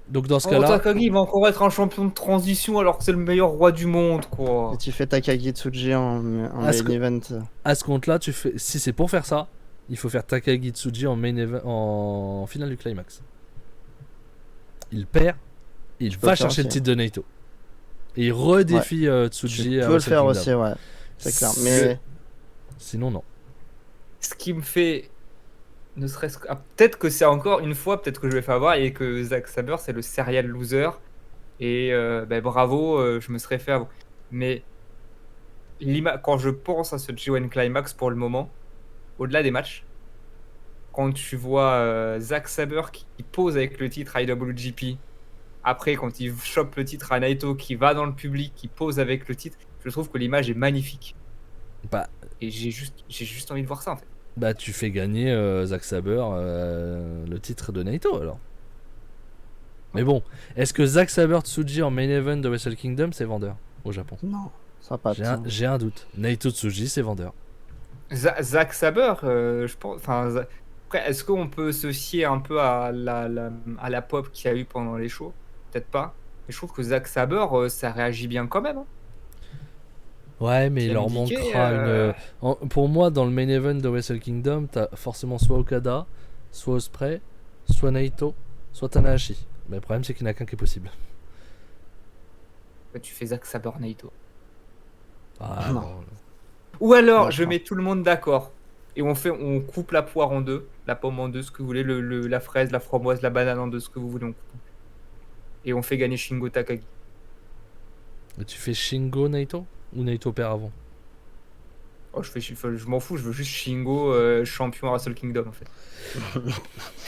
Donc dans ce Oh, cas-là, Takagi va encore être un champion de transition alors que c'est le meilleur roi du monde, quoi. Et tu fais Takagi Tsuji en main Est-ce que- event. à ce compte-là, si c'est pour faire ça, il faut faire Takagi Tsuji en main event, en finale du climax. Il perd, il peux va le faire chercher le aussi. titre de Naito. Et il redéfie Tsuji Tu à peux le Wrestle faire Kingdom. aussi, ouais. C'est clair. C'est- Mais Sinon, non. Ce qui me fait. Ne serait-ce que. Peut-être que c'est encore une fois, peut-être que je vais faire avoir et que Zack Sabre c'est le serial loser. Et bravo, je me serais fait avoir. Mais quand je pense à ce G1 Climax pour le moment, au-delà des matchs, quand tu vois Zack Sabre qui pose avec le titre IWGP, après quand il chope le titre à Naito, qui va dans le public, qui pose avec le titre, je trouve que l'image est magnifique. Bah, Et j'ai juste envie de voir ça en fait. bah tu fais gagner Zack Sabre le titre de Naito alors. Mais bon, est-ce que Zack Sabre Tsuji en main event de Wrestle Kingdom c'est vendeur au Japon? non, ça va pas. J'ai un doute. Naito Tsuji c'est vendeur. Zack Sabre, je pense. Après, est-ce qu'on peut se fier un peu à la pop qu'il y a eu pendant les shows? Peut-être pas. Mais je trouve que Zack Sabre, ça réagit bien quand même. Hein. Ouais, mais Qui il a leur indiqué, manquera pour moi, dans le main event de Wrestle Kingdom, t'as forcément soit Okada, soit Ospreay, soit Naito, soit Tanahashi. Mais le problème, c'est qu'il n'y en a qu'un qui est possible. Tu fais Zack Sabre Naito. Ah, Non. bon. Ou alors, Non, je non. mets tout le monde d'accord. Et on coupe la poire en deux, la pomme en deux, ce que vous voulez, la fraise, la framboise, la banane en deux, ce que vous voulez. On coupe. Et on fait gagner Shingo Takagi. Et tu fais Shingo Naito ou Naito perd avant? Oh, je m'en fous, je veux juste Shingo champion à Wrestle Kingdom en fait. Peu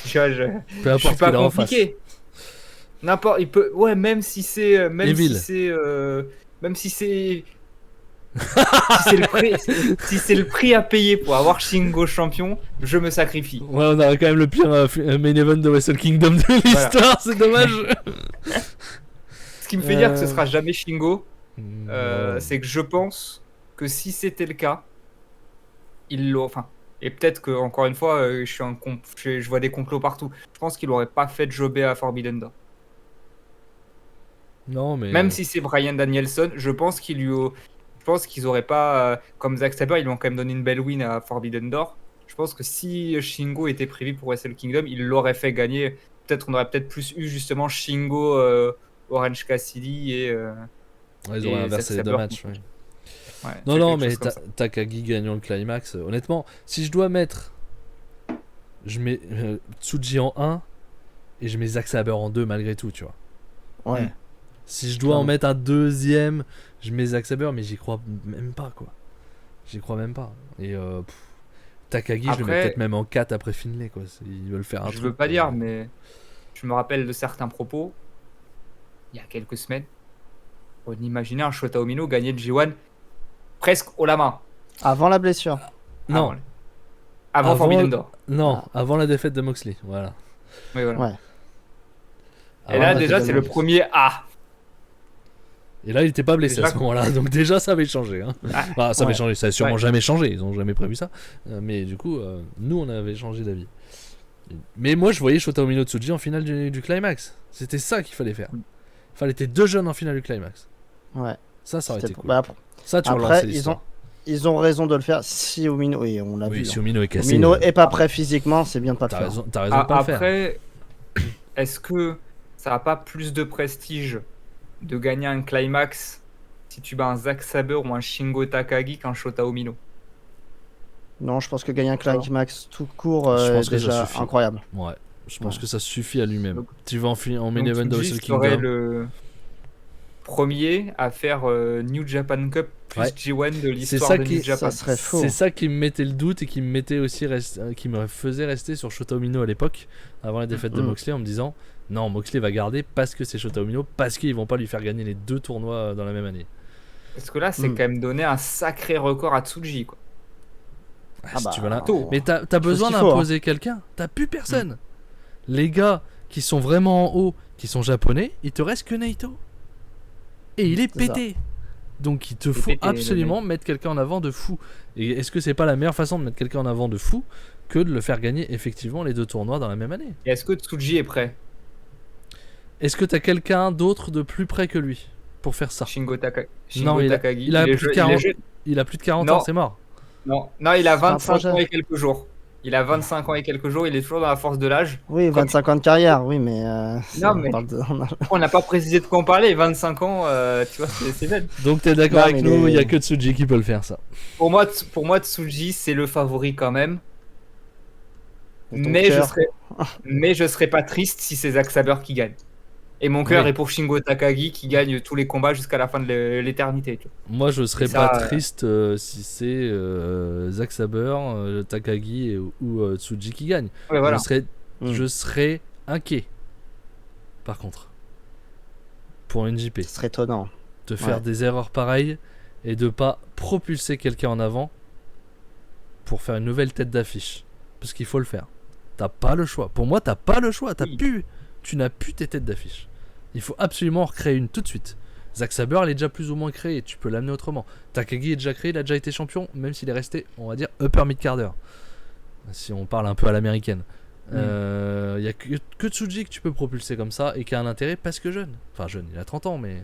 Je suis importe pas qu'il a en face. compliqué. N'importe, il peut, ouais, même si c'est, même Evil. si c'est, même si c'est, si c'est le prix, si c'est le prix à payer pour avoir Shingo champion, je me sacrifie. Ouais, on a quand même le pire main event de Wrestle Kingdom de l'histoire, c'est dommage. Ce qui me fait dire que ce sera jamais Shingo, Ouais. c'est que je pense que si c'était le cas, il l'aurait, enfin, et peut-être que encore une fois, je vois des complots partout. Je pense qu'il aurait pas fait jobber à Forbidden Door. Non, mais. Même si c'est Bryan Danielson, je pense je pense qu'ils auraient pas, comme Zack Sabre, ils lui ont quand même donné une belle win à Forbidden Door. Je pense que si Shingo était prévu pour Wrestle Kingdom, il l'aurait fait gagner. On aurait peut-être plus eu justement Shingo, Orange Cassidy et. Ouais, ils auraient et inversé Zack les deux Sabre. matchs. Ouais. Ouais, Non, c'est non, quelque mais chose comme ça. Takagi gagnant le climax. Honnêtement, si je dois mettre. Je mets Tsuji en 1 et je mets Zack Sabre en 2 malgré tout, tu vois. Ouais. Si je dois en Clairement. mettre un deuxième, je mets Zack Sabre, mais j'y crois même pas, quoi. J'y crois même pas. Et Takagi, je le mets Après- peut-être même en 4 après Finlay, quoi. Ils veulent faire un Je truc. veux pas quoi. dire, mais je me rappelle de certains propos il y a quelques semaines. On imaginait un Shota Umino gagner le G1 presque haut la main. Avant la blessure. Non, Avant Avant- Forbidden Door. non, avant la défaite de Moxley, voilà. Oui, voilà. Ouais. Et Avant là, la déjà, défaite c'est de le Moxley. premier A. Et là, il était pas blessé Déjà à ce moment-là, donc déjà, ça avait changé. Hein. Ah, Enfin, ça avait ouais. changé, ça a sûrement Ouais. jamais changé, ils ont jamais prévu ça. Mais du coup, nous, on avait changé d'avis. Mais moi, je voyais Shota Umino Tsuji en finale du climax. C'était ça qu'il fallait faire. Il fallait être deux jeunes en finale du climax. Ouais. Ça aurait C'était- été cool. bah, Ça, tu après, relançais ils l'histoire. ils ont raison de le faire. Si Umino, oui, on l'a Oui, vu. si hein. Umino est cassé. Umino est pas prêt physiquement, c'est bien de pas le T'as faire. raison, t'as raison de pas le faire. Après, est-ce que ça n'a pas plus de prestige de gagner un climax si tu bats un Zack Sabre ou un Shingo Takagi qu'un Shota Umino? Non, je pense que gagner un climax tout court Je pense est que ça déjà suffit. incroyable. Ouais, je pense Ouais. que ça suffit à lui-même. Donc- Tu vas en main Donc, event de Tsuji Wrestle serait Kingdom. le premier à faire New Japan Cup plus Ouais. G1 de C'est l'histoire ça de qui- New Japan. Ça serait faux. C'est ça qui me mettait le doute et qui me mettait aussi qui me faisait rester sur Shota Umino à l'époque, avant la défaite de Mhm. Moxley, en me disant non, Moxley va garder parce que c'est Shota Umino, parce qu'ils vont pas lui faire gagner les deux tournois dans la même année. Parce que là, c'est Mm. quand même donné un sacré record à Tsuji. Quoi. Ah Si bah, tu veux là. tôt. Mais t'as besoin ce qu'il faut, d'imposer quelqu'un, t'as plus personne. Les gars qui sont vraiment en haut, qui sont japonais, il te reste que Naito. Et il est C'est ça. pété. Donc il te est faut pété, le absolument mettre quelqu'un en avant de fou. Et est-ce que c'est pas la meilleure façon de mettre quelqu'un en avant de fou que de le faire gagner effectivement les deux tournois dans la même année? Et est-ce que Tsuji est prêt? Est-ce que t'as quelqu'un d'autre de plus près que lui pour faire ça? Shingo Non, Takagi. il a plus de 40 jeune. Il a plus de 40 Non. ans, c'est mort. Non, il a C'est un 25 projet. ans et quelques jours. Il a 25 ans et quelques jours, il est toujours dans la force de l'âge. Oui, Comme- 25 ans de carrière, oui, mais. Non, mais- On n'a pas précisé de quoi on parlait, 25 ans, tu vois, c'est jeune. Donc t'es d'accord Non, avec mais nous, il les- y a que Tsuji qui peut le faire ça. Pour moi, Tsuji, c'est le favori quand même. Et ton Mais cœur. je serais pas triste si c'est Zack Sabre qui gagne. Et mon cœur Oui. est pour Shingo Takagi qui gagne tous les combats jusqu'à la fin de l'éternité. tu vois. Moi je serais Et pas ça, triste si c'est Zack Sabre, Takagi ou Tsuji qui gagne. Ouais, voilà. Je serais inquiet. Par contre, pour une JP, Ce serait étonnant. de faire Ouais. des erreurs pareilles et de pas propulser quelqu'un en avant pour faire une nouvelle tête d'affiche. Parce qu'il faut le faire. T'as pas le choix. Pour moi, t'as pas le choix. Oui. Tu n'as plus tes têtes d'affiche. Il faut absolument en recréer une tout de suite. Zack Sabre, il est déjà plus ou moins créé. Tu peux l'amener autrement. Takagi est déjà créé, il a déjà été champion, même s'il est resté, on va dire, upper mid-carder. Si on parle un peu à l'américaine. Il y a que Tsuji que tu peux propulser comme ça et qui a un intérêt parce que jeune. Enfin, jeune, il a 30 ans, mais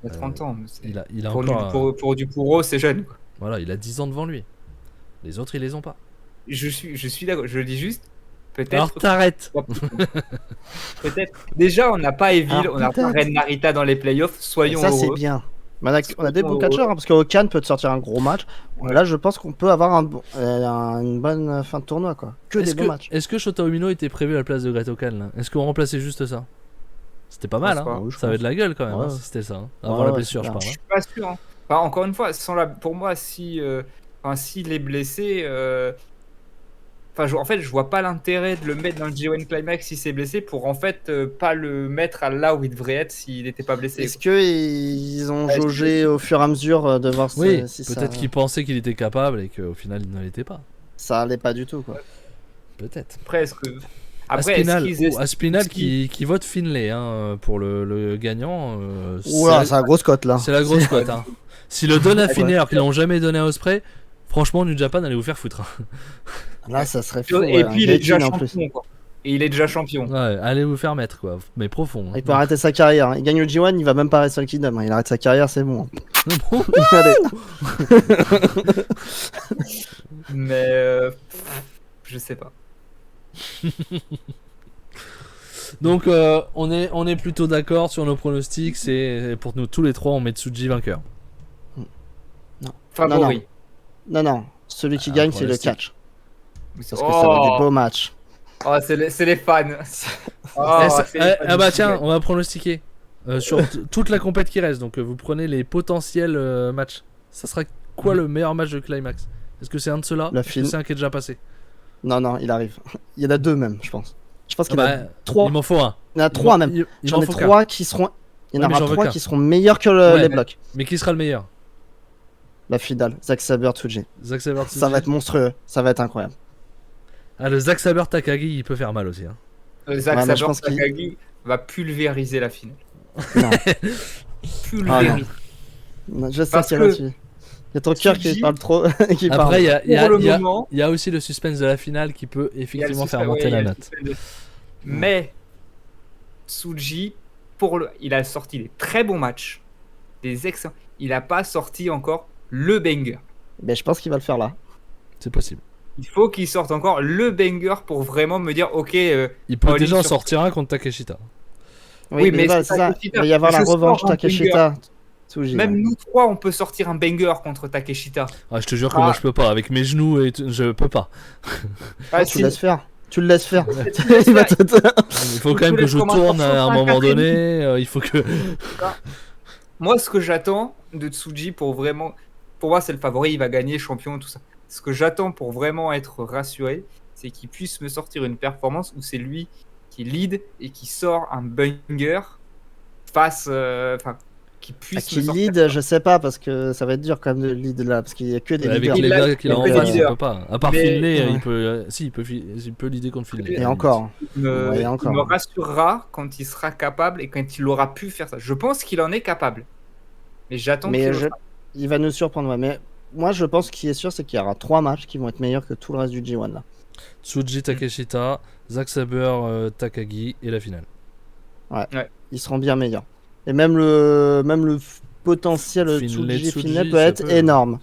Il a 30 ans. mais c'est- il a pour, encore. pour du Puro, c'est jeune. quoi. Voilà, il a 10 ans devant lui. Les autres, ils les ont pas. Je suis d'accord. Je le dis juste. Alors Peut-être. t'arrêtes. Peut-être. Déjà, on n'a pas Evil, Alors, on n'a pas peut-être. Ren Narita dans les playoffs. Et Soyons ça, c'est heureux. bien. Mais on a des bons Soyons catcheurs, hein, parce qu'Okan peut te sortir un gros match. Ouais. Là, je pense qu'on peut avoir une bonne fin de tournoi, quoi. Que des bons matchs. Est-ce que Shota Umino était prévu à la place de Great Okan là? Est-ce qu'on remplaçait juste ça? C'était pas mal, Je hein? pense pas. Oui, je Ça avait pense. de la gueule quand même, Ouais. hein, si c'était ça. Hein. Avant Ouais, la ouais, blessure, c'est je clair. parle. Je Hein. suis pas sûr. Hein. Enfin, encore une fois, pour moi, s'il est blessé, en fait, je vois pas l'intérêt de le mettre dans le G1 Climax si c'est blessé pour en fait pas le mettre à là où il devrait être s'il n'était pas blessé. Est-ce qu'ils ont Ouais, jaugé au fur et à mesure de voir Oui, si ça, peut-être qu'il pensait qu'il était capable et qu'au final il ne l'était pas. ça allait pas du tout, quoi. Peut-être. Presque. Aspinal, est-ce Aspinal qu'ils- qui vote Finlay hein, pour le gagnant. Oula, c'est la grosse cote, là. c'est la grosse cote. Hein. S'ils le donnent à Ouais. Finlay alors qu'ils l'ont jamais donné à Osprey, franchement, New Japan allez vous faire foutre. Hein. Là, ça serait fou. Et ouais, puis il est déjà Gaijin, en plus. champion. Quoi. Et il est déjà champion. Ouais, allez vous faire mettre quoi, mais profond. Hein. Il peut arrêter sa carrière. Il gagne le G1, il va même pas rester au Kingdom. Il arrête sa carrière, c'est bon. Allez. Mais je sais pas. Donc on est plutôt d'accord sur nos pronostics. C'est pour nous tous les trois on met Tsuji vainqueur. Favori. Non, celui qui Ah, gagne, pour c'est le le stick. catch. Parce que ça va être des beaux matchs. Oh, c'est les fans. Oh, c'est les fans bah du tiens, G1. on va pronostiquer sur toute la compète qui reste. Donc vous prenez les potentiels matchs. Ça sera quoi le meilleur match de Climax? Est-ce que c'est un de ceux-là? La Est-ce que fin- c'est un qui est déjà passé? Non, il arrive. Il y en a deux même, je pense. Je pense Ah qu'il y en a bah, trois. il m'en faut un. Il y en a trois même. Il J'en m'en ai faut trois qui seront. Il y en Ouais, mais aura j'en veux trois qu'un. qui seront meilleurs que Ouais. les blocs. Mais qui sera le meilleur? La finale, Zack Sabre Tsuji. Zack Sabre Ça va être monstrueux, ça va être incroyable. Ah, le Zack Sabre Takagi il peut faire mal aussi. Hein. Zack Ouais, mais je Sabre pense qu'il- Takagi va pulvériser la finale. Non, Pulvériser. je sais Parce qu'il y a que là-dessus. Il y a ton cœur qui Tsuji- parle trop. qui parle. Après, il y Pour le moment, a aussi le suspense de la finale qui peut il y a le effectivement faire suspense- monter ouais, la il y a le note. suspense de- Mais Tsuji, il a sorti des très bons matchs, des excellents. Il a pas sorti encore le banger. Mais je pense qu'il va le faire là. C'est possible. Il faut qu'il sorte encore le banger pour vraiment me dire ok. Il peut All-in déjà en sur- sortir un contre Takeshita. Oui, mais voilà, c'est c'est ça. Takeshita. Il va y avoir la Je sors revanche un Takeshita. Tsuji. Même ouais. nous trois, on peut sortir un banger contre Takeshita. Ah, je te jure que Ah. moi je peux pas. Avec mes genoux et tout, je peux pas. Ah, Tu le laisses faire. Tu le laisses faire. Ouais. Il va te- Il faut quand même que je tourne à un moment donné. Il faut que. Moi, ce que j'attends de Tsuji pour vraiment. Pour moi, c'est le favori, il va gagner, champion, tout ça. Ce que j'attends pour vraiment être rassuré, c'est qu'il puisse me sortir une performance où c'est lui qui lead et qui sort un banger face. Enfin, qui À puisse qui me sortir. lead, je sais pas, parce que ça va être dur quand même de lead là, parce qu'il y a que des Avec leaders. les Il a- gars qu'il a il en a face, il leader. peut pas. À part Mais- Finlay, Ouais. il peut. Si, il peut l'idée contre Finlay. Et encore. Ouais, Il encore. me rassurera quand il sera capable et quand il aura pu faire ça. Je pense qu'il en est capable. Mais j'attends qu'il Mais le fasse. il va nous surprendre, ouais. Mais moi, je pense qu'il est sûr, c'est qu'il y aura 3 matchs qui vont être meilleurs que tout le reste du G1 là. Tsuji Takeshita, Zack Sabre Takagi et la finale. Ils seront bien meilleurs. Et même le potentiel Finlay, Tsuji Tsuji, Finlay peut ça être peut, énorme.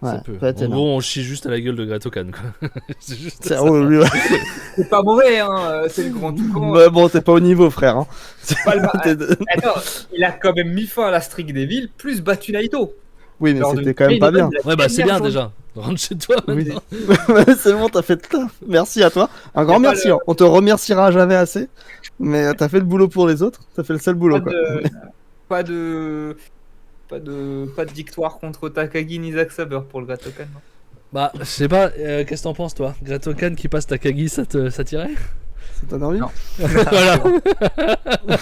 Ça Ouais, peut. peut être En énorme. gros, on chie juste à la gueule de Gratokan, quoi. C'est juste ça. Oh, lui, ouais. C'est pas mauvais, hein. C'est le grand toucan. Ouais, bon, t'es pas au niveau, frère. Hein. Pas le T'es de- Attends, il a quand même mis fin à la streak des villes, plus battu Naito. Oui, mais Lors c'était de quand même pas bien. Main Event, Ouais, bah c'est dernière bien journée. déjà. Rentre chez toi Oui. maintenant. C'est bon, t'as fait le taf. Merci à toi. Un grand Y a pas merci. le- Hein. On te remerciera jamais assez. Mais t'as fait le boulot pour les autres. T'as fait le seul boulot, quoi. Pas de victoire contre Takagi ni Zack Sabre pour le Gratokan. non. Bah, je sais pas, qu'est-ce que t'en penses toi? Gratokan qui passe Takagi, ça tirait? Ça donne envie? Non. Voilà.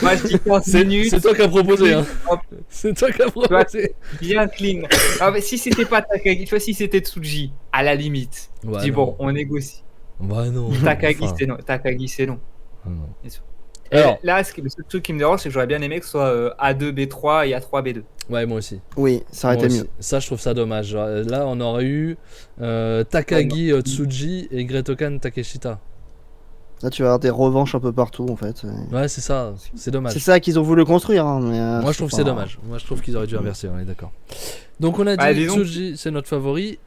Moi je dis 15 C'est minutes, toi qui as proposé, hein. Hop. C'est toi qui as proposé. bien clean. Ah, mais si c'était pas Takagi, tu vois, si c'était Tsuji, à la limite, Ouais, je dis non. bon, on négocie. Bah non. Takagi Enfin, c'est non. Takagi c'est non. non. Bien sûr. Alors. Et là, le seul truc qui me dérange, c'est que j'aurais bien aimé que ce soit A2 B3 et A3 B2. Ouais, moi aussi. Oui, ça aurait Moi été aussi. mieux. Ça, je trouve ça dommage. Genre, là, on aurait eu Takagi Tsuji et Gratokan Takeshita. Là, tu vas avoir des revanches un peu partout, en fait. Ouais, c'est ça. C'est dommage. C'est ça qu'ils ont voulu construire. Hein, mais, Moi, je trouve que c'est dommage. Moi, je trouve qu'ils auraient dû inverser. On est d'accord. Donc, on a dit Bah, disons- Tsuji, c'est notre favori.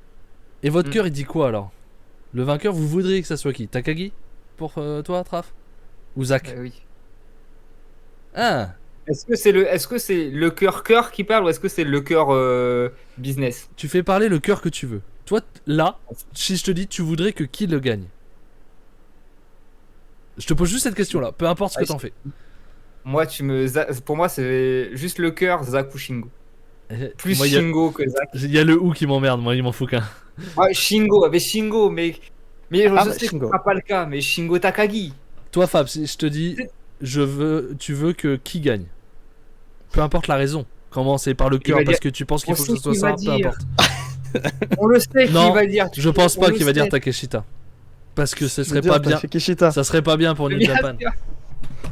Et votre cœur, il dit quoi alors? Le vainqueur, vous voudriez que ça soit qui? Takagi? Pour toi, Traf? Ou Zach? Oui. Ah! Est-ce que c'est le cœur qui parle ou est-ce que c'est le cœur business? Tu fais parler le cœur que tu veux. Toi, là, si je te dis, tu voudrais que qui le gagne? Je te pose juste cette question-là, peu importe ce que Ouais, t'en fais. Moi, pour moi, c'est juste le cœur, Zach ou Shingo. Plus Moi, il y a- Shingo que Zach. Il y a le ou qui m'emmerde, moi, il m'en fout qu'un. Ah, Shingo, mais je Ah, sais bah, que ce Shingo. sera pas le cas, mais Shingo Takagi. Toi, Fab, si je te dis, tu veux que qui gagne? Peu importe la raison. Comment c'est par le cœur va parce dire- que tu penses qu'il on faut que sait ce soit qui ça, va peu dire. importe. On le sait qui Non, va dire. Je pense pas On le qu'il va dire sait. Takeshita. Parce que ce Je veux serait dire, pas t'as bien. fait Kishita. Ça serait pas bien pour New Bien Japan. sûr.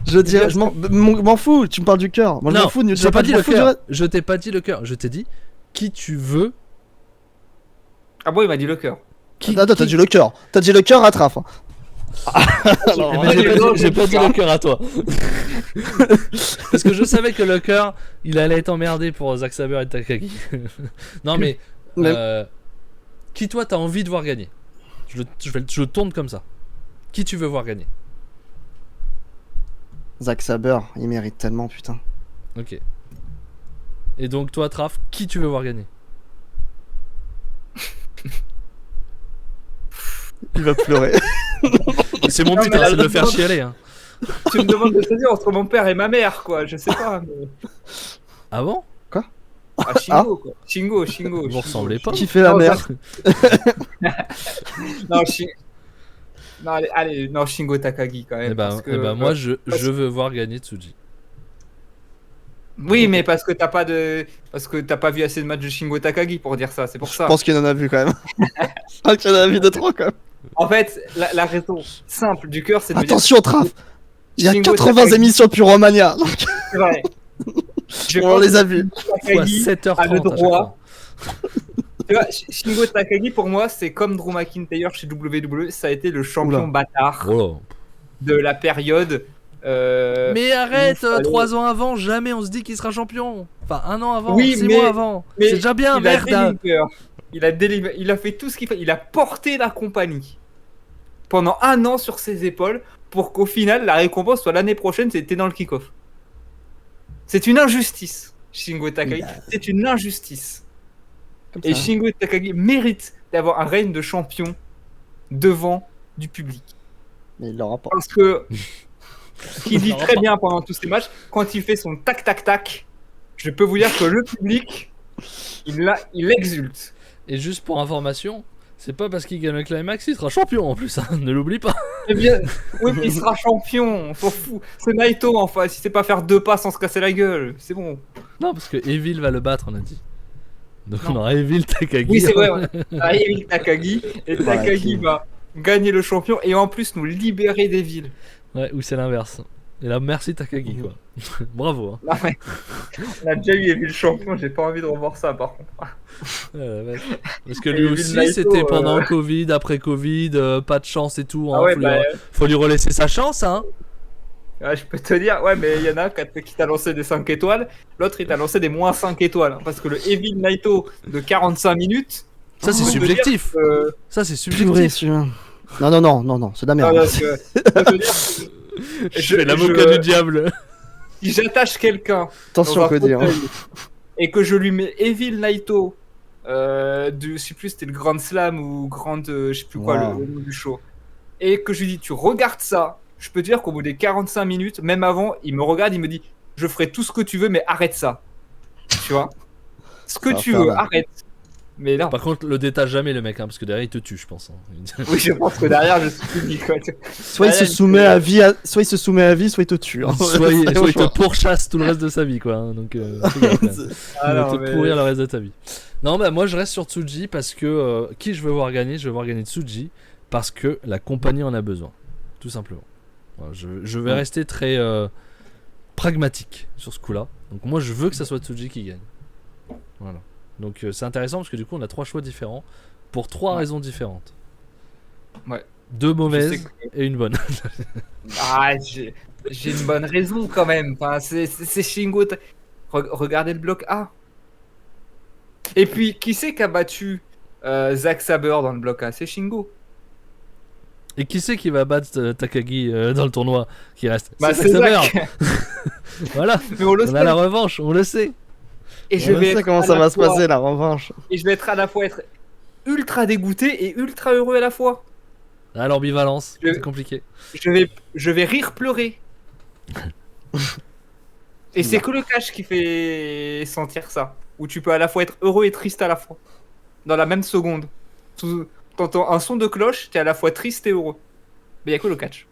Je dirais, je m'en fous. Tu me parles du cœur. Moi, je Non, m'en fous de New j'ai Japan, pas dit je m'en le fous du cœur. reste. Je t'ai pas dit le cœur. Je t'ai dit qui tu veux. Ah bon, il m'a dit le cœur. Qui, Attends, t'as dit le cœur. T'as dit le cœur à Traf. Hein. Eh ben, j'ai pas dit le cœur à toi. Parce que je savais que le cœur, il allait être emmerdé pour Zack Sabre et Takagi. Non mais, Mais- qui toi t'as envie de voir gagner? Je tourne comme ça. Qui tu veux voir gagner? Zack Sabre, il mérite tellement, putain. Ok. Et donc toi Traf, qui tu veux voir gagner? Il va pleurer. C'est mon Non, but, mais hein, là, c'est de le je faire demande- chialer. Hein. Tu me demandes de choisir entre mon père et ma mère, quoi. Je sais pas. Mais... Ah bon? Ah, Shingo, quoi. Shingo. Vous ressemblez pas. Qui fait la Non, mère? Non, non, allez, non, Shingo Takagi quand même. Eh ben, parce que, moi je veux voir gagner Tsuji. Oui, mais parce que t'as pas vu assez de matchs de Shingo Takagi pour dire ça, c'est pour Je ça. pense qu'il en a vu quand même. Je crois qu'il en a vu de trop quand même. En fait, la raison simple du cœur, c'est de me dire Attention, Traf. Il y a Shingo 80 Takagi. émissions de Pyromania. Donc, c'est vrai. Je on pense les a vues. que Fois Takagi 7h30 a le à chaque droit. fois. Tu vois, Shingo Takagi pour moi, c'est comme Drew McIntyre chez WWE, ça a été le champion Oula. bâtard Oh. de la période. Mais arrête, il fallait- 3 ans avant, jamais on se dit qu'il sera champion. Enfin, 1 an avant, Oui, 6 mais- mois avant. mais C'est déjà bien, il a merde. délivré. Il a fait tout ce qu'il fallait. Il a porté la compagnie pendant 1 an sur ses épaules pour qu'au final, la récompense soit l'année prochaine, c'était dans le kick-off. C'est une injustice, Shingo Takagi. C'est une injustice. Comme Et ça. Shingo Takagi mérite d'avoir un règne de champion devant du public. Mais il l'aura pas. Parce que ce qu'il dit Non, très pas. bien pendant tous ces matchs, quand il fait son tac-tac-tac, je peux vous dire que le public, il exulte. Et juste pour information, c'est pas parce qu'il gagne le climax qu'il sera champion en plus, hein, ne l'oublie pas. Eh bien, oui, mais il sera champion, on s'en fout. C'est Naito en face, il sait pas faire 2 pas sans se casser la gueule, c'est bon. Non, parce que Evil va le battre, on a dit. Donc Non. on aura Evil Takagi. Oui, c'est vrai, on a Eric Takagi, et Ouais, Takagi ok. va gagner le champion et en plus nous libérer des villes. Ouais, ou c'est l'inverse. Et là, merci Takagi, quoi. Bravo. Hein. Non, mais on a déjà eu Evil champion, j'ai pas envie de revoir ça par contre. Ouais. Parce que Et lui Evil aussi, Naito, c'était pendant Covid, après Covid, pas de chance et tout. Hein. Ah ouais, faut, bah, faut lui relaisser sa chance, hein. Ouais, je peux te dire, ouais, mais il y en a qui t'a lancé des 5 étoiles, l'autre il t'a lancé des moins 5 étoiles. Parce que le Evil Naito de 45 minutes. Ça, c'est je peux te subjectif. dire que- Ça, c'est Purée, subjectif. celui-là. Non, c'est de la merde. Ah, je peux te dire que Je fais l'avocat du diable. si j'attache quelqu'un Attention, dans un Cody. Hein. fauteuil et que je lui mets Evil Naito, je sais plus c'était le Grand Slam ou Grand, je sais plus quoi Wow. le nom du show, et que je lui dis tu regardes ça, je peux te dire qu'au bout des 45 minutes, même avant, il me regarde, il me dit je ferai tout ce que tu veux mais arrête ça, tu vois, ce que Ça va tu faire veux, mal. arrête. Mais non, Par contre, le détache jamais le mec, hein, parce que derrière il te tue, je pense. Hein. oui je pense que derrière je suis puni quoi. Soit il se soumet à vie, soit il se soumet à vie, soit il te tue. Hein. soit il, C'est soit au il choix. te pourchasse tout le reste de sa vie, quoi. Hein, donc, fais gaffe, quand même. Ah Il va non, te mais- pourrir le reste de ta vie. Non, bah moi je reste sur Tsuji parce que qui je veux voir gagner? Je veux voir gagner Tsuji parce que la compagnie en a besoin, tout simplement. Voilà, je vais rester très pragmatique sur ce coup-là. Donc moi je veux que ça soit Tsuji qui gagne. Voilà. Donc c'est intéressant parce que du coup on a 3 choix différents pour 3 raisons différentes. Ouais. 2 Je sais mauvaises que- et une bonne. Ah, j'ai une bonne raison quand même. Enfin, c'est Shingo. Regardez le bloc A. Et puis, qui c'est qui a battu Zack Saber dans le bloc A? C'est Shingo. Et qui c'est qui va battre Takagi dans le tournoi qui reste? Bah, Zack c'est Saber. Zack. Voilà, Mais on le on a sait. la revanche, on le sait. Et je On vais sait être comment à ça la va se fois- passer la revanche. Et je vais être à la fois être ultra dégoûté et ultra heureux à la fois. Ah, l'ambivalence, Je- c'est compliqué. Je vais rire pleurer. Et c'est que le cash qui fait sentir ça. Où tu peux à la fois être heureux et triste à la fois. Dans la même seconde. T'entends un son de cloche, t'es à la fois triste et heureux. Mais y a que le catch.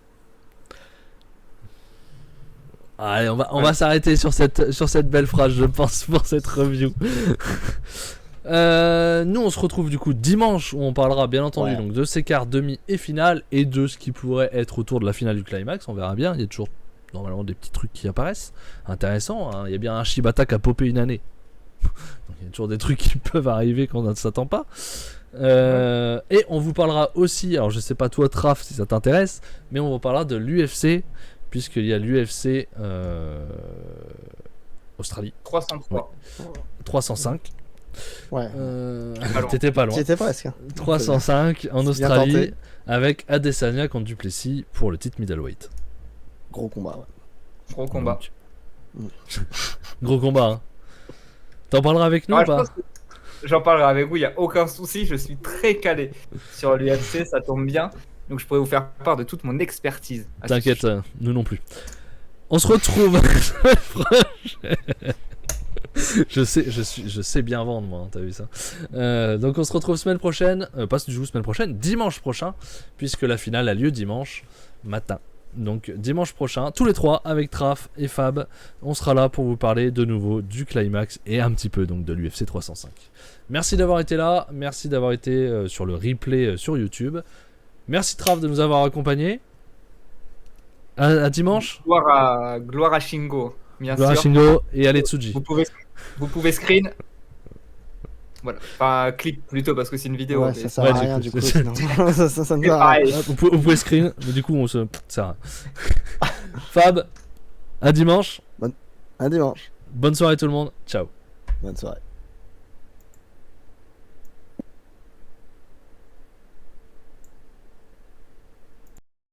Allez, on va s'arrêter sur cette belle phrase, je pense, pour cette review. Nous, on se retrouve du coup dimanche où on parlera bien entendu Ouais. donc de ces quarts, demi et finale et de ce qui pourrait être autour de la finale du climax. On verra bien. Il y a toujours normalement des petits trucs qui apparaissent. Intéressant. Hein. Il y a bien un Shibata qui a popé une année. Donc, il y a toujours des trucs qui peuvent arriver quand on ne s'attend pas. Et on vous parlera aussi, alors je sais pas toi Traf si ça t'intéresse, mais on vous parlera de l'UFC puisqu'il y a l'UFC Australie 303. 305. Ouais. Pas loin. T'étais pas loin. J'y étais presque. hein. 305 en C'est bien Australie tenté. avec Adesanya contre Duplessis pour le titre middleweight. Gros combat. Ouais. Gros combat. Donc, gros combat. Hein. T'en parleras avec nous Ah, ou je pas? pense que j'en parlerai avec vous, il n'y a aucun souci. Je suis très calé sur l'UFC, ça tombe bien. Donc je pourrais vous faire part de toute mon expertise. à ce T'inquiète, sujet. nous non plus. On se retrouve la semaine prochaine. Je sais bien vendre moi, hein, t'as vu ça. Donc on se retrouve semaine prochaine, pas du coup semaine prochaine, dimanche prochain, puisque la finale a lieu dimanche matin. Donc dimanche prochain, tous les trois avec Traf et Fab, on sera là pour vous parler de nouveau du climax et un petit peu donc de l'UFC 305. Merci d'avoir été là, merci d'avoir été sur le replay sur YouTube. Merci Traf de nous avoir accompagnés. À dimanche. Gloire à Shingo, bien Gloire à sûr. Shingo et à Tsuji. Vous pouvez screen. Voilà. Enfin, clip plutôt parce que c'est une vidéo. Ouais, mais- ça sert Ouais, à du rien coup, du coup. c'est- sinon. ça ne c'est sert à rien. pareil. Vous pouvez screen, mais du coup on se... Ça. Fab, à dimanche. À dimanche. Bonne soirée tout le monde. Ciao. Bonne soirée.